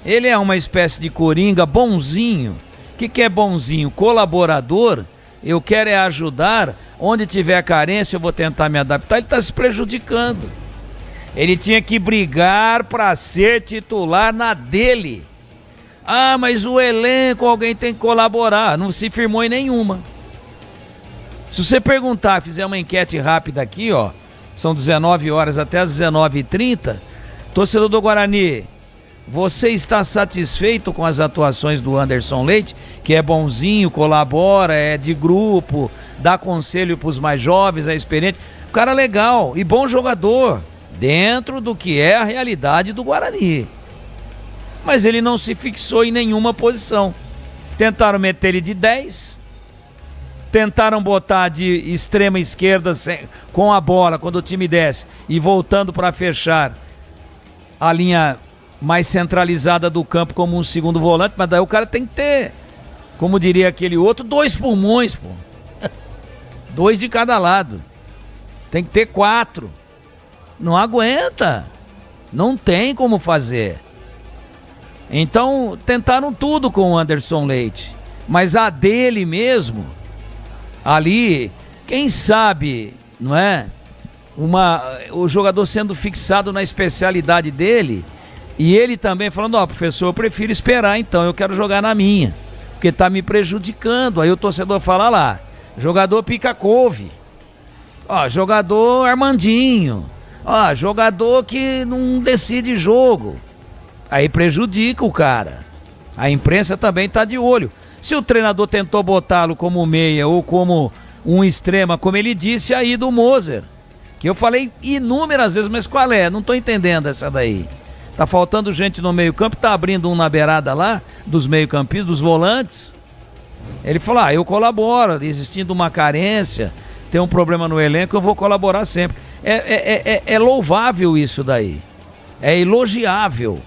Ele é uma espécie de coringa bonzinho. O que é bonzinho? Colaborador. Eu quero é ajudar. Onde tiver carência, eu vou tentar me adaptar. Ele está se prejudicando. Ele tinha que brigar para ser titular na dele. Ah, mas o elenco, alguém tem que colaborar. Não se firmou em nenhuma. Se você perguntar, fizer uma enquete rápida aqui, são 19 horas até as 19h30, torcedor do Guarani, você está satisfeito com as atuações do Anderson Leite, que é bonzinho, colabora, é de grupo, dá conselho para os mais jovens, é experiente, cara legal e bom jogador, dentro do que é a realidade do Guarani. Mas ele não se fixou em nenhuma posição. Tentaram meter ele de 10, tentaram botar de extrema esquerda com a bola quando o time desce e voltando para fechar a linha mais centralizada do campo como um segundo volante, mas daí o cara tem que ter, como diria aquele outro, 2 pulmões, pô. 2 de cada lado. Tem que ter 4. Não aguenta. Não tem como fazer. Então, tentaram tudo com o Anderson Leite, mas a dele mesmo, ali, quem sabe, não é? O jogador sendo fixado na especialidade dele, e ele também falando, professor, eu prefiro esperar então, eu quero jogar na minha, porque tá me prejudicando. Aí o torcedor fala lá, jogador pica-couve, jogador Armandinho, jogador que não decide jogo. Aí prejudica o cara. A imprensa também tá de olho. Se o treinador tentou botá-lo como meia ou como um extrema, como ele disse aí do Moser, que eu falei inúmeras vezes, mas qual é? Não tô entendendo essa daí. Tá faltando gente no meio-campo, tá abrindo um na beirada lá, dos meio-campistas, dos volantes. Ele falou, eu colaboro, existindo uma carência, tem um problema no elenco, eu vou colaborar sempre. É louvável isso daí. É elogiável.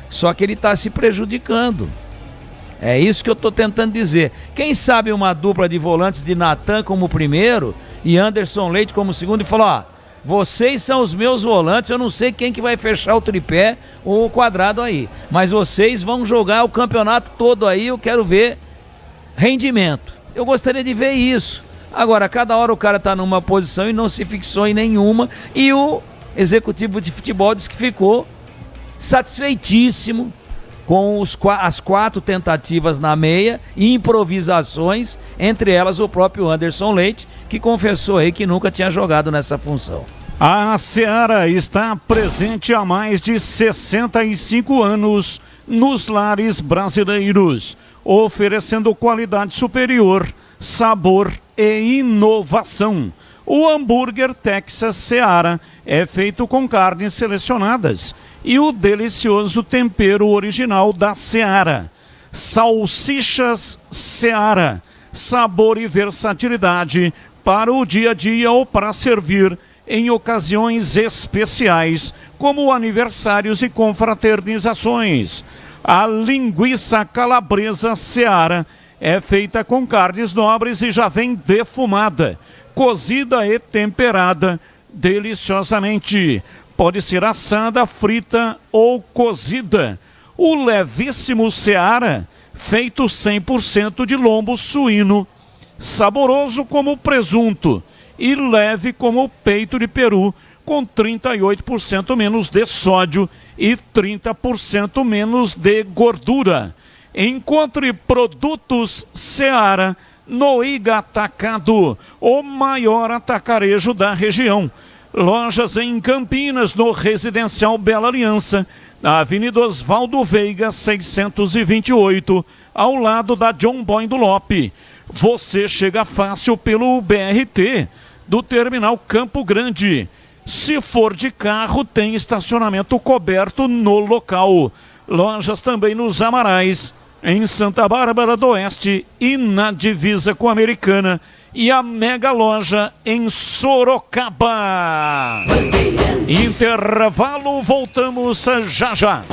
Só que ele está se prejudicando. É isso que eu estou tentando dizer. Quem sabe uma dupla de volantes de Natan como primeiro e Anderson Leite como segundo e falou, vocês são os meus volantes, eu não sei quem que vai fechar o tripé ou o quadrado aí, mas vocês vão jogar o campeonato todo aí, eu quero ver rendimento. Eu gostaria de ver isso. Agora, cada hora o cara está numa posição e não se fixou em nenhuma, e o executivo de futebol disse que ficou satisfeitíssimo com as 4 tentativas na meia e improvisações, entre elas o próprio Anderson Leite, que confessou aí que nunca tinha jogado nessa função. A Seara está presente há mais de 65 anos nos lares brasileiros, oferecendo qualidade superior, sabor e inovação. O hambúrguer Texas Seara é feito com carnes selecionadas e o delicioso tempero original da Seara. Salsichas Seara, sabor e versatilidade para o dia a dia ou para servir em ocasiões especiais, como aniversários e confraternizações. A linguiça calabresa Seara é feita com carnes nobres e já vem defumada, cozida e temperada deliciosamente. Pode ser assada, frita ou cozida. O levíssimo Seara, feito 100% de lombo suíno, saboroso como presunto e leve como peito de peru, com 38% menos de sódio e 30% menos de gordura. Encontre produtos Seara no Iga Atacado, o maior atacarejo da região. Lojas em Campinas, no Residencial Bela Aliança, na Avenida Osvaldo Veiga, 628, ao lado da John Boy do Lope. Você chega fácil pelo BRT do Terminal Campo Grande. Se for de carro, tem estacionamento coberto no local. Lojas também nos Amarais, em Santa Bárbara do Oeste e na divisa com a Americana. E a mega loja em Sorocaba. Intervalo, voltamos já já.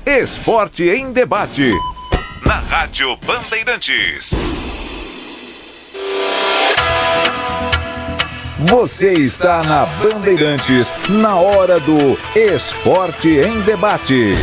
Esporte em debate. Na Rádio Bandeirantes. Você está na Bandeirantes, na hora do Esporte em Debate.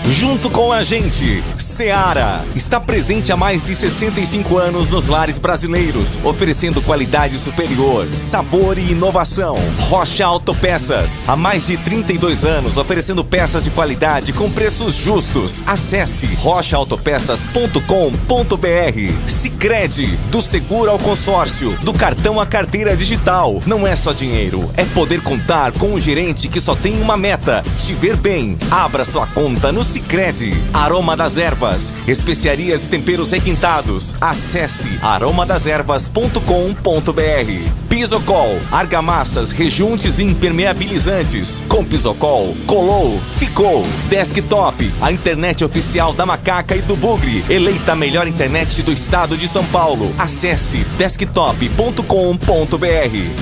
Junto com a gente, Seara está presente há mais de 65 anos nos lares brasileiros, oferecendo qualidade superior, sabor e inovação. Rocha Autopeças, há mais de 32 anos, oferecendo peças de qualidade com preços justos. Acesse rochaautopeças.com.br. Sicredi, do seguro ao consórcio, do cartão à carteira digital. Não é só dinheiro, é poder contar com um gerente que só tem uma meta: te ver bem. Abra sua conta no Sicredi. Aroma das Ervas, especiarias e temperos requintados. Acesse aromadeservas.com.br. Pisocol, argamassas, rejuntes e impermeabilizantes. Com Pisocol, colou, ficou. Desktop, a internet oficial da Macaca e do Bugre, eleita a melhor internet do estado de São Paulo. Acesse desktop.com.br.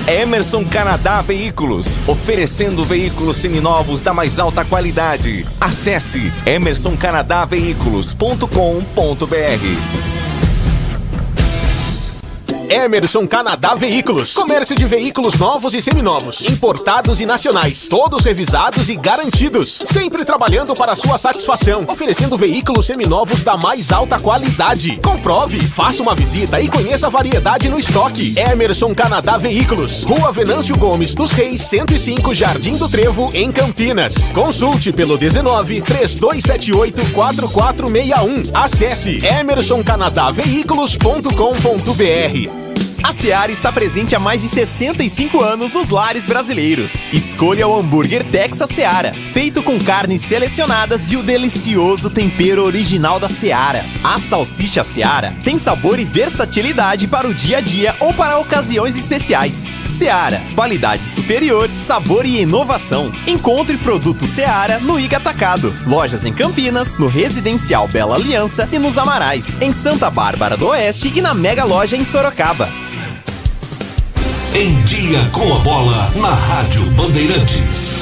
Emerson Canadá Veículos, oferecendo veículos seminovos da mais alta qualidade. Acesse emersoncanadaveículos.com.br. Emerson Canadá Veículos. Comércio de veículos novos e seminovos, importados e nacionais, todos revisados e garantidos. Sempre trabalhando para a sua satisfação, oferecendo veículos seminovos da mais alta qualidade. Comprove, faça uma visita e conheça a variedade no estoque. Emerson Canadá Veículos, Rua Venâncio Gomes dos Reis, 105, Jardim do Trevo, em Campinas. Consulte pelo 19-3278-4461. Acesse emersoncanadaveículos.com.br. A Seara está presente há mais de 65 anos nos lares brasileiros. Escolha o hambúrguer Texas Seara, feito com carnes selecionadas e o delicioso tempero original da Seara. A salsicha Seara tem sabor e versatilidade para o dia a dia ou para ocasiões especiais. Seara, qualidade superior, sabor e inovação. Encontre produto Seara no Iga Atacado. Lojas em Campinas, no Residencial Bela Aliança e nos Amarais, em Santa Bárbara do Oeste e na mega loja em Sorocaba. Em Dia com a Bola, na Rádio Bandeirantes.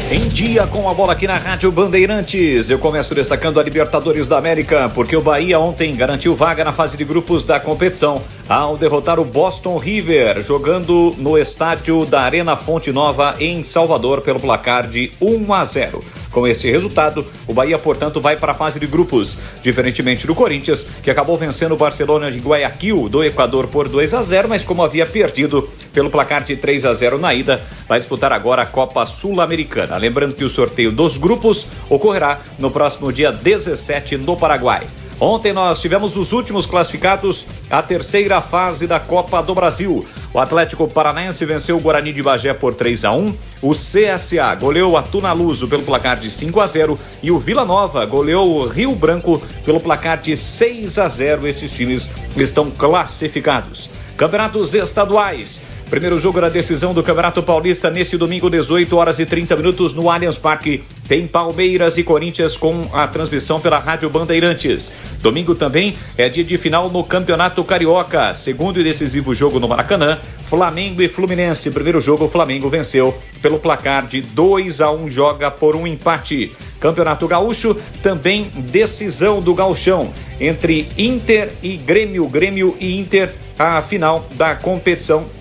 Em Dia com a Bola aqui na Rádio Bandeirantes. Eu começo destacando a Libertadores da América, porque o Bahia ontem garantiu vaga na fase de grupos da competição ao derrotar o Boston River, jogando no estádio da Arena Fonte Nova em Salvador pelo placar de 1-0. Com esse resultado, o Bahia, portanto, vai para a fase de grupos, diferentemente do Corinthians, que acabou vencendo o Barcelona de Guayaquil do Equador por 2-0, mas como havia perdido pelo placar de 3-0 na ida, vai disputar agora a Copa Sul-Americana. Lembrando que o sorteio dos grupos ocorrerá no próximo dia 17 no Paraguai. Ontem nós tivemos os últimos classificados à terceira fase da Copa do Brasil. O Atlético Paranaense venceu o Guarani de Bagé por 3-1. O CSA goleou a Tunaluso pelo placar de 5-0. E o Vila Nova goleou o Rio Branco pelo placar de 6-0. Esses times estão classificados. Campeonatos estaduais. Primeiro jogo da decisão do Campeonato Paulista neste domingo, 18h30 no Allianz Parque. Tem Palmeiras e Corinthians com a transmissão pela Rádio Bandeirantes. Domingo também é dia de final no Campeonato Carioca. Segundo e decisivo jogo no Maracanã, Flamengo e Fluminense. Primeiro jogo, o Flamengo venceu pelo placar de 2-1, joga por um empate. Campeonato Gaúcho, também decisão do Gauchão entre Inter e Grêmio. Grêmio e Inter, a final da competição.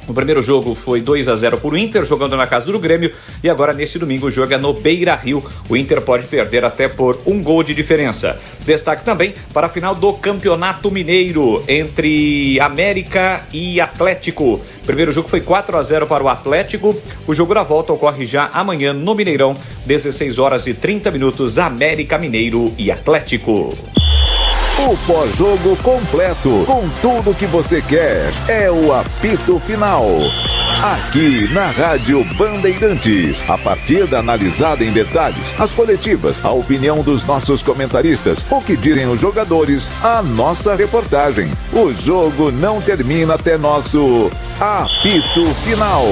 O primeiro jogo foi 2-0 por Inter, jogando na casa do Grêmio, e agora neste domingo joga no Beira-Rio. O Inter pode perder até por 1 gol de diferença. Destaque também para a final do Campeonato Mineiro, entre América e Atlético. O primeiro jogo foi 4-0 para o Atlético. O jogo da volta ocorre já amanhã no Mineirão, 16h30, América, Mineiro e Atlético. O pós-jogo completo, com tudo que você quer, é o apito final. Aqui na Rádio Bandeirantes, a partida analisada em detalhes, as coletivas, a opinião dos nossos comentaristas, o que dizem os jogadores, a nossa reportagem. O jogo não termina até nosso apito final.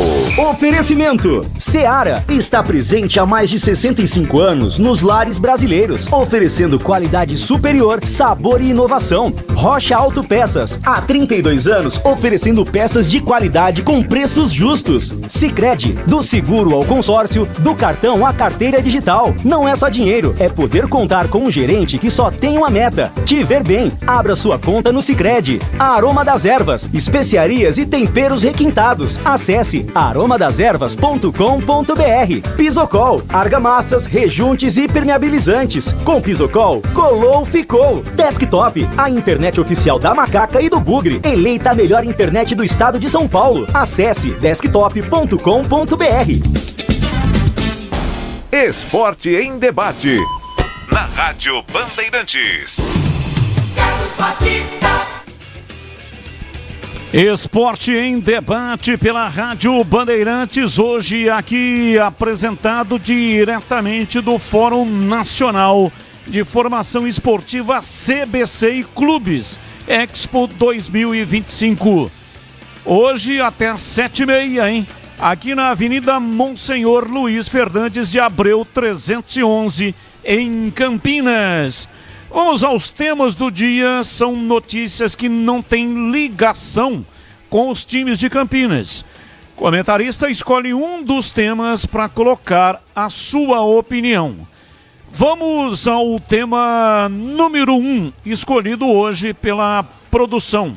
Oferecimento: Seara está presente há mais de 65 anos nos lares brasileiros, oferecendo qualidade superior, sabor e inovação. Rocha Autopeças, há 32 anos, oferecendo peças de qualidade com preços justos. Sicredi, do seguro ao consórcio, do cartão à carteira digital. Não é só dinheiro, é poder contar com um gerente que só tem uma meta: te ver bem. Abra sua conta no Sicredi. A Aroma das Ervas, especiarias e temperos requintados. Acesse aromadaservas.com.br. Pisocol, argamassas, rejuntes e permeabilizantes. Com Pisocol, colou, ficou. Desktop, a internet oficial da Macaca e do Bugre. Eleita a melhor internet do estado de São Paulo. Acesse desktop.com.br. Esporte em debate. Na Rádio Bandeirantes. Carlos Batista. Esporte em debate pela Rádio Bandeirantes, hoje aqui apresentado diretamente do Fórum Nacional de Formação Esportiva CBC e Clubes, Expo 2025. Hoje até às 7h30, hein? Aqui na Avenida Monsenhor Luiz Fernandes de Abreu 311, em Campinas. Vamos aos temas do dia, são notícias que não têm ligação com os times de Campinas. O comentarista escolhe um dos temas para colocar a sua opinião. Vamos ao tema número 1, escolhido hoje pela produção.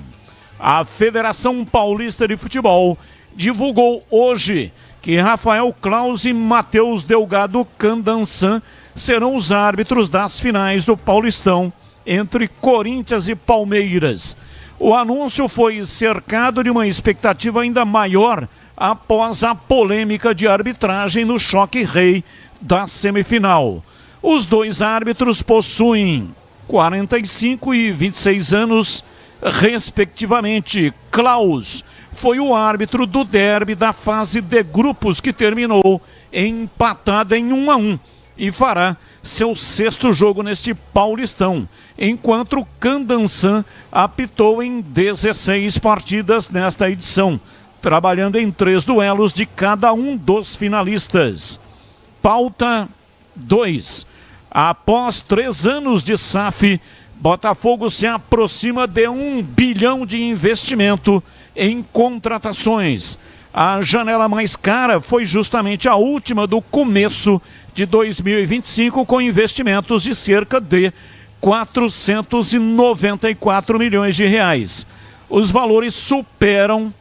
A Federação Paulista de Futebol divulgou hoje que Rafael Claus e Matheus Delgado Candansan serão os árbitros das finais do Paulistão entre Corinthians e Palmeiras. O anúncio foi cercado de uma expectativa ainda maior após a polêmica de arbitragem no choque rei da semifinal. Os dois árbitros possuem 45 e 26 anos, respectivamente. Claus foi o árbitro do derby da fase de grupos que terminou empatada em 1-1 e fará seu 6º jogo neste Paulistão, enquanto Candansan apitou em 16 partidas nesta edição, trabalhando em 3 duelos de cada um dos finalistas. Pauta 2. Após 3 anos de SAF, Botafogo se aproxima de 1 bilhão de investimento em contratações. A janela mais cara foi justamente a última do começo de 2025, com investimentos de cerca de 494 milhões de reais. Os valores superam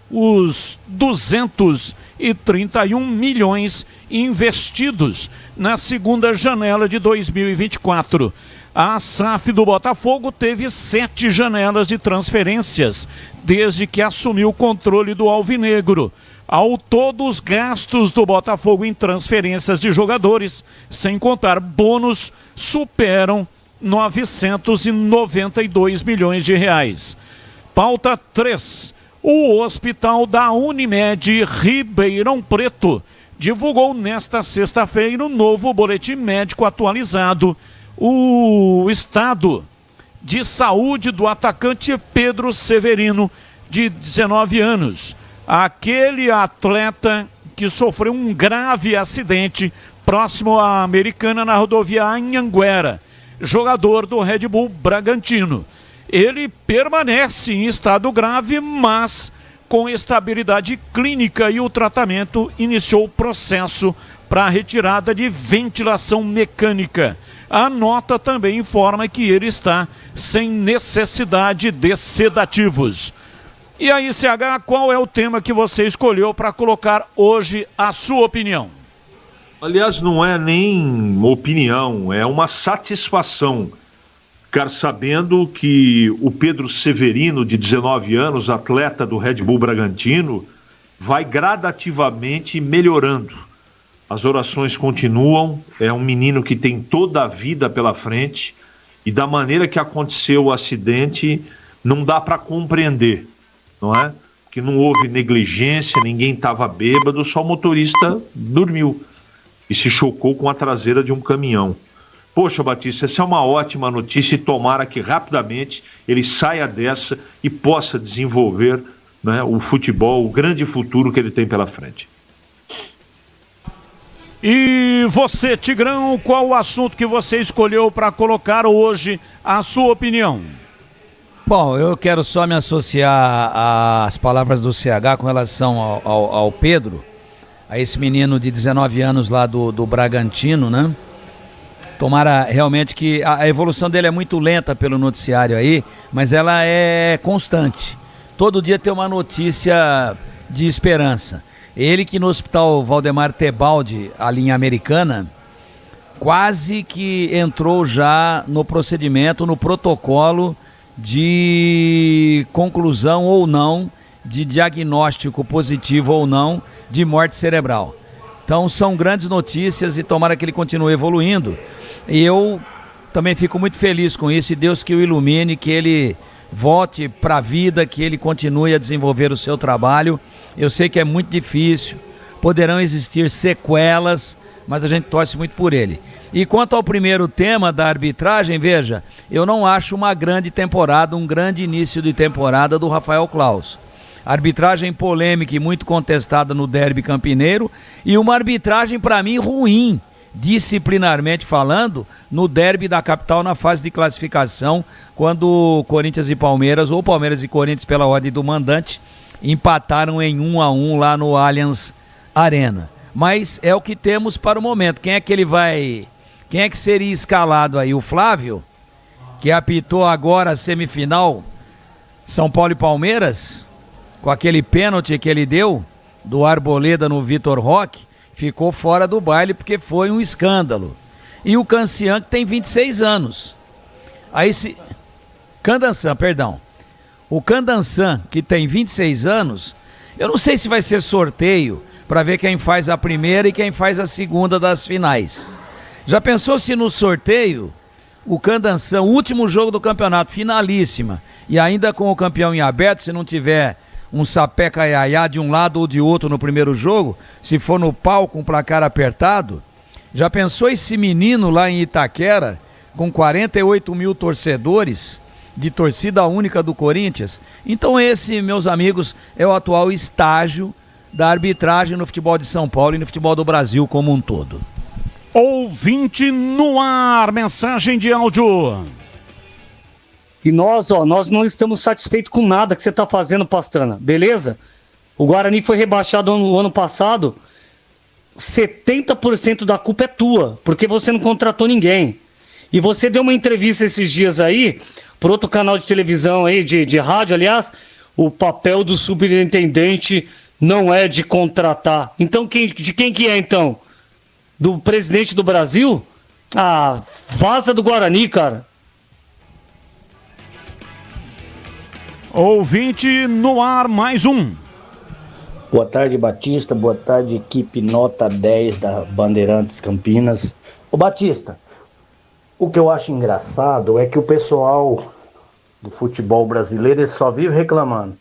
os 231 milhões investidos na segunda janela de 2024. A SAF do Botafogo teve 7 janelas de transferências desde que assumiu o controle do Alvinegro. Ao todo, os gastos do Botafogo em transferências de jogadores, sem contar bônus, superam 992 milhões de reais. Pauta 3. O Hospital da Unimed Ribeirão Preto divulgou nesta sexta-feira um novo boletim médico atualizado. O estado de saúde do atacante Pedro Severino, de 19 anos. Aquele atleta que sofreu um grave acidente próximo à Americana, na rodovia Anhanguera. jogador do Red Bull Bragantino. Ele permanece em estado grave, mas com estabilidade clínica, e o tratamento iniciou o processo para a retirada de ventilação mecânica. A nota também informa que ele está sem necessidade de sedativos. E aí, CH, qual é o tema que você escolheu para colocar hoje a sua opinião? Aliás, não é nem opinião, é uma satisfação. Ficar sabendo que o Pedro Severino, de 19 anos, atleta do Red Bull Bragantino, vai gradativamente melhorando. As orações continuam, é um menino que tem toda a vida pela frente, e da maneira que aconteceu o acidente, não dá para compreender, não é? Que não houve negligência, ninguém estava bêbado, só o motorista dormiu e se chocou com a traseira de um caminhão. Poxa, Batista, essa é uma ótima notícia, e tomara que rapidamente ele saia dessa e possa desenvolver, né, o futebol, o grande futuro que ele tem pela frente. E você, Tigrão, qual o assunto que você escolheu para colocar hoje a sua opinião? Bom, eu quero só me associar às palavras do CH com relação ao Pedro, a esse menino de 19 anos lá do Bragantino, né? Tomara realmente que a evolução dele é muito lenta pelo noticiário aí, mas ela é constante. Todo dia tem uma notícia de esperança. Ele que no Hospital Valdemar Tebaldi, ali em Americana, quase que entrou já no procedimento, no protocolo de conclusão ou não, de diagnóstico positivo ou não, de morte cerebral. Então são grandes notícias e tomara que ele continue evoluindo. E eu também fico muito feliz com isso, e Deus que o ilumine, que ele volte para a vida, que ele continue a desenvolver o seu trabalho. Eu sei que é muito difícil, poderão existir sequelas, mas a gente torce muito por ele. E quanto ao primeiro tema da arbitragem, veja, eu não acho uma grande temporada, um grande início de temporada do Rafael Claus. Arbitragem polêmica e muito contestada no derby campineiro, e uma arbitragem para mim ruim, disciplinarmente falando, no derby da capital na fase de classificação, quando Corinthians e Palmeiras, ou Palmeiras e Corinthians pela ordem do mandante, empataram em 1-1 lá no Allianz Arena. Mas é o que temos para o momento. Quem é que seria escalado aí? O Flávio, que apitou agora a semifinal São Paulo e Palmeiras, com aquele pênalti que ele deu do Arboleda no Vitor Roque, ficou fora do baile porque foi um escândalo. E o Cancian, que tem 26 anos. Aí se... Candansan, perdão. O Candansan, que tem 26 anos, eu não sei se vai ser sorteio para ver quem faz a primeira e quem faz a segunda das finais. Já pensou se no sorteio o Candansan, o último jogo do campeonato, finalíssima, e ainda com o campeão em aberto, se não tiver um sapé caiaiá de um lado ou de outro no primeiro jogo, se for no palco, um placar apertado, já pensou esse menino lá em Itaquera, com 48 mil torcedores, de torcida única do Corinthians? Então esse, meus amigos, é o atual estágio da arbitragem no futebol de São Paulo e no futebol do Brasil como um todo. Ouvinte no ar, mensagem de áudio. E nós não estamos satisfeitos com nada que você está fazendo, Pastana, beleza? O Guarani foi rebaixado no ano passado, 70% da culpa é tua, porque você não contratou ninguém. E você deu uma entrevista esses dias aí, por outro canal de televisão aí, de rádio, aliás, o papel do superintendente não é de contratar. Então, de quem que é, então? Do presidente do Brasil? Ah, vaza do Guarani, cara. Ouvinte no ar, mais um. Boa tarde, Batista. Boa tarde, equipe nota 10 da Bandeirantes Campinas. Ô, Batista, o que eu acho engraçado é que o pessoal do futebol brasileiro eles só vive reclamando.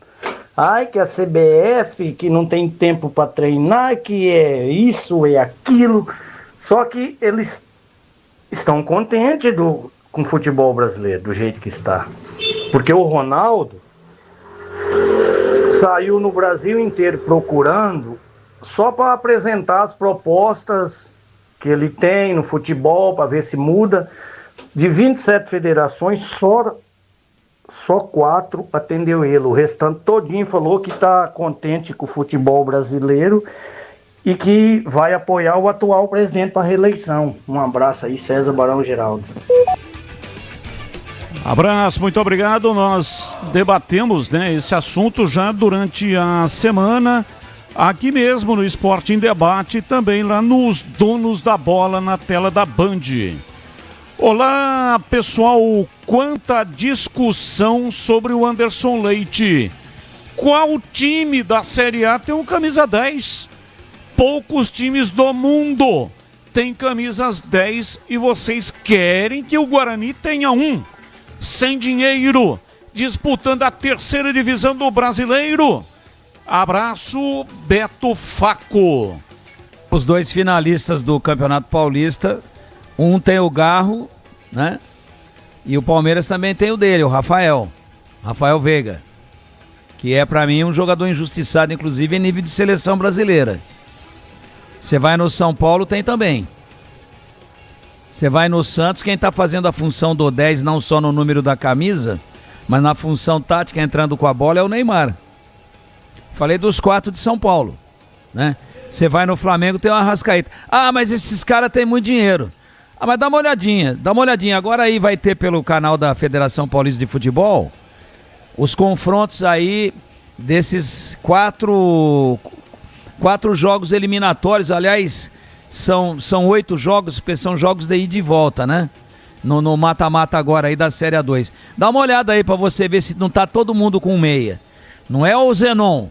Ai, que a CBF, que não tem tempo para treinar, que é isso, é aquilo. Só que eles estão contentes com o futebol brasileiro, do jeito que está. Porque o Ronaldo saiu no Brasil inteiro procurando só para apresentar as propostas que ele tem no futebol, para ver se muda. De 27 federações, só 4 atendeu ele. O restante todinho falou que está contente com o futebol brasileiro e que vai apoiar o atual presidente para a reeleição. Um abraço aí, César Barão Geraldo. Abraço, muito obrigado. Nós debatemos, né, esse assunto já durante a semana, aqui mesmo no Esporte em Debate, também lá nos Donos da Bola, na tela da Band. Olá, pessoal, quanta discussão sobre o Anderson Leite. Qual time da Série A tem um camisa 10? Poucos times do mundo têm camisas 10 e vocês querem que o Guarani tenha um. Sem dinheiro, disputando a 3ª divisão do Brasileiro. Abraço, Beto Faco. Os 2 finalistas do Campeonato Paulista, um tem o Garro, né? E o Palmeiras também tem o dele, o Rafael Veiga, que é pra mim um jogador injustiçado, inclusive em nível de seleção brasileira. Você vai no São Paulo, tem também. Você vai no Santos, quem tá fazendo a função do 10, não só no número da camisa, mas na função tática, entrando com a bola, é o Neymar. Falei dos 4 de São Paulo, né? Você vai no Flamengo, tem o Arrascaeta. Ah, mas esses caras têm muito dinheiro. Ah, mas dá uma olhadinha. Agora aí vai ter pelo canal da Federação Paulista de Futebol os confrontos aí desses 4 jogos eliminatórios. Aliás, são 8 jogos, porque são jogos de ida e volta, né? No mata-mata agora aí da Série A2. Dá uma olhada aí pra você ver se não tá todo mundo com meia. Não é o Zenon,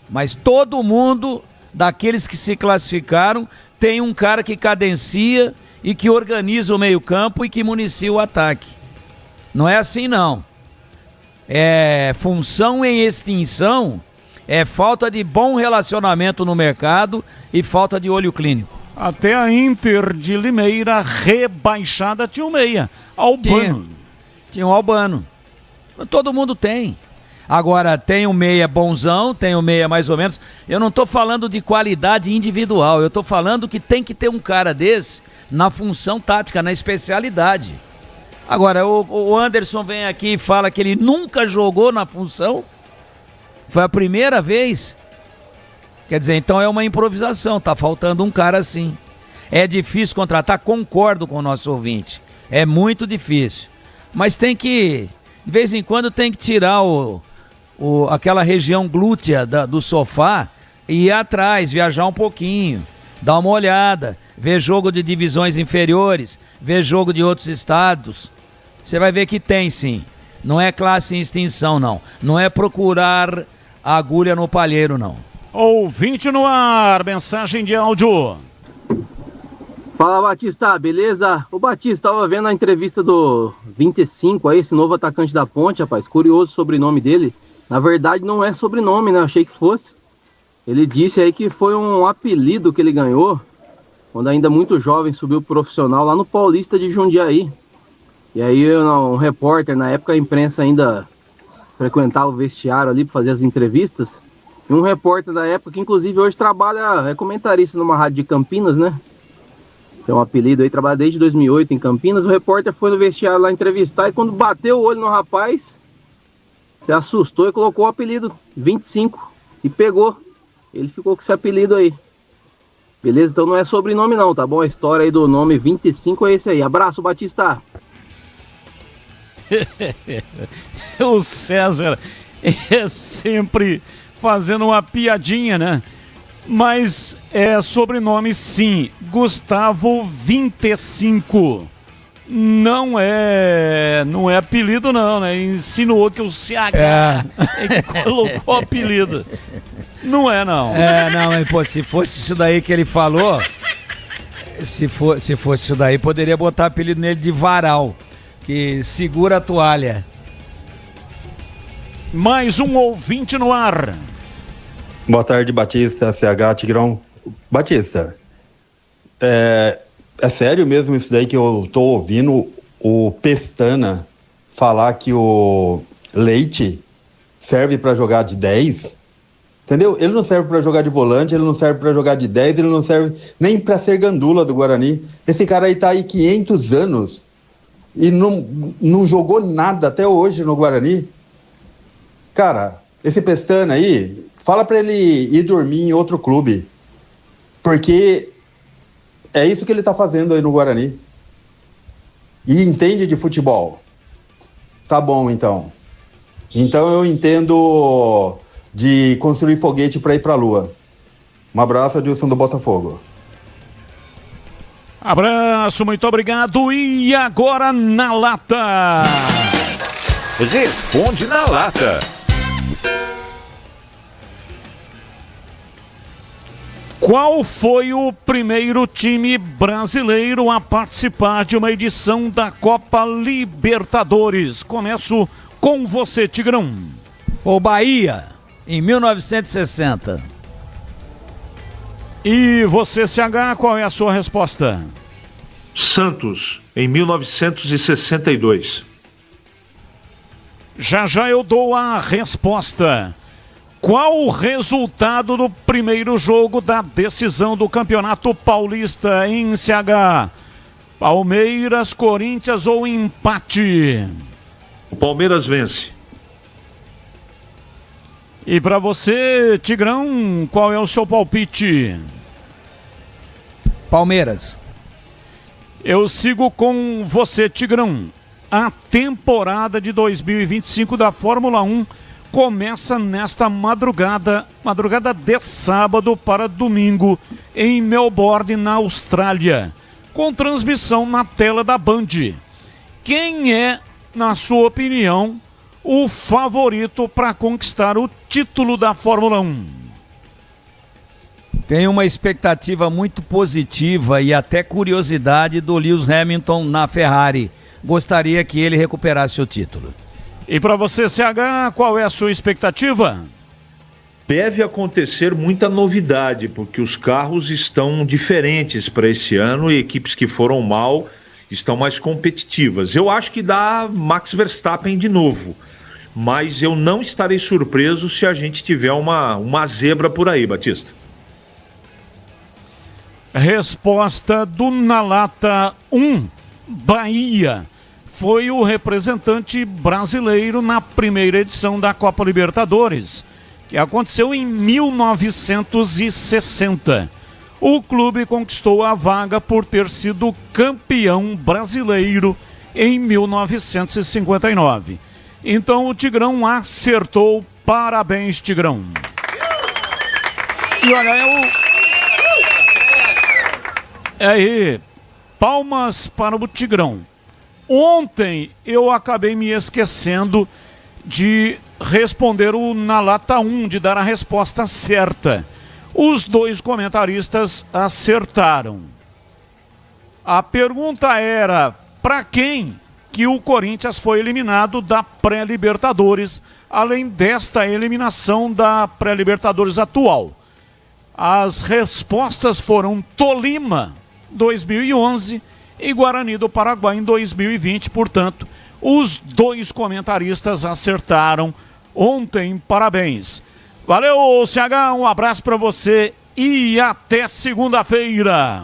mas todo mundo daqueles que se classificaram tem um cara que cadencia e que organiza o meio-campo e que municia o ataque. Não é assim, não. É função em extinção, é falta de bom relacionamento no mercado e falta de olho clínico. Até a Inter de Limeira, rebaixada, tinha um meia, Albano. Tinha um Albano. Todo mundo tem. Agora, tem um meia bonzão, tem um meia mais ou menos. Eu não estou falando de qualidade individual, eu estou falando que tem que ter um cara desse na função tática, na especialidade. Agora, o Anderson vem aqui e fala que ele nunca jogou na função. Foi a primeira vez. Quer dizer, então é uma improvisação, tá faltando um cara assim. É difícil contratar, concordo com o nosso ouvinte. É muito difícil. Mas tem que, de vez em quando, tem que tirar aquela região glútea do sofá e ir atrás, viajar um pouquinho, dar uma olhada, ver jogo de divisões inferiores, ver jogo de outros estados. Você vai ver que tem sim. Não é classe em extinção, não. Não é procurar a agulha no palheiro, não. Ouvinte no ar, mensagem de áudio. Fala, Batista, beleza? Ô Batista, tava vendo a entrevista do 25 aí, esse novo atacante da Ponte, rapaz. Curioso o sobrenome dele. Na verdade não é sobrenome, né? Achei que fosse. Ele disse aí que foi um apelido que ele ganhou quando ainda muito jovem subiu pro profissional lá no Paulista de Jundiaí. E aí um repórter, na época a imprensa ainda frequentava o vestiário ali para fazer as entrevistas. E um repórter da época, que inclusive hoje trabalha, é comentarista numa rádio de Campinas, né? Tem um apelido aí, trabalha desde 2008 em Campinas. O repórter foi no vestiário lá entrevistar e quando bateu o olho no rapaz, se assustou e colocou o apelido 25 e pegou. Ele ficou com esse apelido aí. Beleza? Então não é sobrenome não, tá bom? A história aí do nome 25 é esse aí. Abraço, Batista! O César é sempre fazendo uma piadinha, né? Mas é sobrenome sim, Gustavo 25. Não é apelido não, né? Insinuou que o CH é que colocou apelido. Não é não. Não, mas pô, se fosse isso daí que ele falou, se fosse isso daí, poderia botar apelido nele de Varal, que segura a toalha. Mais um ouvinte no ar. Boa tarde, Batista, CH, Tigrão. Batista, é sério mesmo isso daí que eu tô ouvindo o Pestana falar que o Leite serve para jogar de 10? Entendeu? Ele não serve para jogar de volante, ele não serve para jogar de 10, ele não serve nem para ser gandula do Guarani. Esse cara aí tá aí 500 anos e não jogou nada até hoje no Guarani. Cara, esse Pestana aí, fala para ele ir dormir em outro clube, porque é isso que ele tá fazendo aí no Guarani. E entende de futebol. Tá bom, então. Então eu entendo de construir foguete para ir para a Lua. Um abraço, Adilson do Botafogo. Abraço, muito obrigado. E agora na lata. Responde na lata. Qual foi o primeiro time brasileiro a participar de uma edição da Copa Libertadores? Começo com você, Tigrão. Foi o Bahia, em 1960. E você, CH, qual é a sua resposta? Santos, em 1962. Já eu dou a resposta. Qual o resultado do primeiro jogo da decisão do Campeonato Paulista em CH? Palmeiras, Corinthians ou empate? O Palmeiras vence. E para você, Tigrão, qual é o seu palpite? Palmeiras. Eu sigo com você, Tigrão. A temporada de 2025 da Fórmula 1 começa nesta madrugada de sábado para domingo, em Melbourne, na Austrália, com transmissão na tela da Band. Quem é, na sua opinião, o favorito para conquistar o título da Fórmula 1? Tem uma expectativa muito positiva e até curiosidade do Lewis Hamilton na Ferrari. Gostaria que ele recuperasse o título. E para você, CH, qual é a sua expectativa? Deve acontecer muita novidade, porque os carros estão diferentes para esse ano e equipes que foram mal estão mais competitivas. Eu acho que dá Max Verstappen de novo, mas eu não estarei surpreso se a gente tiver uma zebra por aí, Batista. Resposta do Na Lata 1, Bahia. Foi o representante brasileiro na primeira edição da Copa Libertadores, que aconteceu em 1960. O clube conquistou a vaga por ter sido campeão brasileiro em 1959. Então o Tigrão acertou. Parabéns, Tigrão. E olha, aí, palmas para o Tigrão. Ontem eu acabei me esquecendo de responder o Na Lata 1, de dar a resposta certa. Os dois comentaristas acertaram. A pergunta era: para quem que o Corinthians foi eliminado da pré-Libertadores, além desta eliminação da pré-Libertadores atual? As respostas foram Tolima, 2011, e Guarani do Paraguai em 2020, portanto, os dois comentaristas acertaram ontem. Parabéns. Valeu, CH, um abraço para você e até segunda-feira.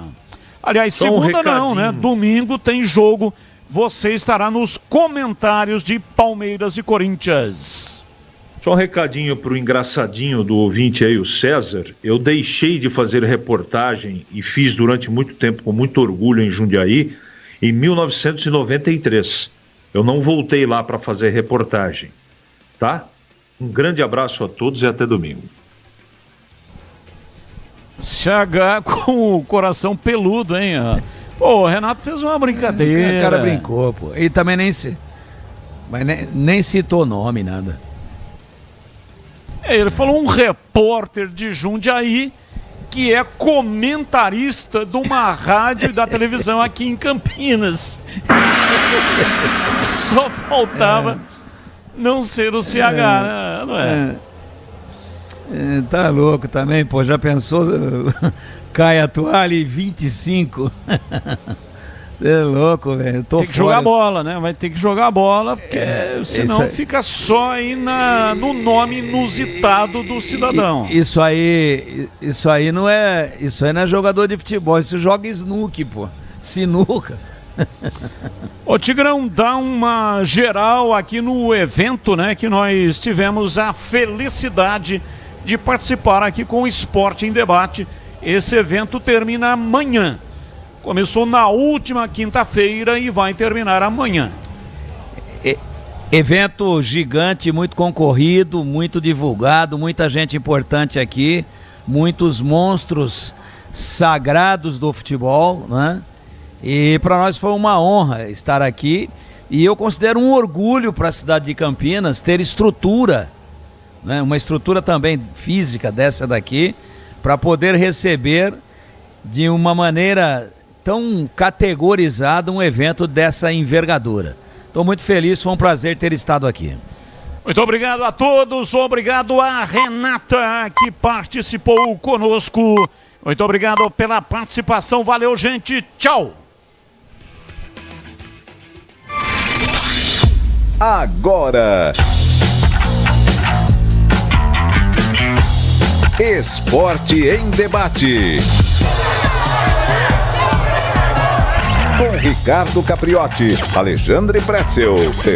Aliás, segunda não, né? Domingo tem jogo. Você estará nos comentários de Palmeiras e Corinthians. Só um recadinho pro engraçadinho do ouvinte aí, o César. Eu deixei de fazer reportagem e fiz durante muito tempo, com muito orgulho, em Jundiaí, em 1993. Eu não voltei lá para fazer reportagem, tá? Um grande abraço a todos e até domingo. CH com o coração peludo, hein? Pô, o Renato fez uma brincadeira. O cara brincou, pô. E também nem citou nome, nada. Ele falou um repórter de Jundiaí que é comentarista de uma rádio e da televisão aqui em Campinas. Só faltava não ser o CH, né? Não é? Tá louco também, pô. Já pensou? Cai a toalha e 25. É louco, velho. Tem que jogar bola, né? Vai ter que jogar bola, porque senão fica só aí no nome inusitado do cidadão. Isso aí não é jogador de futebol, isso joga snooker, pô. Sinuca. Ô Tigrão, dá uma geral aqui no evento, né? Que nós tivemos a felicidade de participar aqui com o Esporte em Debate. Esse evento termina amanhã. Começou na última quinta-feira e vai terminar amanhã. Evento gigante, muito concorrido, muito divulgado, muita gente importante aqui, muitos monstros sagrados do futebol, né? E para nós foi uma honra estar aqui e eu considero um orgulho para a cidade de Campinas ter estrutura, né? Uma estrutura também física dessa daqui, para poder receber de uma maneira tão categorizada um evento dessa envergadura. Estou muito feliz, foi um prazer ter estado aqui. Muito obrigado a todos, obrigado a Renata que participou conosco. Muito obrigado pela participação, valeu gente, tchau! Agora, Esporte em Debate. Com Ricardo Capriotti, Alexandre Pretzel.